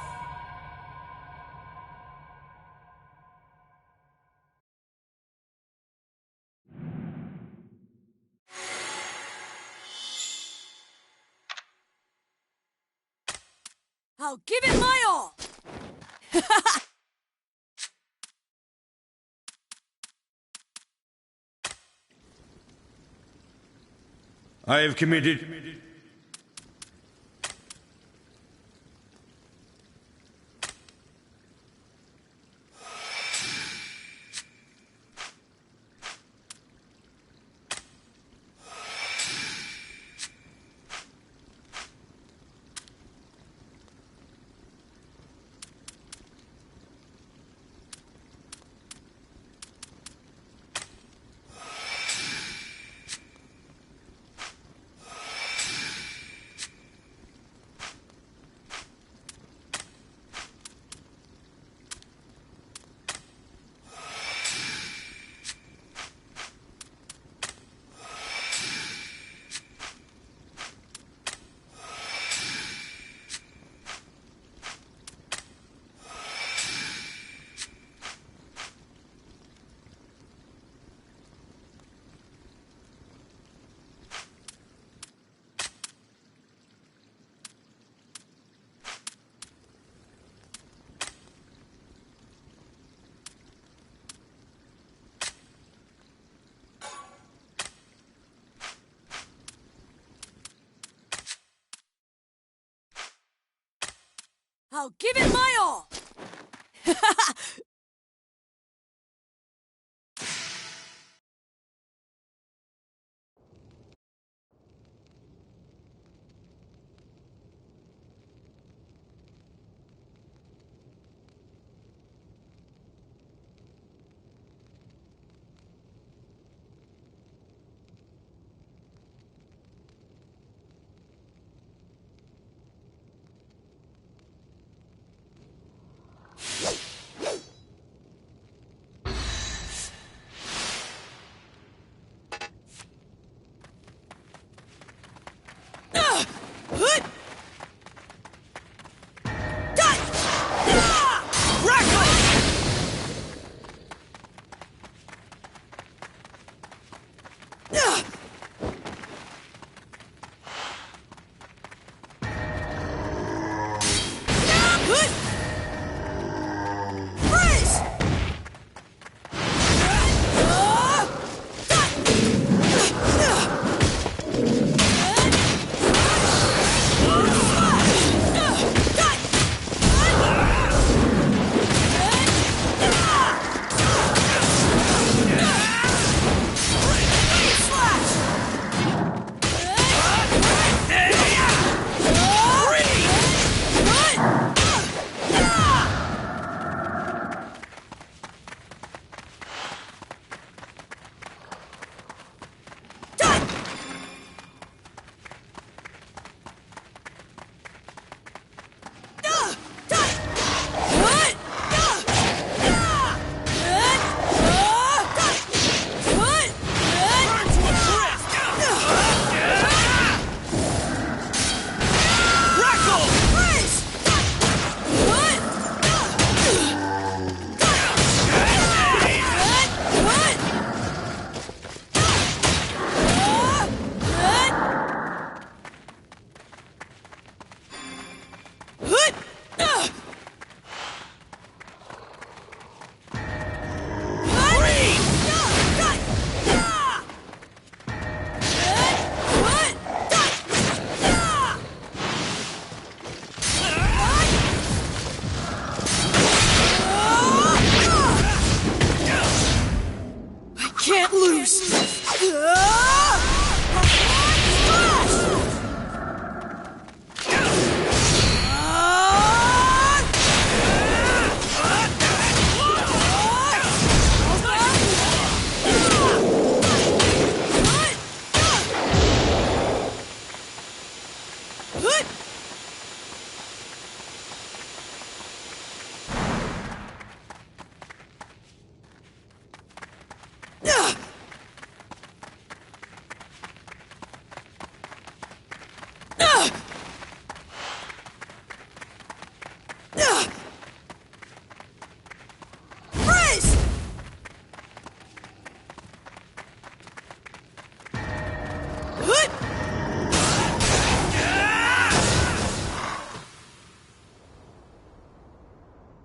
I'll give it my all! I have committed... I'll give it my all!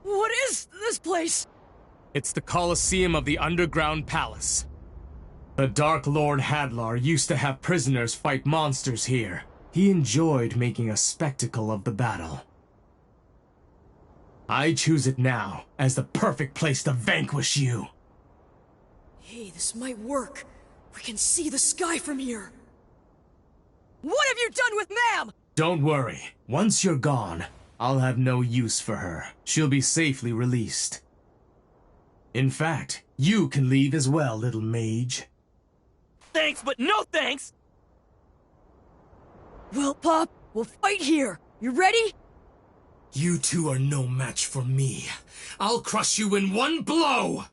What is this place? It's the Colosseum of the Underground Palace. The Dark Lord Hadlar used to have prisoners fight monsters here. He enjoyed making a spectacle of the battle. I choose it now as the perfect place to vanquish you. Hey, this might work. We can see the sky from here. What have you done with Ma'am? Don't worry. Once you're gone, I'll have no use for her. She'll be safely released. In fact, you can leave as well, little mage. Thanks, but no thanks! Well, Pop, we'll fight here. You ready? You two are no match for me. I'll crush you in one blow!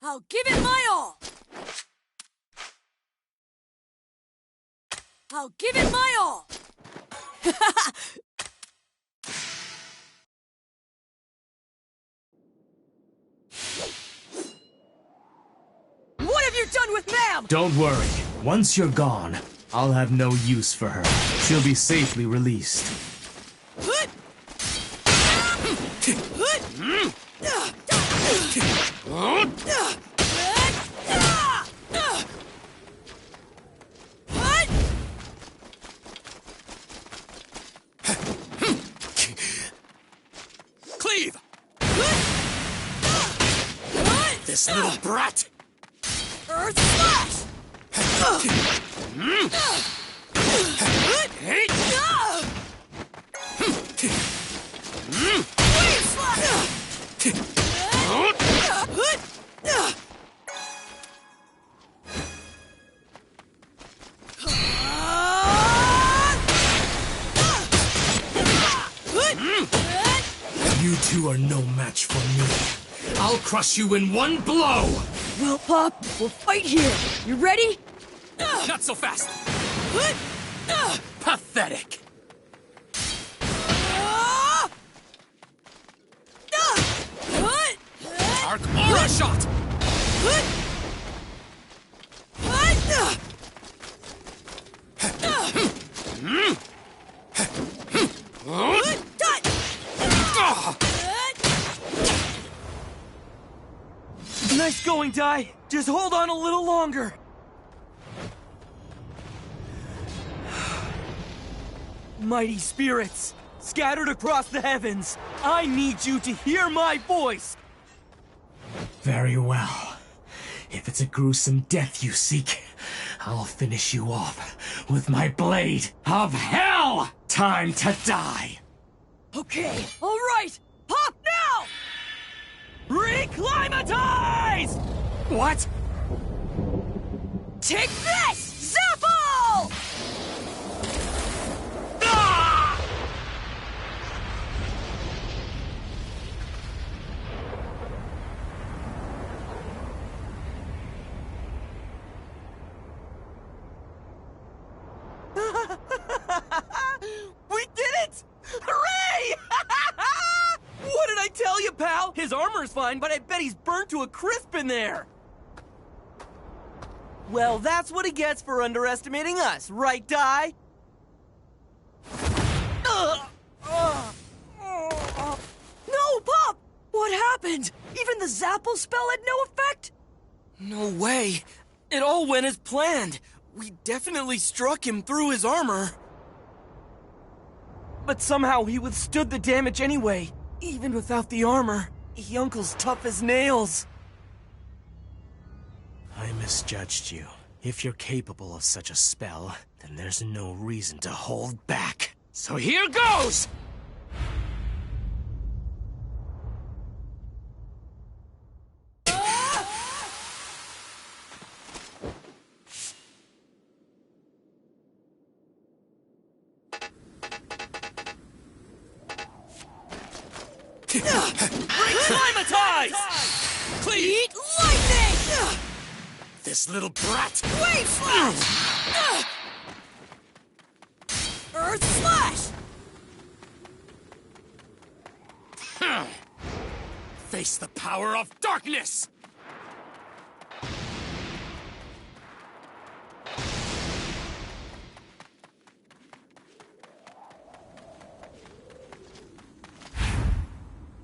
I'll give it my all! I'll give it my all! What have you done with Ma'am? Don't worry. Once you're gone, I'll have no use for her. She'll be safely released. Cleave! This little brat! Earth Slash! Wave Slash! You two are no match for me. I'll crush you in one blow! Well, Pop, we'll fight here. You ready? Not so fast! Pathetic! Arc Aura Shot! Nice going, Dai. Just hold on a little longer. Mighty spirits, scattered across the heavens, I need you to hear my voice. Very well. If it's a gruesome death you seek, I'll finish you off with my blade of hell! Time to die! Okay, all right! Pop now! Reclimatize! What? Take this! Zapple! Ah! We did it! Hooray! What did I tell you, pal? His armor's fine, but I bet he's burnt to a crisp in there. Well, that's what he gets for underestimating us, right, Dai? No, Pop! What happened? Even the Zapple spell had no effect? No way. It all went as planned. We definitely struck him through his armor. But somehow he withstood the damage anyway. Even without the armor, Yunkle's tough as nails. I misjudged you. If you're capable of such a spell, then there's no reason to hold back. So here goes! Reclimatize! Clean! Eat lightning! This little brat! Wave slash! Earth slash! Face the power of darkness!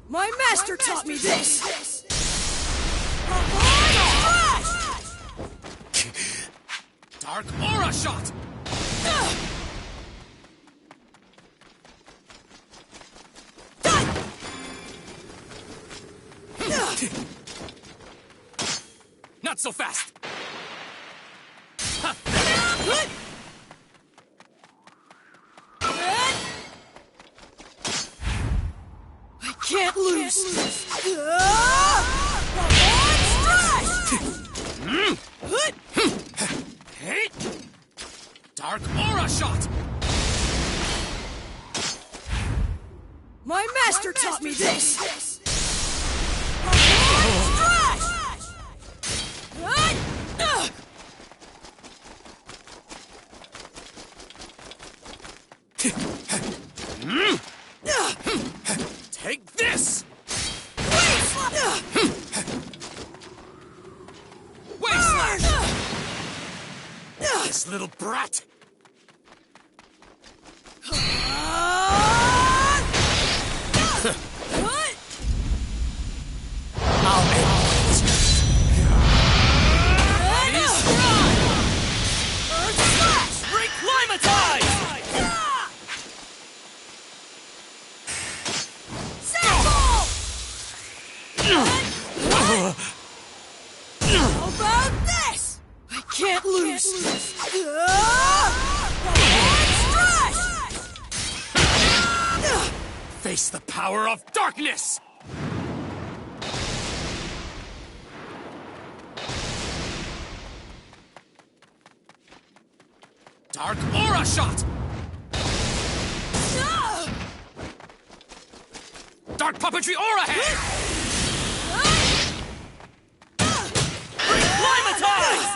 My master taught me this! Dark aura shot! Not so fast! I can't lose! Dark aura shot! My master taught me this! Take this! Wave slash! This little brat! I'll end it! Earth slash! Reclimatize! How about this? I can't lose. Face the power of darkness! Dark aura shot! Dark puppetry aura hand! Reclimatize!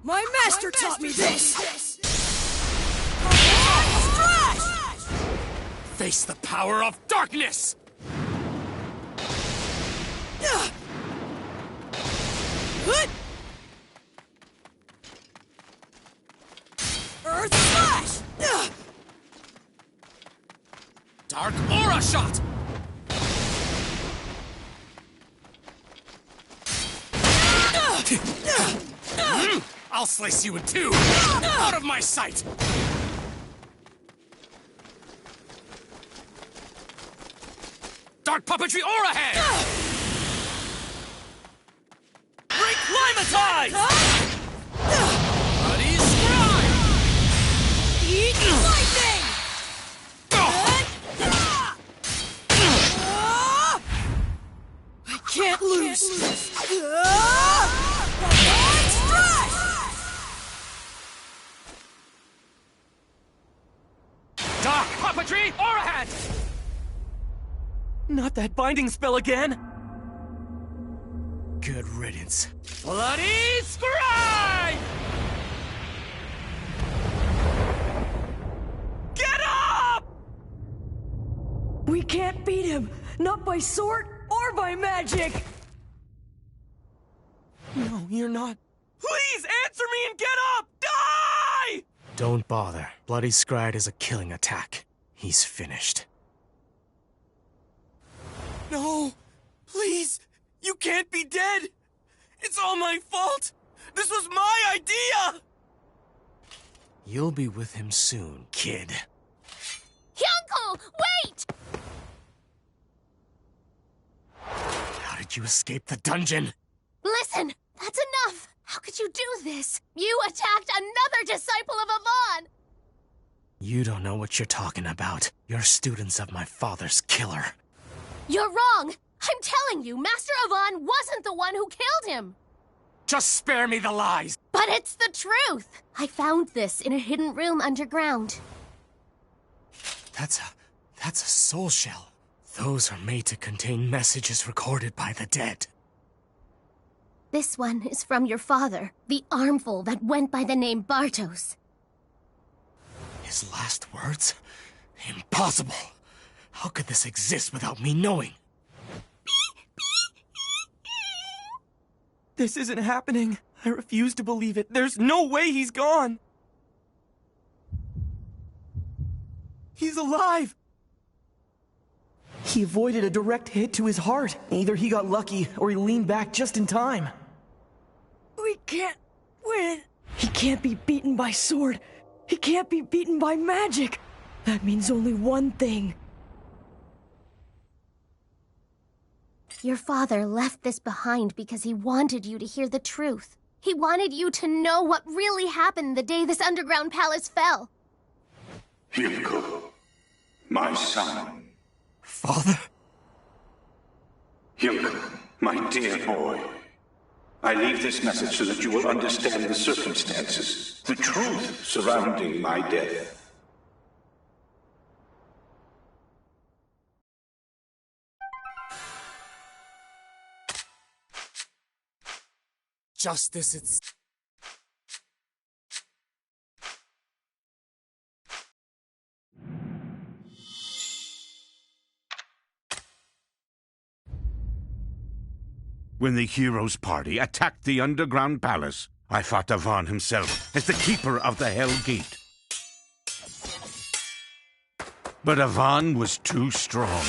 My master taught me this! Face the power of darkness! Earth slash! Dark aura shot! I'll slice you in two! Out of my sight! Dark puppetry aura hand! Reclimatize! Bloody scribe! Eat lightning! I can't lose! Dark puppetry aura hand! Not that binding spell again! Good riddance. Bloody scribe! Get up! We can't beat him! Not by sword or by magic! No, you're not. Please answer me and get up! Die! Don't bother. Bloody Scryed is a killing attack. He's finished. No! Please! You can't be dead! It's all my fault! This was my idea! You'll be with him soon, kid. Hyunko, wait! How did you escape the dungeon? Listen, that's enough! How could you do this? You attacked another disciple of Avan! You don't know what you're talking about. You're students of my father's killer. You're wrong! I'm telling you, Master Avan wasn't the one who killed him! Just spare me the lies! But it's the truth! I found this in a hidden room underground. That's a soul shell. Those are made to contain messages recorded by the dead. This one is from your father, the armful that went by the name Bartos. His last words? Impossible! How could this exist without me knowing? This isn't happening. I refuse to believe it. There's no way he's gone. He's alive! He avoided a direct hit to his heart. Either he got lucky, or he leaned back just in time. We can't win. He can't be beaten by sword. He can't be beaten by magic. That means only one thing. Your father left this behind because he wanted you to hear the truth. He wanted you to know what really happened the day this underground palace fell. Hilko, my son. Father? Hilko, my dear boy. I leave this message so that you will understand the circumstances, the truth surrounding my death. Justice, it's... When the heroes' party attacked the underground palace, I fought Avan himself as the keeper of the Hell Gate. But Avan was too strong.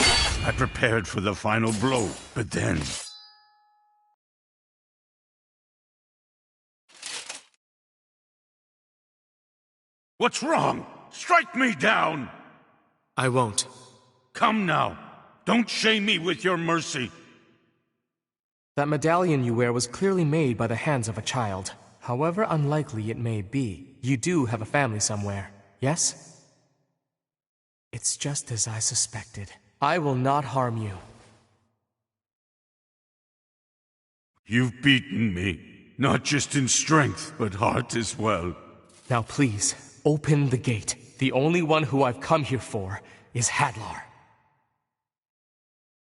I prepared for the final blow, but then... What's wrong? Strike me down! I won't. Come now. Don't shame me with your mercy. That medallion you wear was clearly made by the hands of a child. However unlikely it may be, you do have a family somewhere, yes? It's just as I suspected. I will not harm you. You've beaten me, not just in strength, but heart as well. Now please, open the gate. The only one who I've come here for is Hadlar.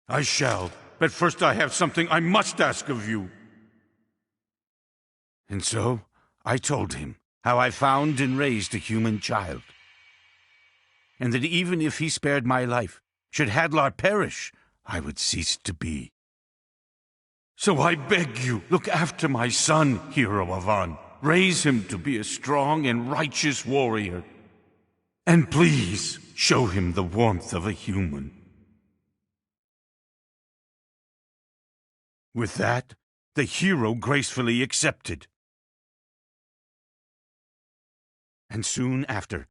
I shall, but first I have something I must ask of you. And so, I told him how I found and raised a human child. And that even if he spared my life, should Hadlar perish, I would cease to be. So I beg you, look after my son, Hero Avan. Raise him to be a strong and righteous warrior. And please, show him the warmth of a human. With that, the hero gracefully accepted. And soon after,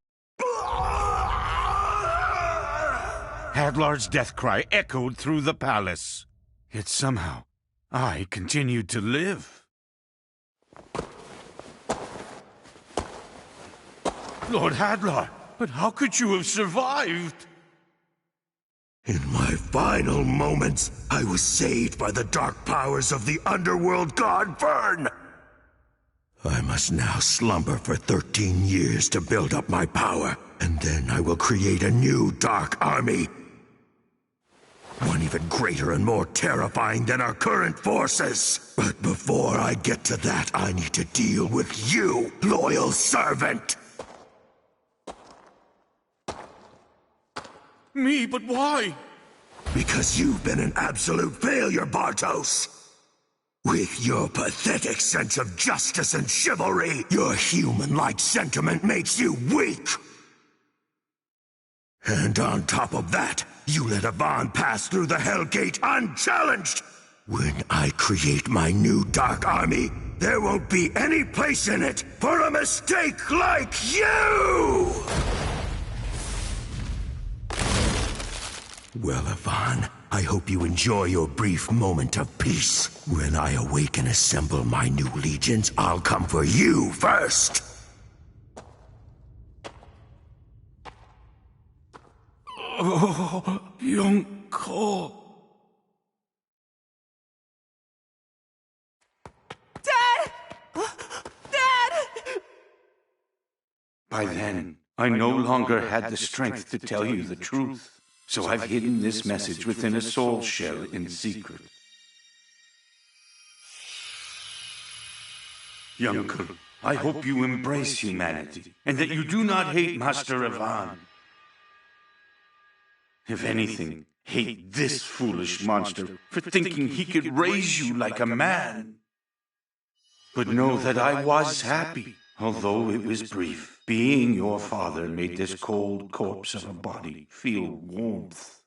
Hadlar's death cry echoed through the palace. Yet somehow, I continued to live. Lord Hadlar, but how could you have survived? In my final moments, I was saved by the dark powers of the underworld god Vern. I must now slumber for 13 years to build up my power, and then I will create a new dark army. One even greater and more terrifying than our current forces. But before I get to that, I need to deal with you, loyal servant. Me, but why? Because you've been an absolute failure, Bartos. With your pathetic sense of justice and chivalry, your human-like sentiment makes you weak. And on top of that, you let Avan pass through the Hell Gate unchallenged. When I create my new Dark Army, there won't be any place in it for a mistake like you! Well, Avan, I hope you enjoy your brief moment of peace. When I awake and assemble my new legions, I'll come for you first. Oh, young Cole. By then, I no longer had the strength to tell you the truth, so I've hidden this message within a soul shell in secret. Younker, I hope you embrace humanity, and that you do not hate Master Avan. If anything, hate this foolish monster for thinking he could raise you like a man. But know that I was happy, although it was brief. Being your father made this cold corpse of a body feel warmth.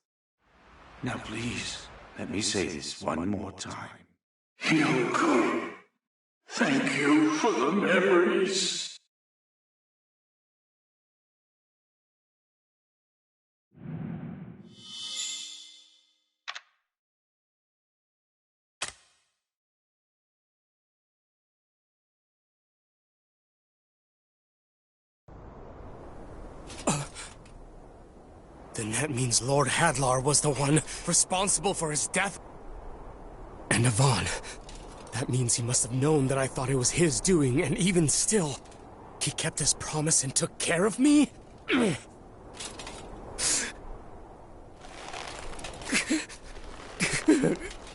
Now please, let me say this one more time. Younker, thank you for the memories. Then that means Lord Hadlar was the one responsible for his death? And Avan. That means he must have known that I thought it was his doing, and even still, he kept his promise and took care of me?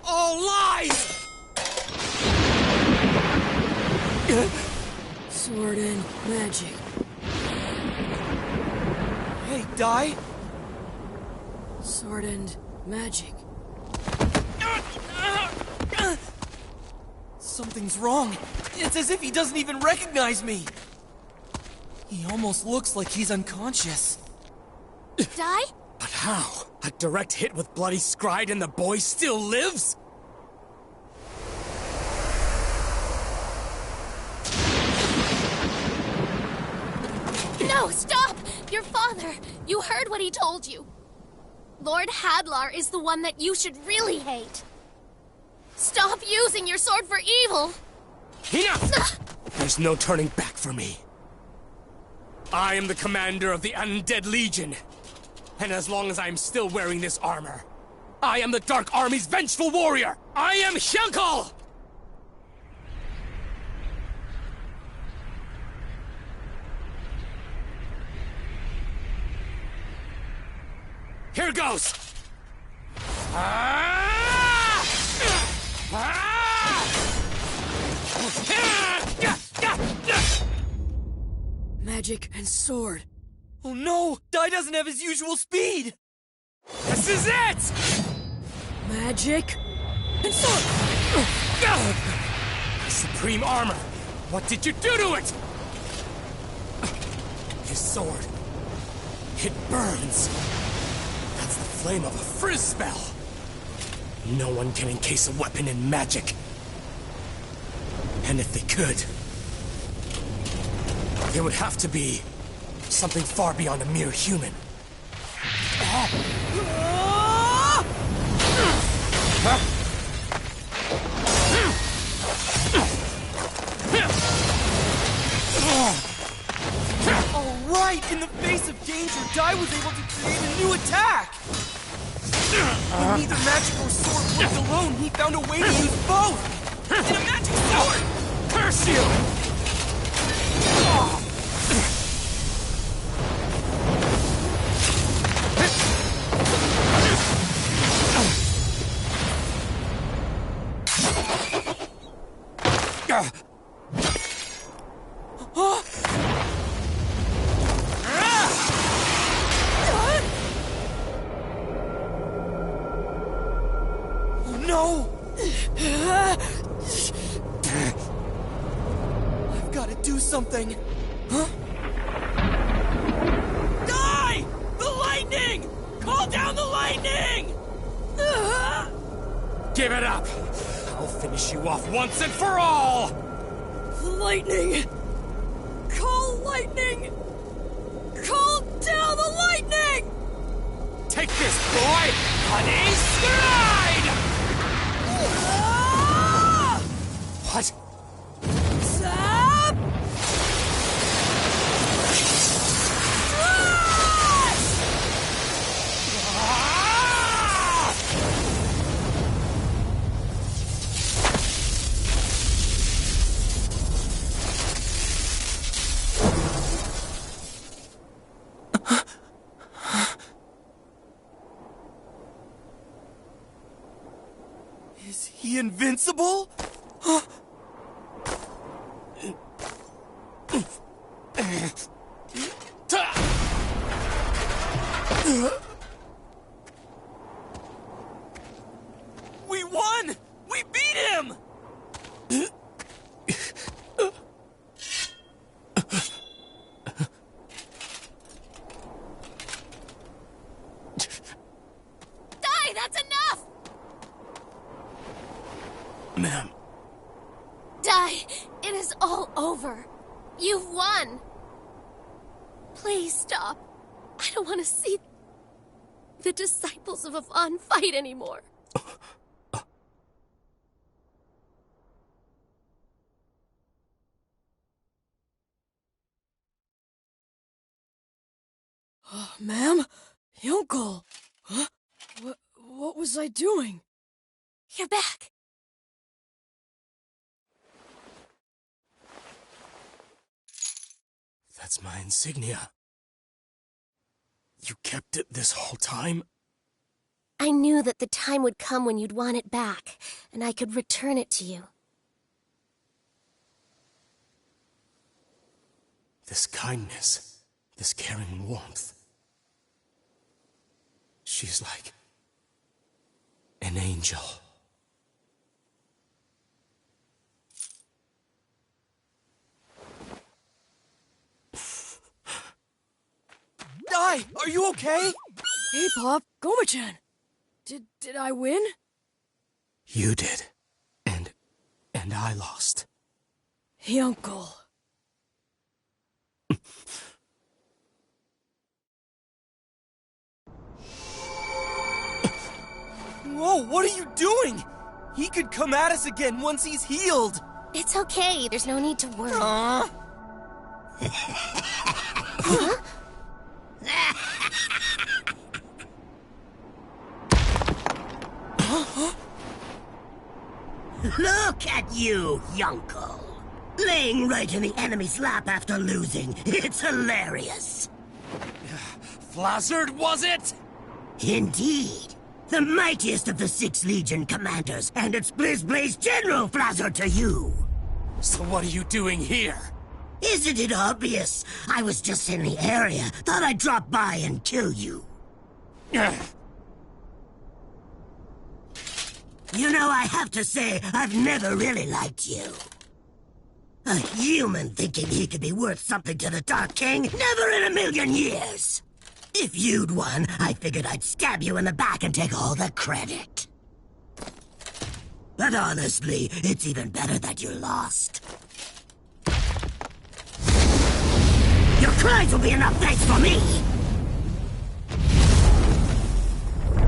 All lies! Sword and magic. Hey, Dai? Sword and magic. Something's wrong. It's as if he doesn't even recognize me. He almost looks like he's unconscious. Dai? But how? A direct hit with bloody Scryed and the boy still lives? No, stop! Your father! You heard what he told you. Lord Hadlar is the one that you should really hate. Stop using your sword for evil! Enough! There's no turning back for me. I am the commander of the Undead Legion. And as long as I am still wearing this armor, I am the Dark Army's vengeful warrior! I am Hjelkal! Here goes! Magic and sword. Oh no! Dai doesn't have his usual speed! This is it! Magic and sword! Supreme armor! What did you do to it? His sword. It burns. That's the flame of a frizz spell. No one can encase a weapon in magic. And if they could, it would have to be something far beyond a mere human. All right! In the face of danger, Dai was able to create a new attack! When neither magic or sword worked alone, he found a way to use both! And a magic sword! Curse you! No! I've got to do something. Huh? Die! The lightning! Call down the lightning! Give it up! I'll finish you off once and for all! Lightning! Call lightning! Call down the lightning! Take this, boy! Honey, stride! What? Zap! Is he invincible? We won! We beat him! Die, that's enough! Ma'am. Die, it is all over. You've won. Please stop. I don't want to see the disciples of Avan fight anymore. Ma'am? Uncle? Huh? What was I doing? You're back. That's my insignia. You kept it this whole time? I knew that the time would come when you'd want it back, and I could return it to you. This kindness, this caring warmth. She's like an angel. Dai, are you okay? Hey, Pop, Goma-chan. Did I win? You did. And I lost. Hey, Uncle. Whoa, what are you doing? He could come at us again once he's healed. It's okay, there's no need to worry. Huh? Look at you, Yunkel. Laying right in the enemy's lap after losing. It's hilarious. Flazzard, was it? Indeed. The mightiest of the 6 Legion commanders, and it's Blaze General Flazzard to you. So what are you doing here? Isn't it obvious? I was just in the area. Thought I'd drop by and kill you. You know, I have to say, I've never really liked you. A human thinking he could be worth something to the Dark King? Never in a million years! If you'd won, I figured I'd stab you in the back and take all the credit. But honestly, it's even better that you lost. Your cries will be enough thanks for me!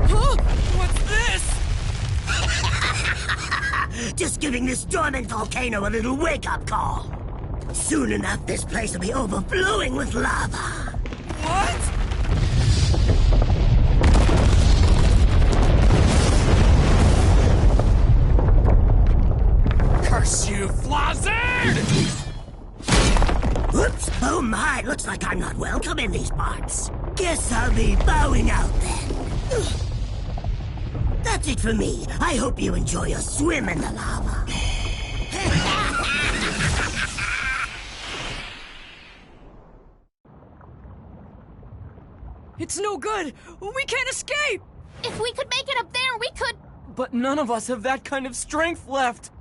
Huh? What's this? Just giving this dormant volcano a little wake-up call. Soon enough, this place will be overflowing with lava. What? Curse you, Flazzard! Oops! Oh my, looks like I'm not welcome in these parts. Guess I'll be bowing out then. That's it for me. I hope you enjoy your swim in the lava. It's no good! We can't escape! If we could make it up there, we could... But none of us have that kind of strength left.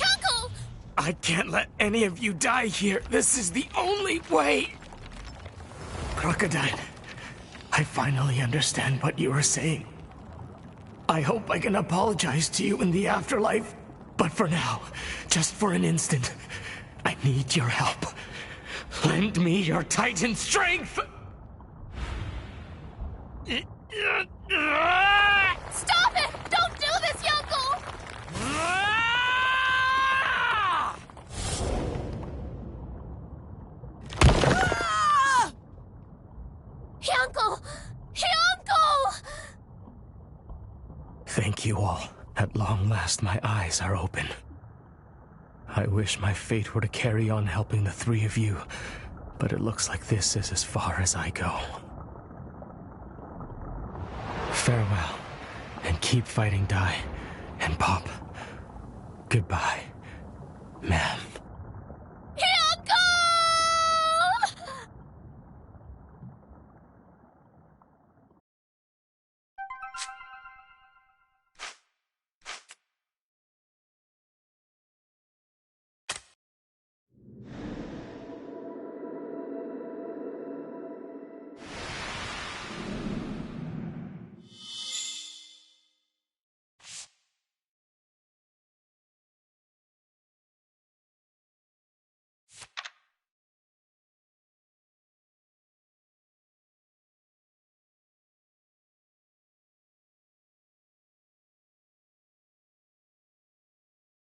Uncle! I can't let any of you die here. This is the only way. Crocodile, I finally understand what you are saying. I hope I can apologize to you in the afterlife. But for now, just for an instant, I need your help. Lend me your Titan strength! Stop it! Don't do this, Uncle! Uncle! Uncle! Thank you all. At long last, my eyes are open. I wish my fate were to carry on helping the three of you, but it looks like this is as far as I go. Farewell, and keep fighting Dai and Pop. Goodbye, ma'am.